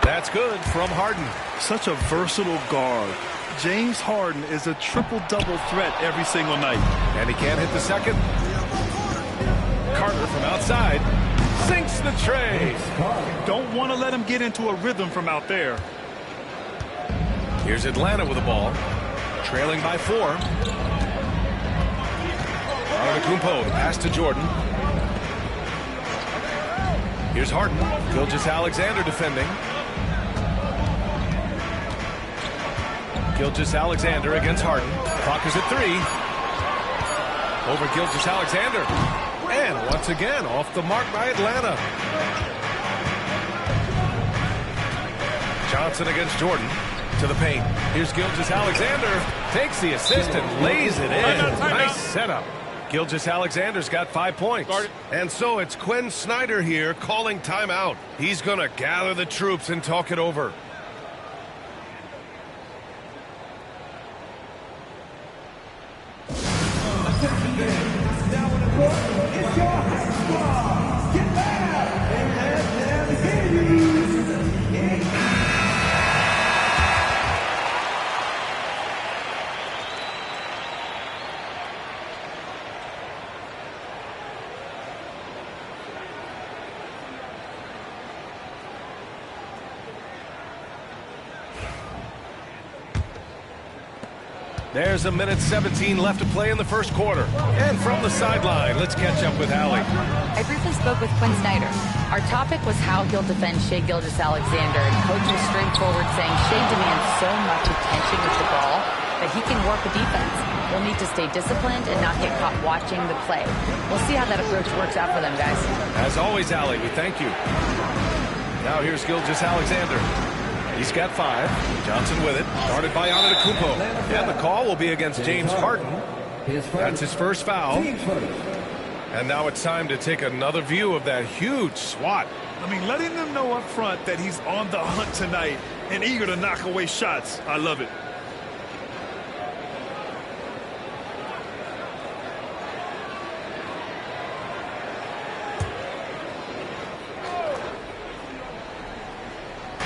That's good from Harden. Such a versatile guard. James Harden is a triple-double threat every single night. And he can't hit the second. Carter from outside sinks the tray. Don't want to let him get into a rhythm from out there. Here's Atlanta with the ball. Trailing by 4. Antetokounmpo, the pass to Jordan. Here's Harden. Gilgeous-Alexander defending. Gilgeous-Alexander against Harden. Clock is at 3. Over Gilgeous-Alexander. And once again, off the mark by Atlanta. Johnson against Jordan. To the paint. Here's Gilgeous-Alexander. Takes the assist and lays it in. Nice setup. Gilgeous-Alexander's got 5 points. And so it's Quinn Snyder here calling timeout. He's going to gather the troops and talk it over. It's your high squad. Get loud and let them hear you. There's a minute 17 left to play in the first quarter. And from the sideline, let's catch up with Allie. I briefly spoke with Quinn Snyder. Our topic was how he'll defend Shai Gilgeous-Alexander, and Coach was straightforward, saying Shai demands so much attention with the ball that he can work a defense. We'll need to stay disciplined and not get caught watching the play. We'll see how that approach works out for them, guys. As always, Allie, we thank you. Now here's Gilgeous-Alexander. He's got 5. Johnson with it. Guarded by Antetokounmpo. And the call will be against James Harden. That's his first foul. And now it's time to take another view of that huge swat. I mean, letting them know up front that he's on the hunt tonight and eager to knock away shots. I love it.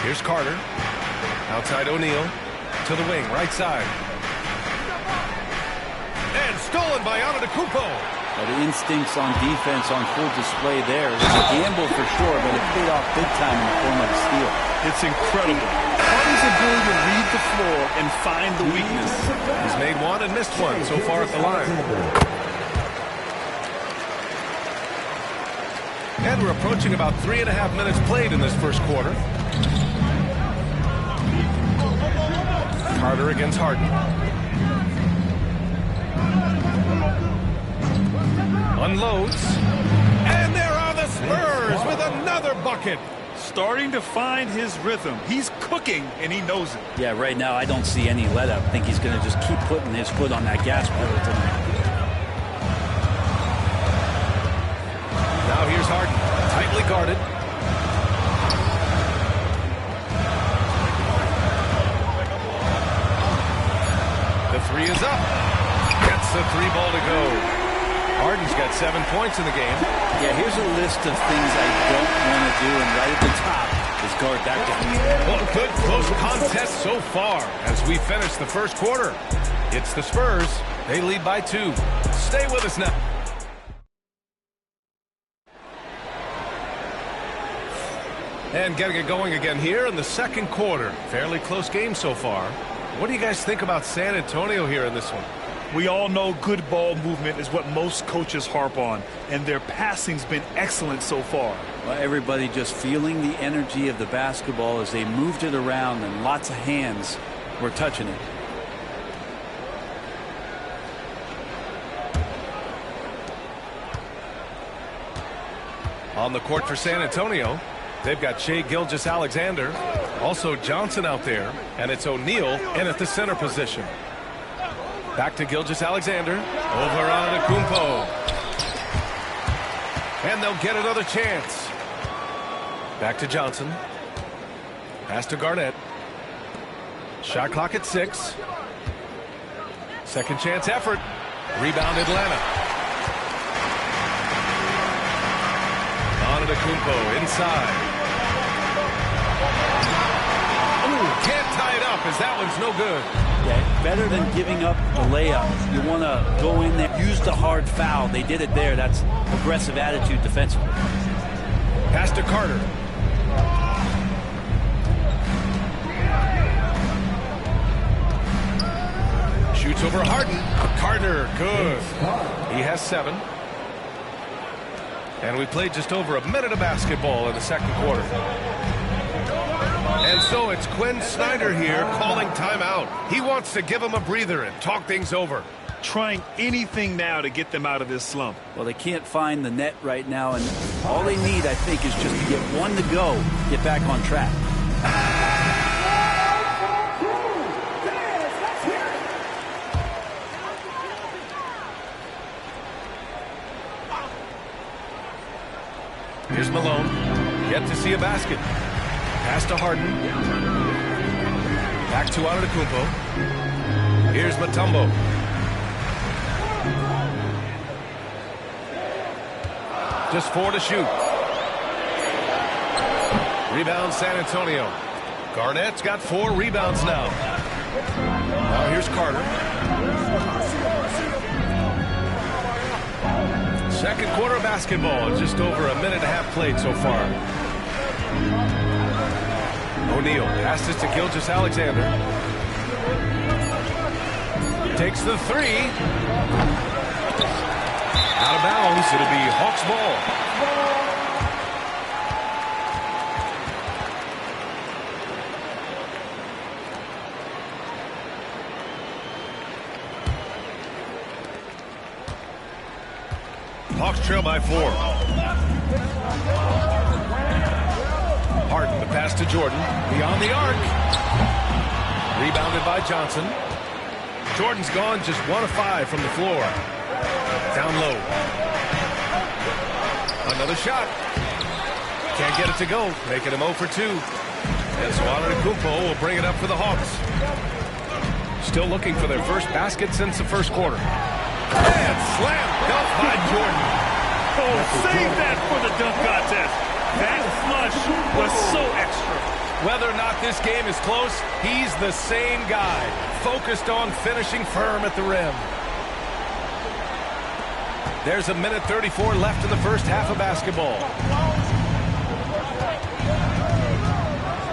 Here's Carter. Outside O'Neal. To the wing, right side. And stolen by Antetokounmpo. The instincts on defense on full display there. It was a gamble for sure, but it paid off big time in the form of a steal. It's incredible. Harden's ability to read the floor and find the weakness. He's made one and missed one so far at the line. And we're approaching about 3.5 minutes played in this first quarter. Carter against Harden. Unloads. And there are the Spurs with another bucket. Starting to find his rhythm. He's cooking, and he knows it. Yeah, right now I don't see any let up. I think he's going to just keep putting his foot on that gas pedal tonight. Now here's Harden. Tightly guarded. The 3 is up. Gets the 3 ball to go. Harden's got 7 points in the game. Yeah, here's a list of things I don't want to do, and right at the top is guard that guy. Well, good close contest so far as we finish the first quarter. It's the Spurs. They lead by 2. Stay with us now. And getting it going again here in the second quarter. Fairly close game so far. What do you guys think about San Antonio here in this one? We all know good ball movement is what most coaches harp on, and their passing's been excellent so far. Well, everybody just feeling the energy of the basketball as they moved it around, and lots of hands were touching it. On the court for San Antonio, they've got Shai Gilgeous-Alexander, also Johnson out there, and it's O'Neal in at the center position. Back to Gilgeous-Alexander. Over Antetokounmpo. And they'll get another chance. Back to Johnson. Pass to Garnett. Shot clock at 6. Second chance effort. Rebound Atlanta. Antetokounmpo inside. Ooh, can't tie it up as that one's no good. Yeah, better than giving up the layup. You want to go in there, use the hard foul. They did it there. That's aggressive attitude defensively. Pass to Carter. Shoots over Harden. Carter, good. He has 7. And we played just over a minute of basketball in the second quarter. And so it's Quinn Snyder here calling timeout. He wants to give them a breather and talk things over. Trying anything now to get them out of this slump. Well, they can't find the net right now, and all they need, I think, is just to get one to go, get back on track. Here's Malone. Yet to see a basket. Pass to Harden. Back to Antetokounmpo. Here's Mutombo. Just 4 to shoot. Rebound San Antonio. Garnett's got 4 rebounds now. Now here's Carter. Second quarter of basketball. Just over a minute and a half played so far. O'Neal passes to Gilgeous-Alexander. Takes the 3. Out of bounds. It'll be Hawks ball. Hawks trail by 4. Harden, the pass to Jordan. Beyond the arc. Rebounded by Johnson. Jordan's gone just 1 of 5 from the floor. Down low. Another shot. Can't get it to go, making him 0 for 2. And so Antetokounmpo will bring it up for the Hawks. Still looking for their first basket since the first quarter. And slam dunk by Jordan. Oh, save that for the dunk contest. That flush was so extra. Whether or not this game is close, he's the same guy, focused on finishing firm at the rim. There's a minute 34 left in the first half of basketball.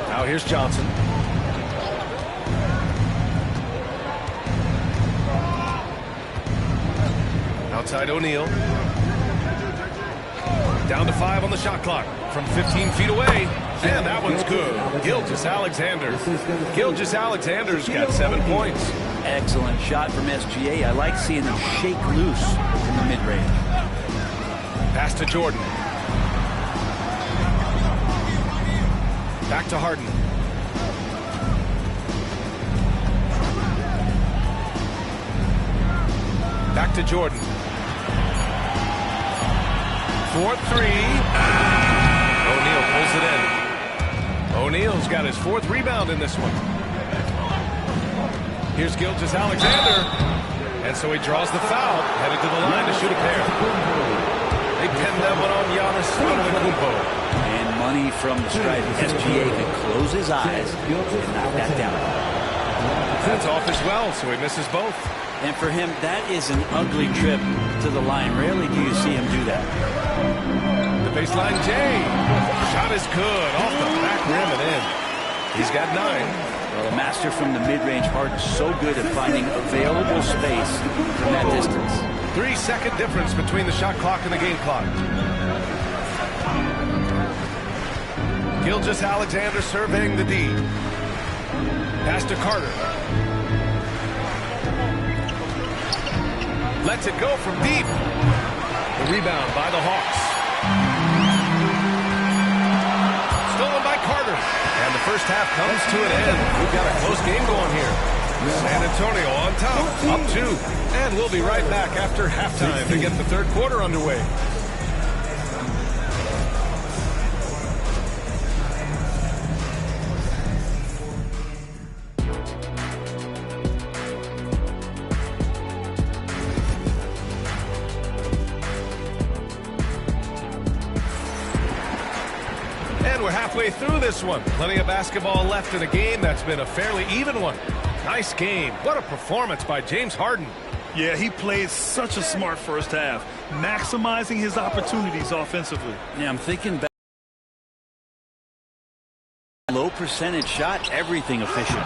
Now here's Johnson. Outside O'Neal. Down to 5 on the shot clock from 15 feet away. And that one's good. Gilgeous-Alexander. Gilgeous-Alexander's got 7 points. Excellent shot from SGA. I like seeing them shake loose in the mid-range. Pass to Jordan. Back to Harden. Back to Jordan. 4-3. O'Neal pulls it in. O'Neal's got his 4th rebound in this one. Here's Gilgeous-Alexander. And so he draws the foul, headed to the line to shoot a pair. They pinned that one on Giannis Antetokounmpo. And money from the stripe. SGA can close his eyes and knock that down. That's off as well, so he misses both. And for him, that is an ugly trip to the line. Rarely do you see him do that. The baseline Jay. Shot is good. Off the back rim and in. He's got 9. Well, a master from the mid-range. Harden's so good at finding available space from that distance. 3-second difference between the shot clock and the game clock. Gilgeous-Alexander surveying the D. Pass to Carter. Lets it go from deep. The rebound by the Hawks. Stolen by Carter. And the first half comes to an end. We've got a close game going here. San Antonio on top, up 2. And we'll be right back after halftime to get the third quarter underway. Halfway through this one. Plenty of basketball left in a game that's been a fairly even one. Nice game. What a performance by James Harden. Yeah, he played such a smart first half, maximizing his opportunities offensively. Yeah, I'm thinking back. Low percentage shot, everything efficient.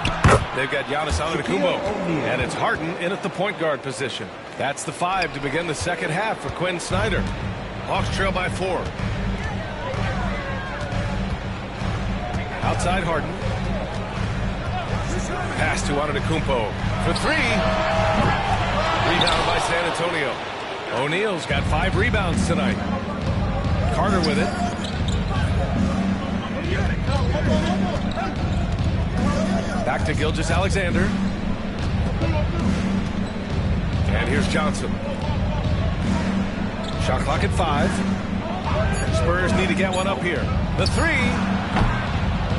They've got Giannis Antetokounmpo, and it's Harden in at the point guard position. That's the 5 to begin the second half for Quinn Snyder. Hawks trail by 4. Outside Harden. Pass to Antetokounmpo for 3. Rebound by San Antonio. O'Neal's got 5 rebounds tonight. Carter with it. Back to Gilgeous-Alexander. And here's Johnson. Shot clock at 5. Spurs need to get one up here. The 3.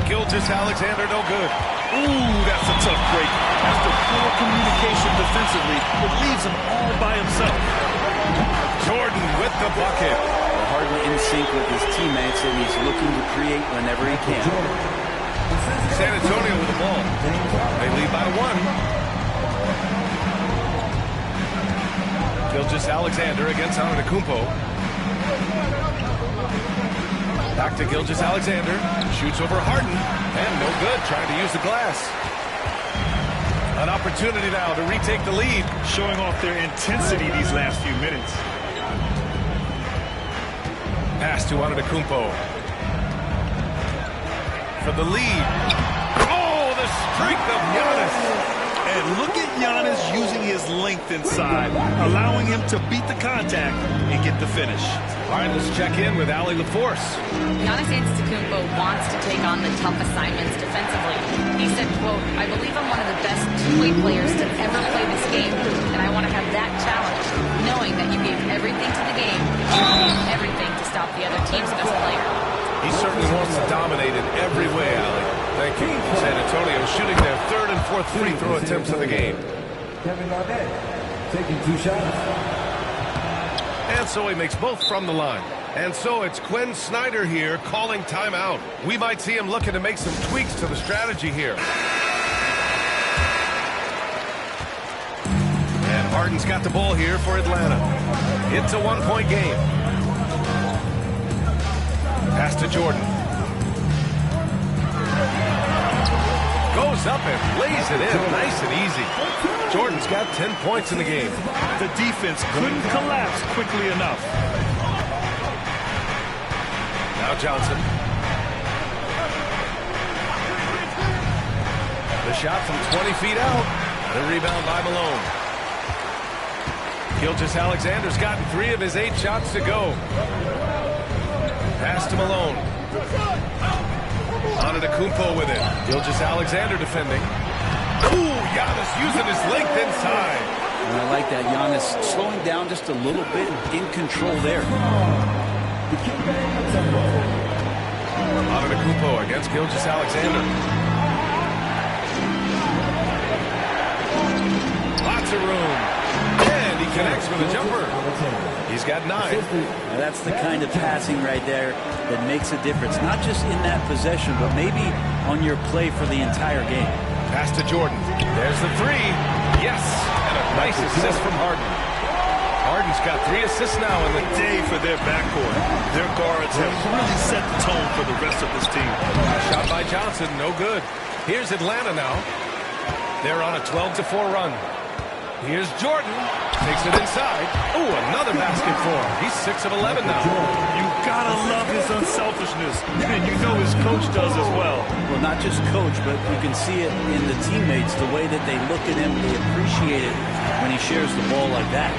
Gilgeous-Alexander, no good. Ooh, that's a tough break. After poor communication defensively, it leaves him all by himself. Jordan with the bucket. Harden in sync with his teammates, and he's looking to create whenever he can. San Antonio with the ball. They lead by 1. Gilgeous-Alexander against Antetokounmpo. Back to Gilgeous-Alexander. Shoots over Harden. And no good. Trying to use the glass. An opportunity now to retake the lead. Showing off their intensity these last few minutes. Pass to Antetokounmpo. For the lead. Oh, the strength of Giannis. And look at Giannis using his length inside, allowing him to beat the contact and get the finish. All right, let's check in with Allie LaForce. Giannis Antetokounmpo wants to take on the tough assignments defensively. He said, quote, "I believe I'm one of the best two-way players to ever play this game, and I want to have that challenge, knowing that you gave everything to the game, you gave everything to stop the other team's best player." He certainly wants to dominate in every way, Allie. Thank you. San Antonio shooting their third and fourth free throw attempts of the game. Kevin Garnett taking 2 shots. And so he makes both from the line. And so it's Quinn Snyder here calling timeout. We might see him looking to make some tweaks to the strategy here. And Harden's got the ball here for Atlanta. It's a 1-point game. Pass to Jordan. Goes up and lays it in. Nice and easy. Jordan's got 10 points in the game. The defense couldn't collapse quickly enough. Now Johnson. The shot from 20 feet out. The rebound by Malone. Gilgeous-Alexander's gotten 3 of his 8 shots to go. Pass to Malone. Antetokounmpo with it. Gilgeous-Alexander defending. Ooh, Giannis using his length inside. And I like that. Giannis slowing down just a little bit, in control there. Antetokounmpo against Gilgeous-Alexander. Lots of room. And he connects with a jumper. He's got 9. Now that's the kind of passing right there that makes a difference. Not just in that possession, but maybe on your play for the entire game. Pass to Jordan. There's the 3. Yes. And a nice assist from Harden. Harden's got 3 assists now in the day for their backcourt. Their guards have really set the tone for the rest of this team. Shot by Johnson. No good. Here's Atlanta now. They're on a 12-4 run. Here's Jordan. Takes it inside. Oh, another basket for him. He's 6 of 11 now. You gotta love his unselfishness, and you know his coach does as well. Well, not just coach, but you can see it in the teammates, the way that they look at him, they appreciate it when he shares the ball like that.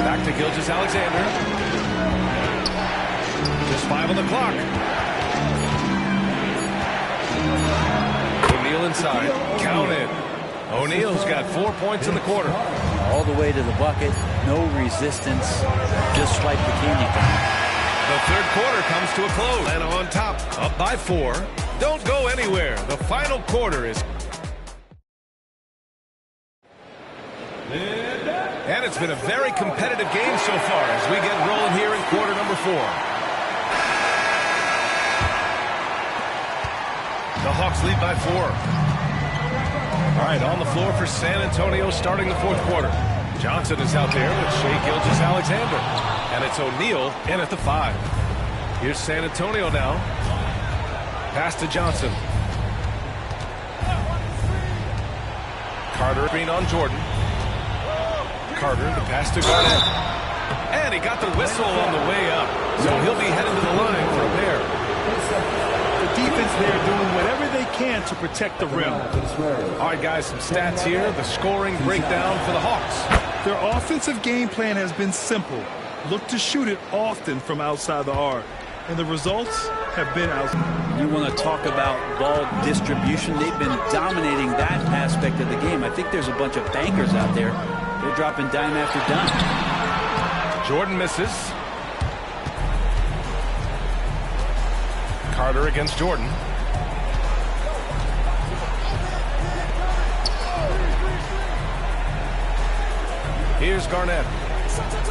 Back to Gilgeous-Alexander. Just 5 on the clock. O'Neal inside. Count it. O'Neal's got 4 points in the quarter. All the way to the bucket. No resistance. Just swipe the candy cane. The third quarter comes to a close. And on top, up by 4. Don't go anywhere. The final quarter is... And it's been a very competitive game so far as we get rolling here in quarter number 4. The Hawks lead by 4. All right, on the floor for San Antonio starting the fourth quarter. Johnson is out there with Shai Gilgeous-Alexander. And it's O'Neal in at the 5. Here's San Antonio now. Pass to Johnson. Carter green on Jordan. Carter, the pass to Garnett. And he got the whistle on the way up. So he'll be headed to the line for a pair. The defense there doing whatever they can to protect the rim. All right, guys, some stats here. The scoring breakdown for the Hawks. Their offensive game plan has been simple. Look to shoot it often from outside the arc. And the results have been outside. You want to talk about ball distribution. They've been dominating that aspect of the game. I think there's a bunch of bankers out there. They're dropping dime after dime. Jordan misses. Carter against Jordan. Here's Garnett.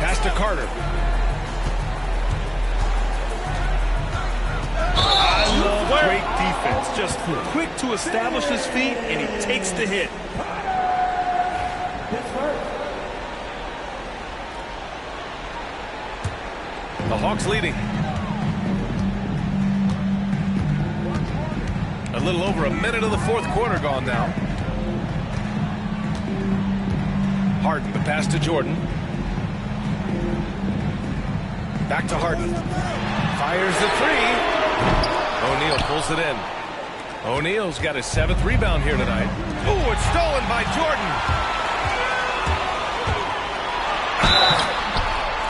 Pass to Carter. I love great defense. Just quick to establish his feet, and he takes the hit. The Hawks leading. A little over a minute of the fourth quarter gone now. Harden, the pass to Jordan. Back to Harden. Fires the 3. O'Neal pulls it in. O'Neal's got his 7th rebound here tonight. Ooh, it's stolen by Jordan.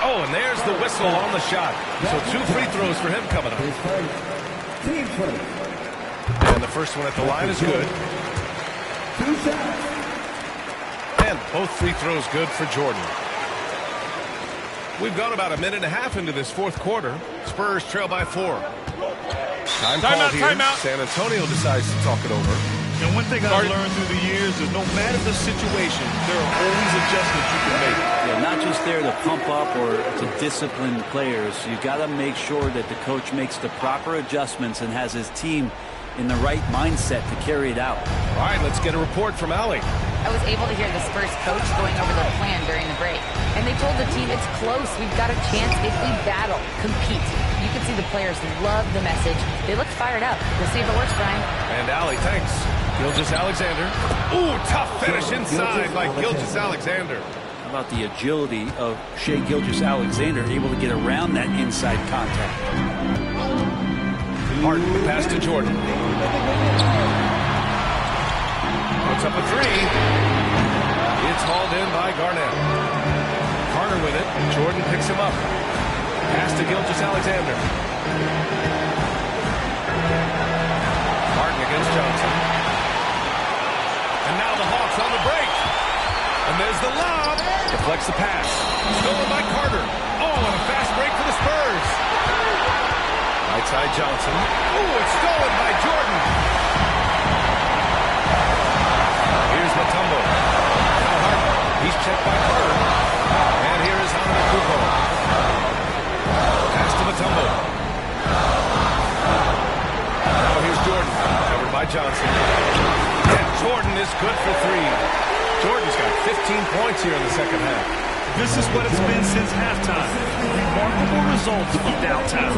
Oh, and there's the whistle on the shot. So 2 free throws for him coming up. And the first one at the line is good. 2 shots. And both free throws good for Jordan. We've gone about a minute and a half into this 4th quarter. Spurs trail by 4. Time called here. San Antonio decides to talk it over. And one thing I've learned through the years is no matter the situation, there are always adjustments you can make. Yeah, not just there to pump up or to discipline players. You got to make sure that the coach makes the proper adjustments and has his team in the right mindset to carry it out. All right, let's get a report from Allie. I was able to hear the Spurs coach going over the plan during the break. And they told the team, it's close. We've got a chance if we battle, compete. You can see the players love the message. They look fired up. We'll see if it works, Brian. And Allie, thanks. Gilgeous-Alexander. Ooh, tough finish inside by Gilgeous-Alexander. How about the agility of Shai Gilgeous-Alexander, able to get around that inside contact. Harden pass to Jordan. Puts up a 3. It's hauled in by Garnett. Carter with it. Jordan picks him up. Pass to Gilgeous-Alexander. Harden against Johnson. And now the Hawks on the break. And there's the lob. Deflects the pass. Stolen by Carter. Oh, and a fast break for the Spurs. Right side Johnson. Ooh, it's stolen by Jordan. Here's Mutombo. Now Harden. He's checked by Carter. And here is Antetokounmpo. Pass to Mutombo. Now here's Jordan. Covered by Johnson. And Jordan is good for 3. Jordan's got 15 points here in the second half. This is what it's been since halftime. Remarkable results from downtown.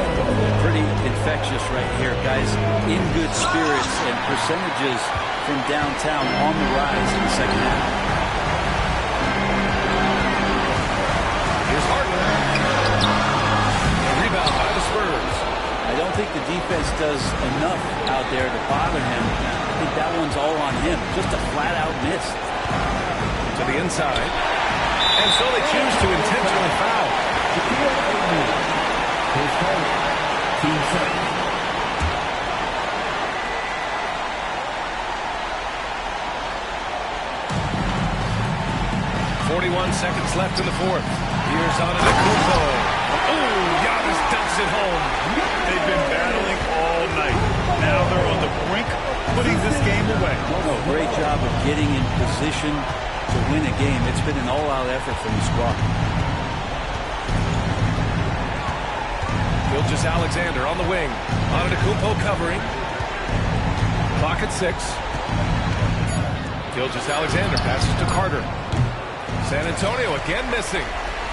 Pretty infectious right here, guys. In good spirits and percentages from downtown on the rise in the second half. Here's Harden. A rebound by the Spurs. I don't think the defense does enough out there to bother him. I think that one's all on him. Just a flat-out miss. To the inside. And so they choose to intentionally foul. Team 41 seconds left in the 4th. Here's Antetokounmpo. Ooh, Giannis dumps it home. They've been battling all night. Now they're on the brink of putting this game away. Oh, great job of getting in position to win a game. It's been an all-out effort from the squad. Gilgeous-Alexander on the wing. Antetokounmpo covering. Clock at 6. Gilgeous-Alexander passes to Carter. San Antonio again missing.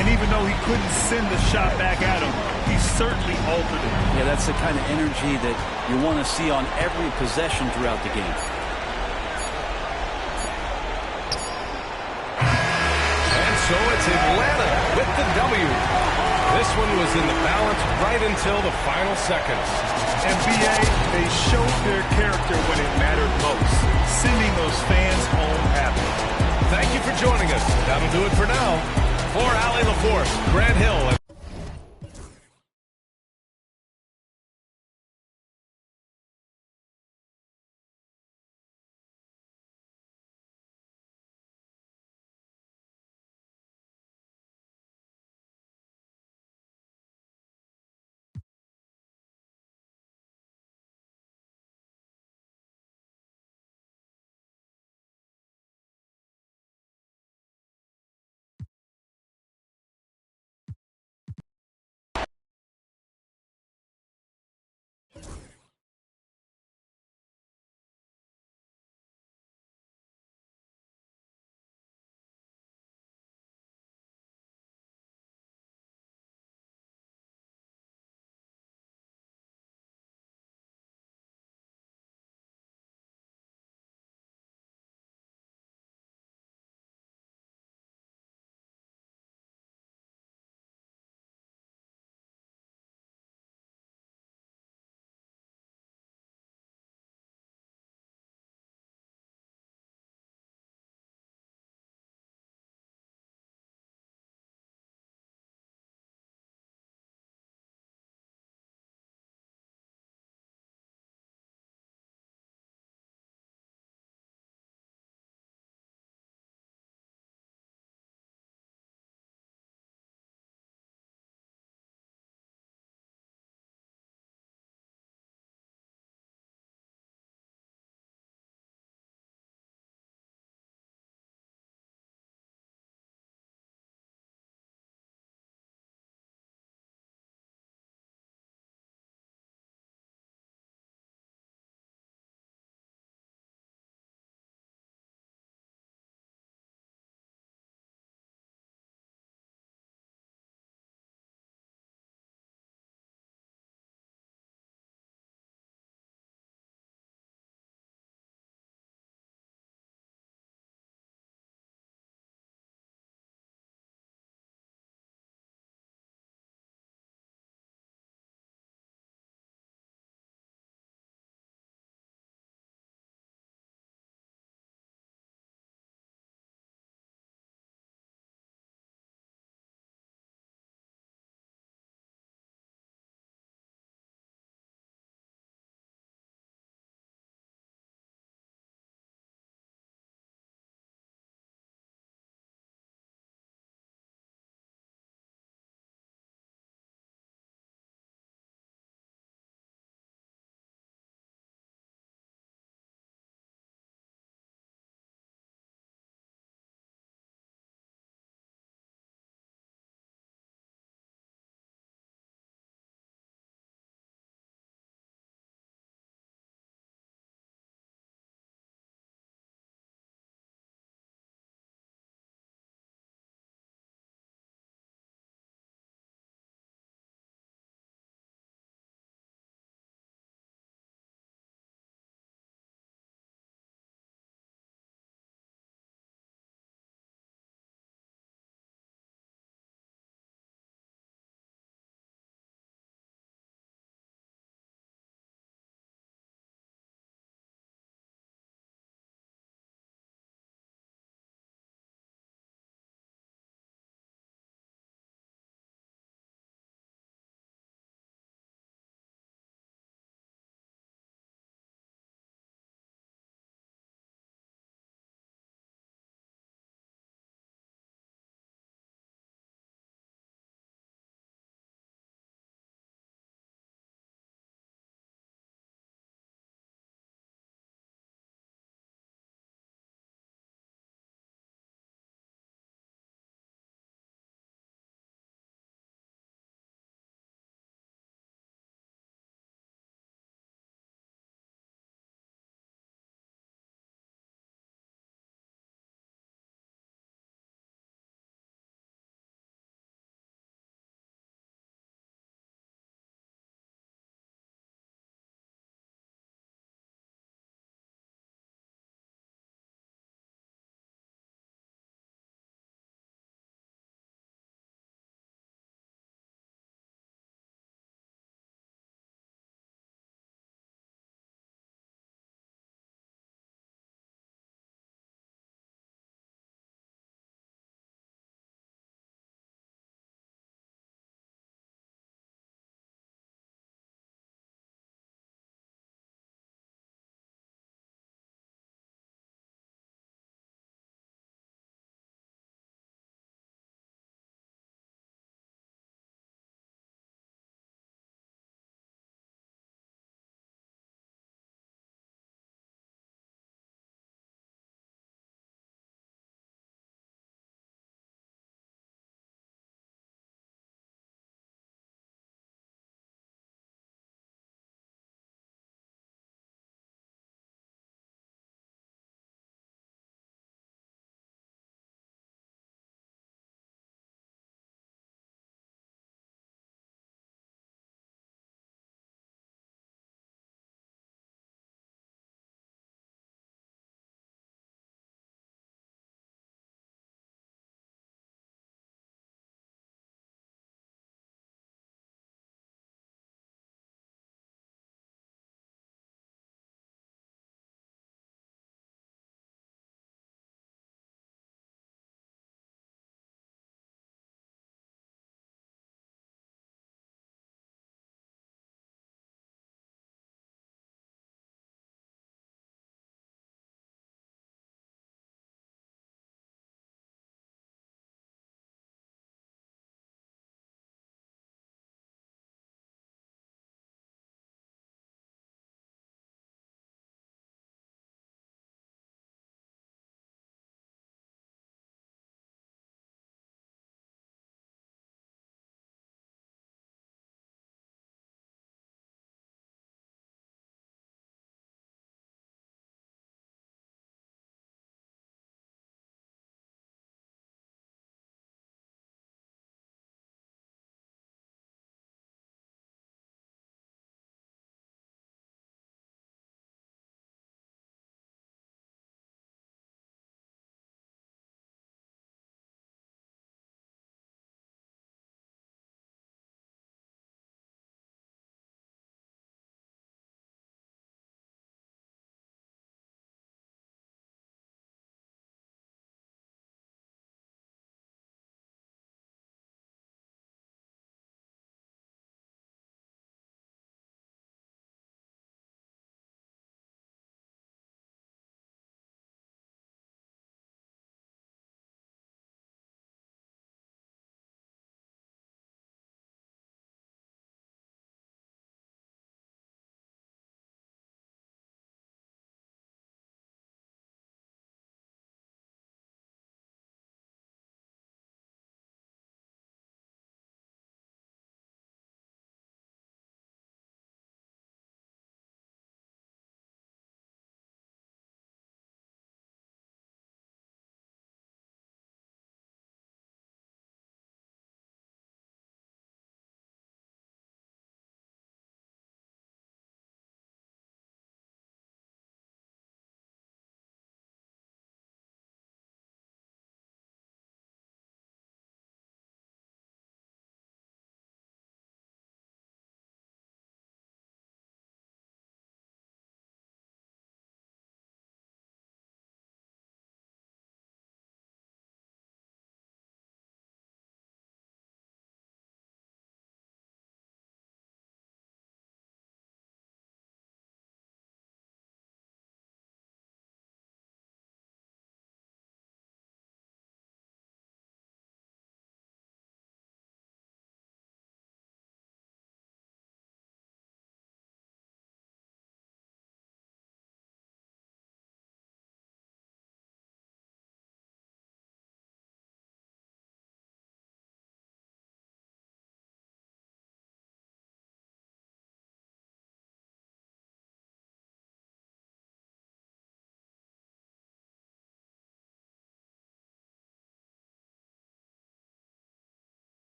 And even though he couldn't send the shot back at him, he certainly altered it. Yeah, that's the kind of energy that you want to see on every possession throughout the game. So it's Atlanta with the W. This one was in the balance right until the final seconds. NBA, they showed their character when it mattered most, sending those fans home happy. Thank you for joining us. That'll do it for now. For Allie LaForce, Grant Hill.